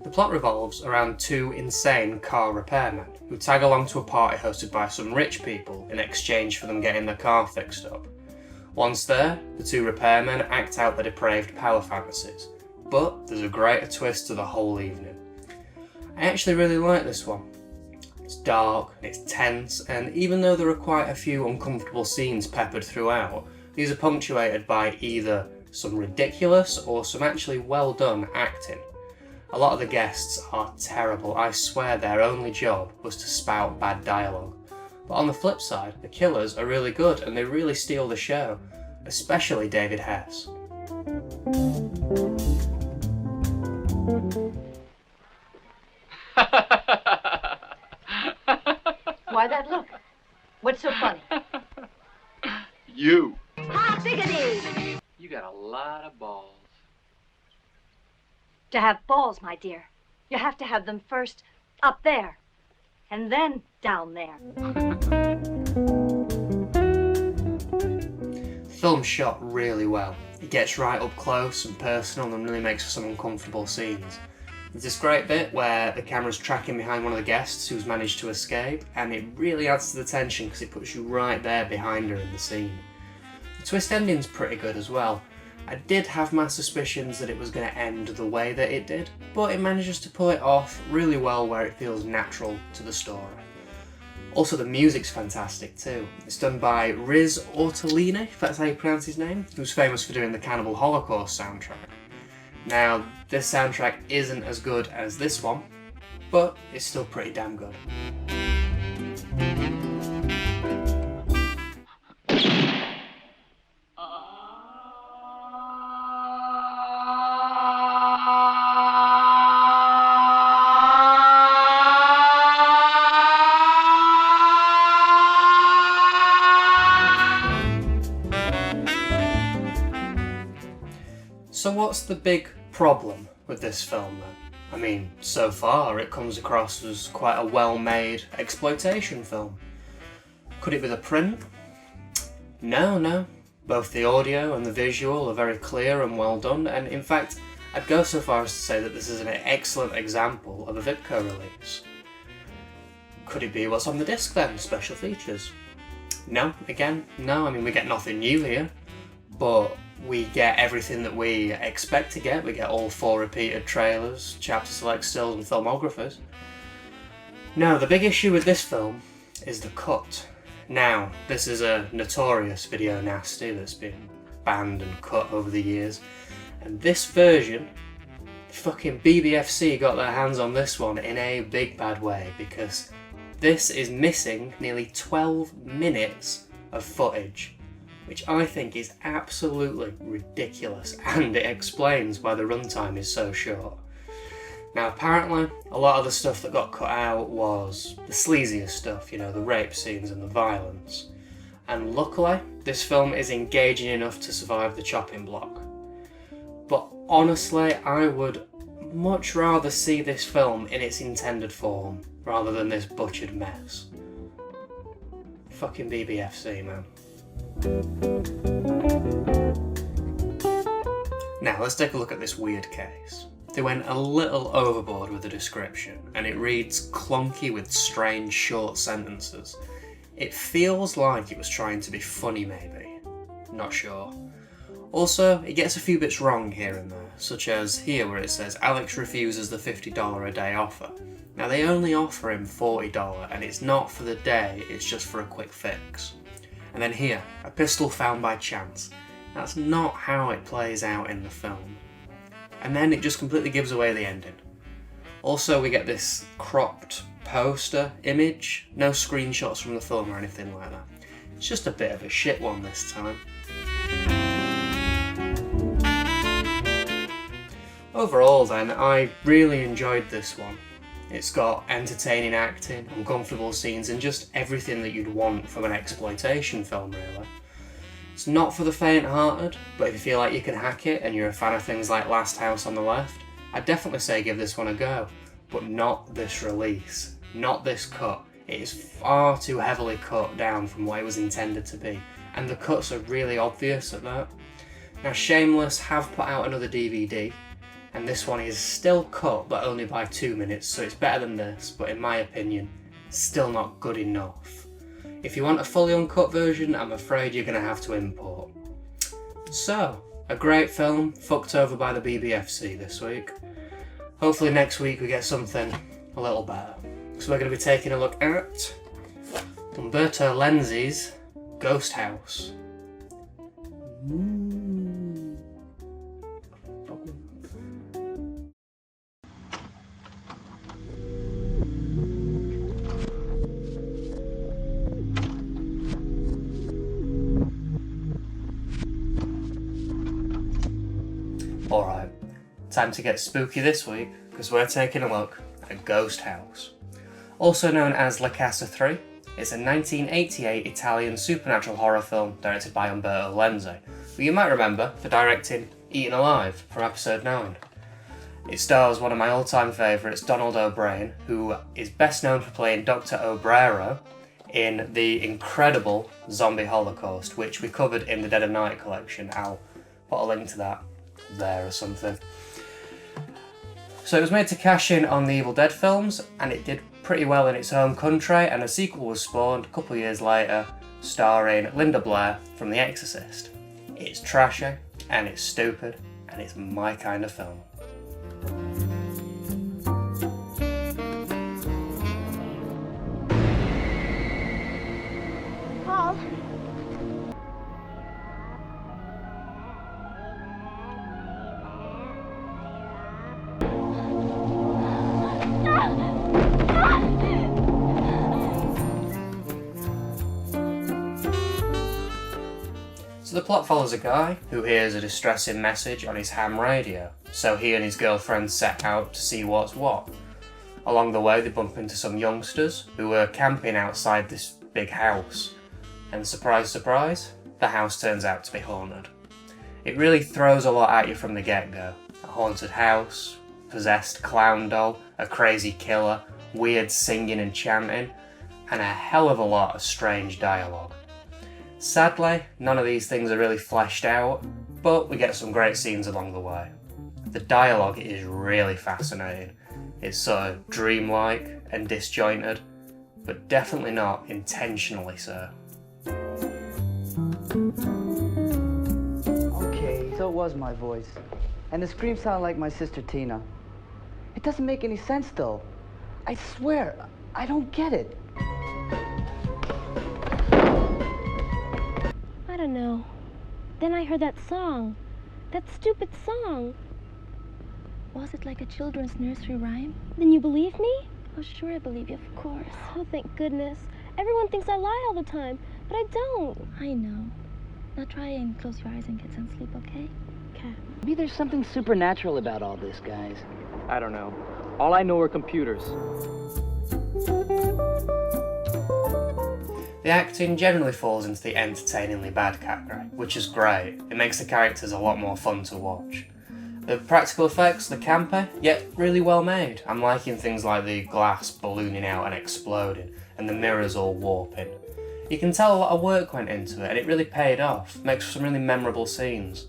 The plot revolves around two insane car repairmen who tag along to a party hosted by some rich people in exchange for them getting their car fixed up. Once there, the two repairmen act out their depraved power fantasies, but there's a greater twist to the whole evening. I actually really like this one. It's dark and it's tense, and even though there are quite a few uncomfortable scenes peppered throughout, these are punctuated by either some ridiculous or some actually well done acting. A lot of the guests are terrible. I swear their only job was to spout bad dialogue. But on the flip side, the killers are really good and they really steal the show, especially David Hess. Why that look? What's so funny? You. Hot diggity! You got a lot of balls. To have balls, my dear, you have to have them first up there, and then down there. The film's shot really well. It gets right up close and personal and really makes for some uncomfortable scenes. There's this great bit where the camera's tracking behind one of the guests who's managed to escape, and it really adds to the tension because it puts you right there behind her in the scene. The twist ending's pretty good as well. I did have my suspicions that it was going to end the way that it did, but it manages to pull it off really well where it feels natural to the story. Also, the music's fantastic too. It's done by Riz Ortolini, if that's how you pronounce his name, who's famous for doing the Cannibal Holocaust soundtrack. Now, this soundtrack isn't as good as this one, but it's still pretty damn good. So what's the big problem with this film then? I mean, so far it comes across as quite a well-made exploitation film. Could it be the print? No. Both the audio and the visual are very clear and well done, and in fact, I'd go so far as to say that this is an excellent example of a Vipco release. Could it be what's on the disc then, special features? No, again, no. I mean, we get nothing new here, but we get everything that we expect to get. We get all 4 repeated trailers, chapter select stills and filmographers. No, the big issue with this film is the cut. Now, this is a notorious video nasty that's been banned and cut over the years, and this version, fucking BBFC got their hands on this one in a big bad way, because this is missing nearly 12 minutes of footage, which I think is absolutely ridiculous, and it explains why the runtime is so short. Now, apparently, a lot of the stuff that got cut out was the sleaziest stuff, you know, the rape scenes and the violence. And luckily, this film is engaging enough to survive the chopping block. But honestly, I would much rather see this film in its intended form, rather than this butchered mess. Fucking BBFC, man. Now let's take a look at this weird case. They went a little overboard with the description, and it reads clunky with strange short sentences. It feels like it was trying to be funny maybe, not sure. Also, it gets a few bits wrong here and there, such as here where it says Alex refuses the $50 a day offer. Now they only offer him $40 and it's not for the day, it's just for a quick fix. And then here, a pistol found by chance. That's not how it plays out in the film. And then it just completely gives away the ending. Also we get this cropped poster image, no screenshots from the film or anything like that. It's just a bit of a shit one this time. Overall then, I really enjoyed this one. It's got entertaining acting, uncomfortable scenes, and just everything that you'd want from an exploitation film really. It's not for the faint-hearted, but if you feel like you can hack it and you're a fan of things like Last House on the Left, I'd definitely say give this one a go. But not this release, not this cut. It is far too heavily cut down from what it was intended to be, and the cuts are really obvious at that. Now Shameless have put out another DVD, and this one is still cut but only by 2 minutes, so it's better than this, but in my opinion, still not good enough. If you want a fully uncut version, I'm afraid you're going to have to import. So, a great film, fucked over by the BBFC this week. Hopefully next week we get something a little better. So we're going to be taking a look at Umberto Lenzi's Ghost House. Alright, time to get spooky this week, because we're taking a look at Ghost House. Also known as La Casa 3, it's a 1988 Italian supernatural horror film directed by Umberto Lenzi, who you might remember for directing Eaten Alive from episode 9. It stars one of my all-time favourites, Donald O'Brien, who is best known for playing Dr. Obrero in the incredible Zombie Holocaust, which we covered in the Dead of Night collection. I'll put a link to that there or something. So it was made to cash in on the Evil Dead films, and it did pretty well in its home country, and a sequel was spawned a couple of years later, starring Linda Blair from The Exorcist. It's trashy, and it's stupid, and it's my kind of film. Paul. So the plot follows a guy who hears a distressing message on his ham radio, so he and his girlfriend set out to see what's what. Along the way they bump into some youngsters who were camping outside this big house, and surprise surprise, the house turns out to be haunted. It really throws a lot at you from the get-go. A haunted house, possessed clown doll, a crazy killer, weird singing and chanting, and a hell of a lot of strange dialogue. Sadly, none of these things are really fleshed out, but we get some great scenes along the way. The dialogue is really fascinating. It's sort of dreamlike and disjointed, but definitely not intentionally so. Okay, so it was my voice. And the scream sounded like my sister Tina. It doesn't make any sense though. I swear, I don't get it. I don't know. Then I heard that song. That stupid song. Was it like a children's nursery rhyme? Then you believe me? Oh, sure I believe you, of course. Oh, thank goodness. Everyone thinks I lie all the time, but I don't. I know. Now try and close your eyes and get some sleep, okay? Okay. Maybe there's something supernatural about all this, guys. I don't know. All I know are computers. The acting generally falls into the entertainingly bad category, which is great. It makes the characters a lot more fun to watch. The practical effects, they're campy, yet really well made. I'm liking things like the glass ballooning out and exploding, and the mirrors all warping. You can tell a lot of work went into it, and it really paid off. Makes for some really memorable scenes.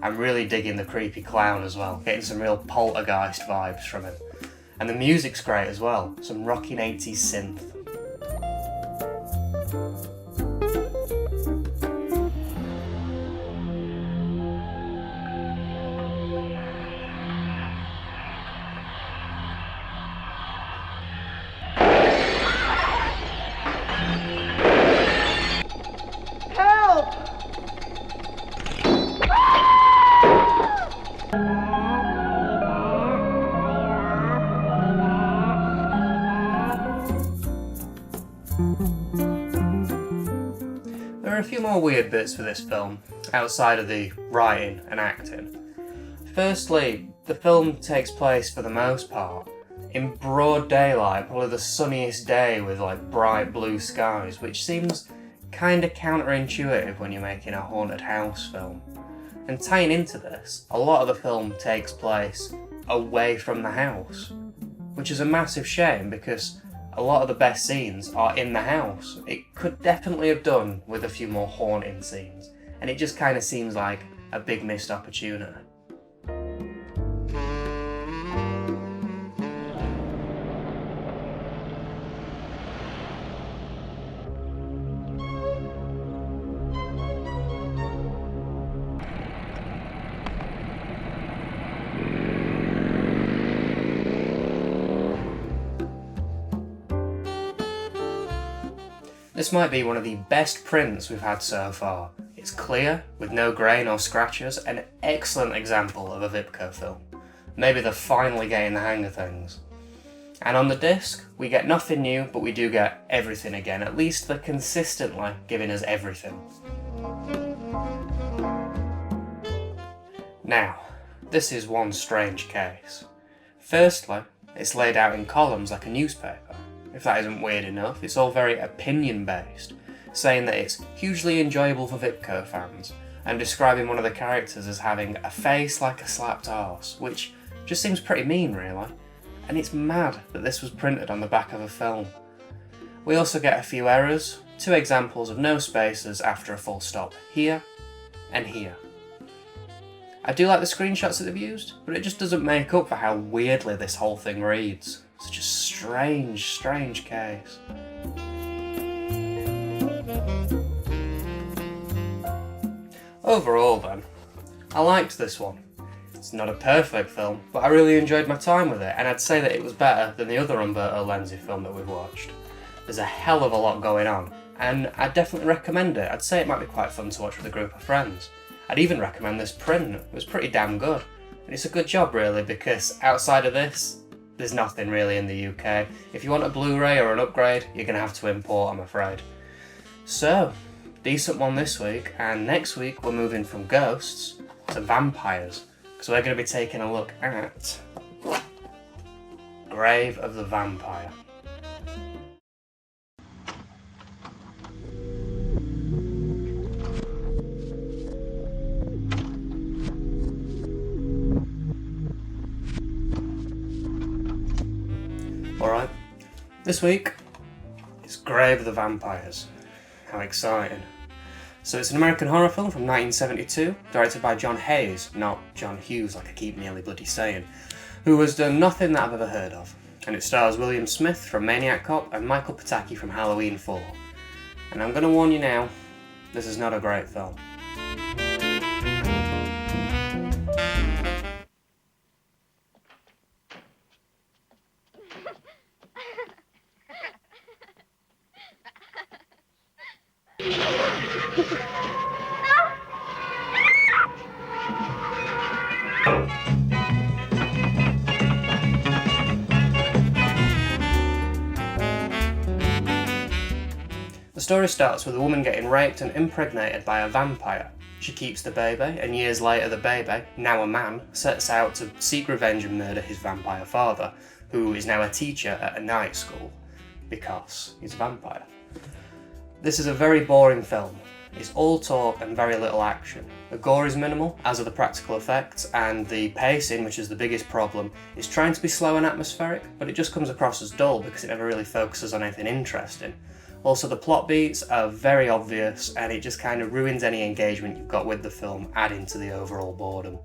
I'm really digging the creepy clown as well, getting some real poltergeist vibes from him. And the music's great as well, some rocking 80s synth. There are a few more weird bits for this film, outside of the writing and acting. Firstly, the film takes place, for the most part, in broad daylight, probably the sunniest day with like bright blue skies, which seems kinda counterintuitive when you're making a haunted house film. And tying into this, a lot of the film takes place away from the house, which is a massive shame because a lot of the best scenes are in the house. It could definitely have done with a few more haunting scenes, and it just kind of seems like a big missed opportunity. This might be one of the best prints we've had so far. It's clear, with no grain or scratches, an excellent example of a Vipco film. Maybe they're finally getting the hang of things. And on the disc, we get nothing new, but we do get everything again. At least they're consistently giving us everything. Now, this is one strange case. Firstly, it's laid out in columns like a newspaper. If that isn't weird enough, it's all very opinion-based, saying that it's hugely enjoyable for Vipco fans, and describing one of the characters as having a face like a slapped arse, which just seems pretty mean, really. And it's mad that this was printed on the back of a film. We also get a few errors, 2 examples of no spaces after a full stop, here and here. I do like the screenshots that they've used, but it just doesn't make up for how weirdly this whole thing reads. Such a strange, strange case. Overall then, I liked this one. It's not a perfect film, but I really enjoyed my time with it, and I'd say that it was better than the other Umberto Lenzi film that we've watched. There's a hell of a lot going on, and I'd definitely recommend it. I'd say it might be quite fun to watch with a group of friends. I'd even recommend this print. It was pretty damn good. And it's a good job really, because outside of this, there's nothing really in the UK. If you want a Blu-ray or an upgrade, you're going to have to import, I'm afraid. So, decent one this week, and next week we're moving from ghosts to vampires, because we're going to be taking a look at Grave of the Vampire. Alright, this week is Grave of the Vampires. How exciting. So it's an American horror film from 1972, directed by John Hayes, not John Hughes like I keep nearly bloody saying, who has done nothing that I've ever heard of. And it stars William Smith from Maniac Cop and Michael Pataki from Halloween 4. And I'm going to warn you now, this is not a great film. The story starts with a woman getting raped and impregnated by a vampire. She keeps the baby, and years later the baby, now a man, sets out to seek revenge and murder his vampire father, who is now a teacher at a night school, because he's a vampire. This is a very boring film. It's all talk and very little action. The gore is minimal, as are the practical effects, and the pacing, which is the biggest problem, is trying to be slow and atmospheric, but it just comes across as dull because it never really focuses on anything interesting. Also, the plot beats are very obvious and it just kind of ruins any engagement you've got with the film, adding to the overall boredom.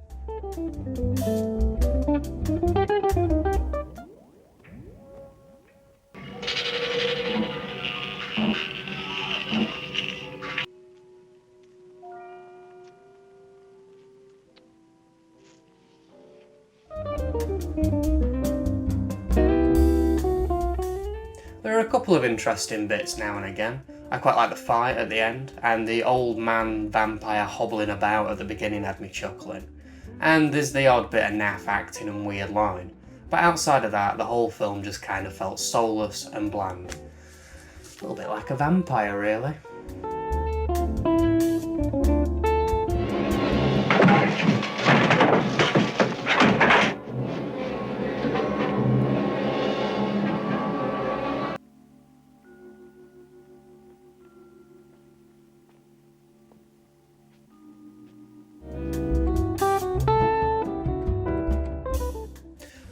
There are a couple of interesting bits now and again. I quite like the fight at the end, and the old man vampire hobbling about at the beginning had me chuckling. And there's the odd bit of naff acting and weird line. But outside of that, the whole film just kind of felt soulless and bland. A little bit like a vampire, really.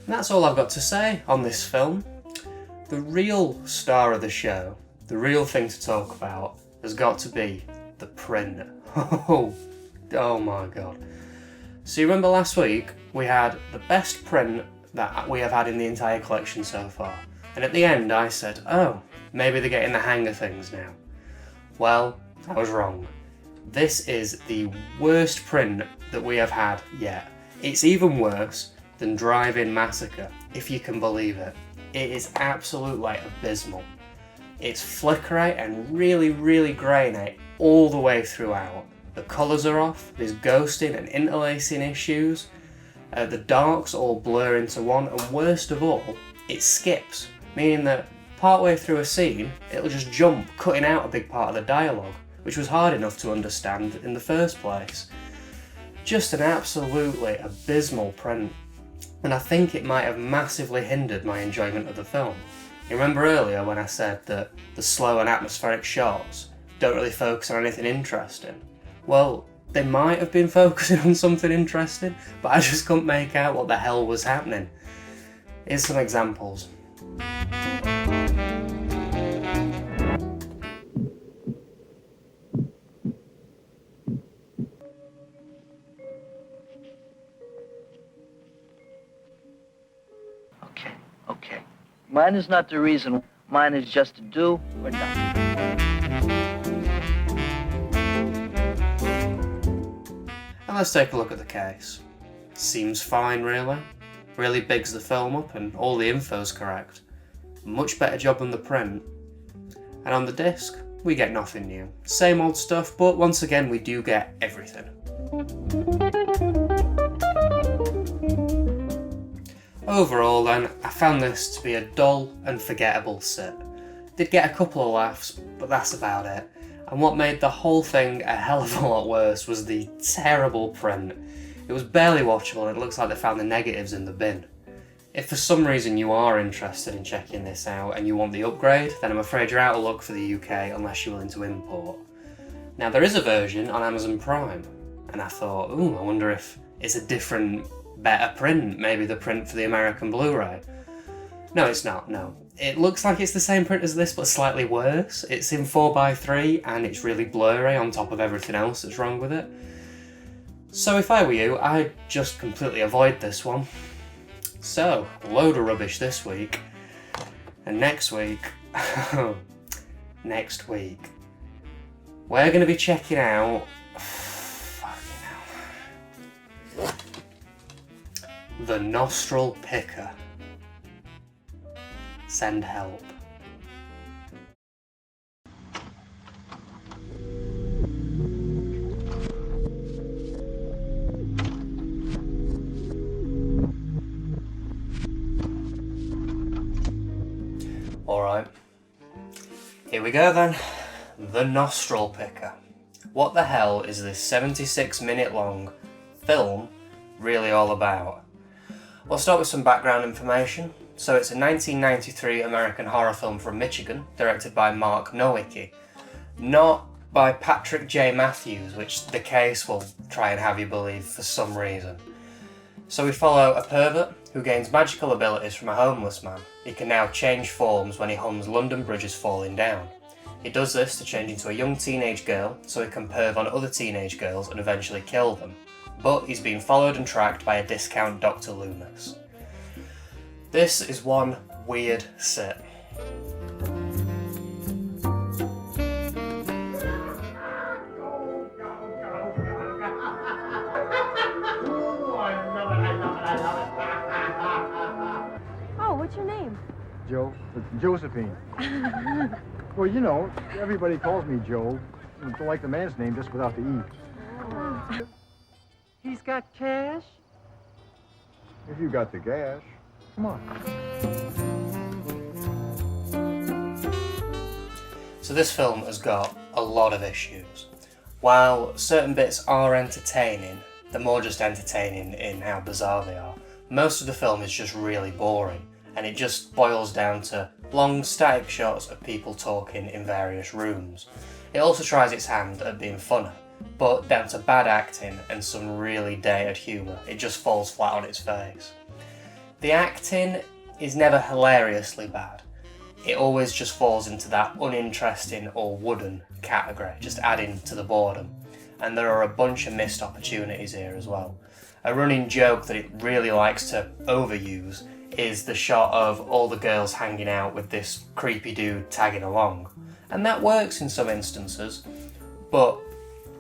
That's all I've got to say on this film. The real star of the show, the real thing to talk about, has got to be the print. Oh my god. So you remember last week we had the best print that we have had in the entire collection so far. And at the end I said, oh, maybe they're getting the hang of things now. Well, I was wrong. This is the worst print that we have had yet. It's even worse than Drive-In Massacre, if you can believe it. It is absolutely abysmal. It's flickery and really grainy all the way throughout. The colours are off, there's ghosting and interlacing issues, the darks all blur into one, and worst of all, it skips, meaning that partway through a scene, it'll just jump, cutting out a big part of the dialogue, which was hard enough to understand in the first place. Just an absolutely abysmal print. And I think it might have massively hindered my enjoyment of the film. You remember earlier when I said that the slow and atmospheric shots don't really focus on anything interesting? Well, they might have been focusing on something interesting, but I just couldn't make out what the hell was happening. Here's some examples. Okay. Mine is not the reason. Mine is just to do or not. And let's take a look at the case. Seems fine, really. Really bigs the film up and all the info's correct. Much better job than the print. And on the disc, we get nothing new. Same old stuff, but once again we do get everything. Overall then, I found this to be a dull and forgettable sit. Did get a couple of laughs, but that's about it. And what made the whole thing a hell of a lot worse was the terrible print. It was barely watchable and it looks like they found the negatives in the bin. If for some reason you are interested in checking this out and you want the upgrade, then I'm afraid you're out of luck for the UK unless you're willing to import. Now there is a version on Amazon Prime, and I thought, ooh, I wonder if it's a different, better print, maybe the print for the American Blu-ray. No, it's not, no. It looks like it's the same print as this, but slightly worse. It's in 4:3 and it's really blurry on top of everything else that's wrong with it. So if I were you, I'd just completely avoid this one. So, a load of rubbish this week. And next week, we're going to be checking out the Nostril Picker. Send help. Alright, here we go then. The Nostril Picker. What the hell is this 76-minute long film really all about? We'll start with some background information. So it's a 1993 American horror film from Michigan, directed by Mark Nowicki. Not by Patrick J. Matthews, which the case will try and have you believe for some reason. So we follow a pervert who gains magical abilities from a homeless man. He can now change forms when he hums London Bridge is Falling Down. He does this to change into a young teenage girl so he can perv on other teenage girls and eventually kill them, but he's being followed and tracked by a discount Dr. Loomis. This is one weird sit. Oh, what's your name? Joe. It's Josephine. Well, you know, everybody calls me Joe. It's like the man's name, just without the E. He's got cash? If you got the gas, come on. So this film has got a lot of issues. While certain bits are entertaining, they're more just entertaining in how bizarre they are. Most of the film is just really boring, and it just boils down to long static shots of people talking in various rooms. It also tries its hand at being funny, but down to bad acting and some really dated humour, it just falls flat on its face. The acting is never hilariously bad. It always just falls into that uninteresting or wooden category, just adding to the boredom. And there are a bunch of missed opportunities here as well. A running joke that it really likes to overuse is the shot of all the girls hanging out with this creepy dude tagging along. And that works in some instances, but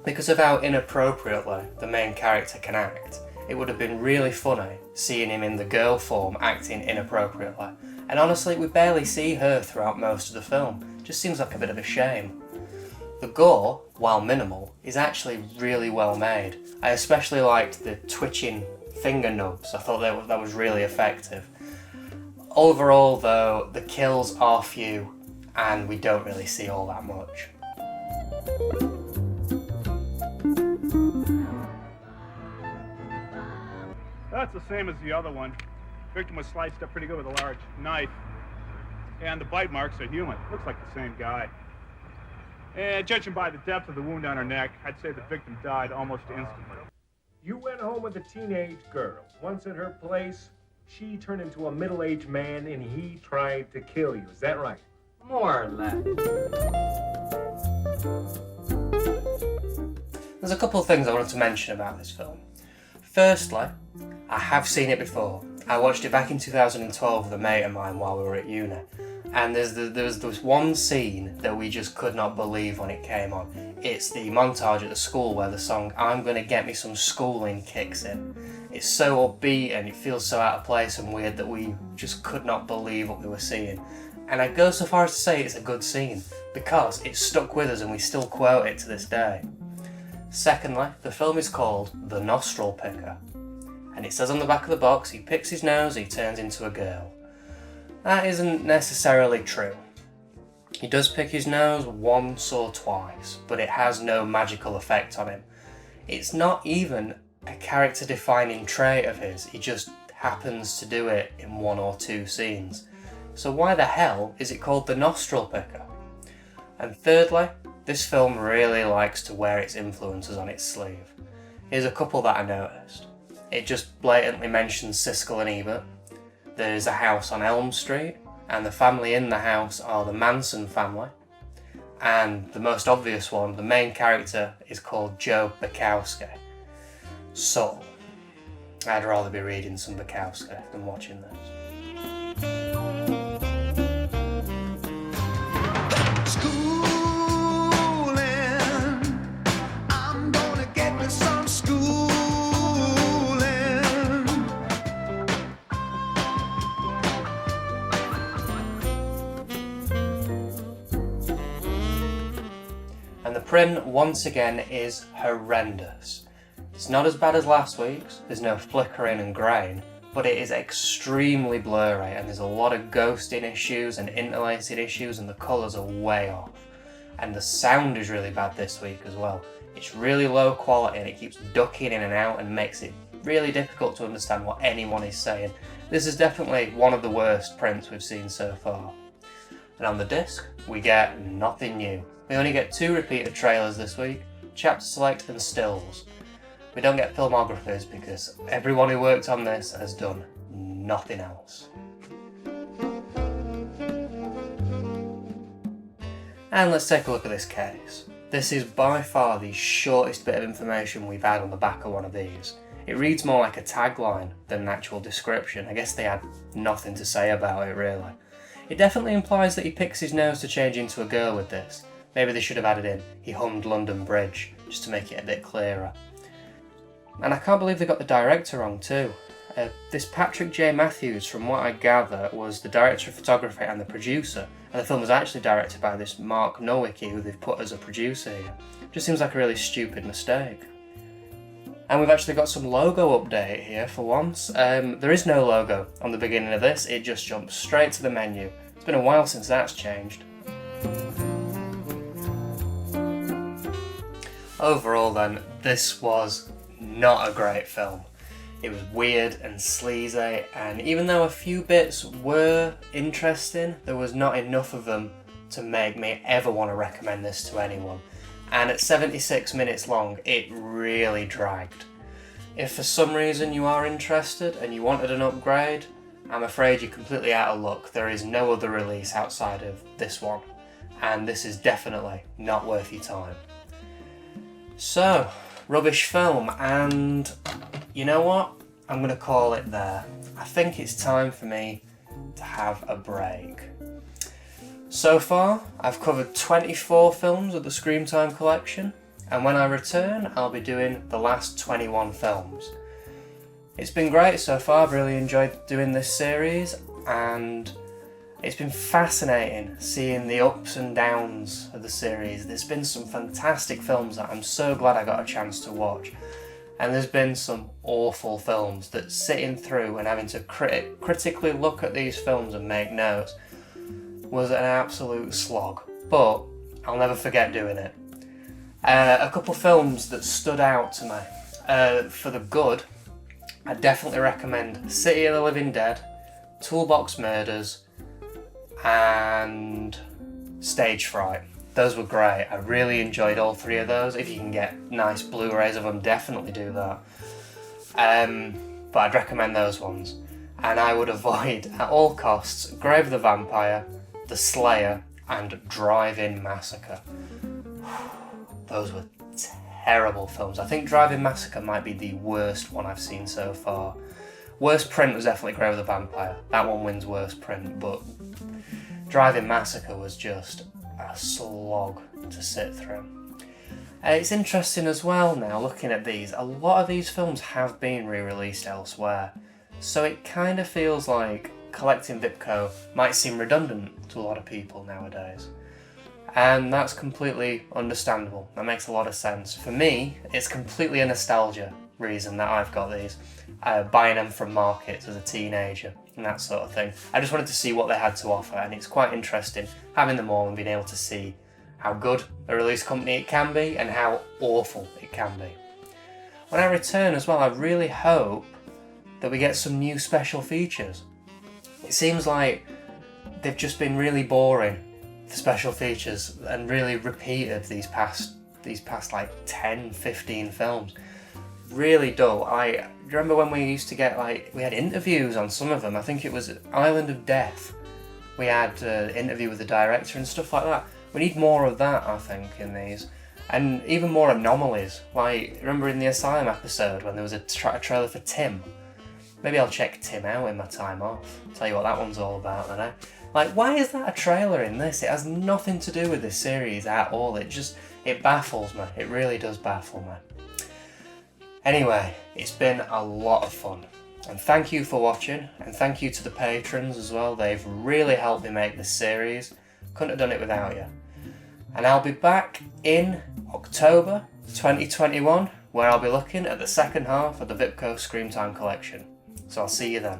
because of how inappropriately the main character can act, it would have been really funny seeing him in the girl form acting inappropriately. And honestly, we barely see her throughout most of the film. It just seems like a bit of a shame. The gore, while minimal, is actually really well made. I especially liked the twitching finger nubs. I thought that was really effective. Overall though, the kills are few and we don't really see all that much. That's the same as the other one. Victim was sliced up pretty good with a large knife. And the bite marks are human. Looks like the same guy. And judging by the depth of the wound on her neck, I'd say the victim died almost instantly. You went home with a teenage girl. Once at her place, she turned into a middle-aged man and he tried to kill you. Is that right? More or less. There's a couple of things I wanted to mention about this film. Firstly, I have seen it before. I watched it back in 2012 with a mate of mine while we were at uni. And there was this one scene that we just could not believe when it came on. It's the montage at the school where the song "I'm Gonna Get Me Some Schooling" kicks in. It's so upbeat and it feels so out of place and weird that we just could not believe what we were seeing. And I'd go so far as to say it's a good scene, because it stuck with us and we still quote it to this day. Secondly, the film is called The Nostril Picker. And it says on the back of the box, he picks his nose, he turns into a girl. That isn't necessarily true. He does pick his nose once or twice, but it has no magical effect on him. It's not even a character-defining trait of his, he just happens to do it in one or two scenes. So why the hell is it called The Nostril Picker? And thirdly, this film really likes to wear its influences on its sleeve. Here's a couple that I noticed. It just blatantly mentions Siskel and Ebert. There's a house on Elm Street, and the family in the house are the Manson family. And the most obvious one, the main character, is called Joe Bukowski. So, I'd rather be reading some Bukowski than watching this. And the print, once again, is horrendous. It's not as bad as last week's, there's no flickering and grain, but it is extremely blurry and there's a lot of ghosting issues and interlacing issues and the colours are way off. And the sound is really bad this week as well. It's really low quality and it keeps ducking in and out and makes it really difficult to understand what anyone is saying. This is definitely one of the worst prints we've seen so far. And on the disc, we get nothing new. We only get 2 repeated trailers this week, chapter select and stills. We don't get filmographies because everyone who worked on this has done nothing else. And let's take a look at this case. This is by far the shortest bit of information we've had on the back of one of these. It reads more like a tagline than an actual description. I guess they had nothing to say about it really. It definitely implies that he picks his nose to change into a girl with this. Maybe they should have added in, he hummed London Bridge, just to make it a bit clearer. And I can't believe they got the director wrong too. This Patrick J. Matthews, from what I gather, was the director of photography and the producer, and the film was actually directed by this Mark Nowicki, who they've put as a producer here. Just seems like a really stupid mistake. And we've actually got some logo update here for once. There is no logo on the beginning of this, it just jumps straight to the menu. It's been a while since that's changed. Overall then, this was not a great film. It was weird and sleazy, and even though a few bits were interesting, there was not enough of them to make me ever want to recommend this to anyone. And at 76 minutes long, it really dragged. If for some reason you are interested and you wanted an upgrade, I'm afraid you're completely out of luck. There is no other release outside of this one, and this is definitely not worth your time. So, rubbish film, and you know what? I'm going to call it there. I think it's time for me to have a break. So far, I've covered 24 films of the Screamtime Collection, and when I return, I'll be doing the last 21 films. It's been great so far, I've really enjoyed doing this series, and it's been fascinating seeing the ups and downs of the series. There's been some fantastic films that I'm so glad I got a chance to watch, and there's been some awful films that sitting through and having to critically look at these films and make notes was an absolute slog, but I'll never forget doing it. A couple films that stood out to me for the good, I definitely recommend City of the Living Dead, Toolbox Murders, and Stage Fright. Those were great. I really enjoyed all three of those. If you can get nice Blu-rays of them, definitely do that. But I'd recommend those ones. And I would avoid, at all costs, Grave of the Vampire, The Slayer, and Drive-In Massacre. Those were terrible films. I think Drive-In Massacre might be the worst one I've seen so far. Worst print was definitely Grave of the Vampire. That one wins worst print, but Drive-In Massacre was just a slog to sit through. It's interesting as well now, looking at these, a lot of these films have been re-released elsewhere, so it kind of feels like collecting Vipco might seem redundant to a lot of people nowadays. And that's completely understandable, that makes a lot of sense. For me, it's completely a nostalgia reason that I've got these, buying them from markets as a teenager and that sort of thing. I just wanted to see what they had to offer, and it's quite interesting having them all and being able to see how good a release company it can be and how awful it can be. When I return as well, I really hope that we get some new special features. It seems like they've just been really boring, the special features, and really repeated these past like 10, 15 films. Really dull. I remember when we used to get we had interviews on some of them. I think it was Island of Death. We had an interview with the director and stuff like that. We need more of that, I think, in these. And even more anomalies. Like, remember in the Asylum episode when there was a trailer for Tim? Maybe I'll check Tim out in my time off. Tell you what that one's all about then, eh? Like, why is that a trailer in this? It has nothing to do with this series at all. It baffles me. It really does baffle me. Anyway, it's been a lot of fun. And thank you for watching, and thank you to the patrons as well. They've really helped me make this series. Couldn't have done it without you. And I'll be back in October 2021, where I'll be looking at the second half of the Vipco Screamtime Collection. So I'll see you then.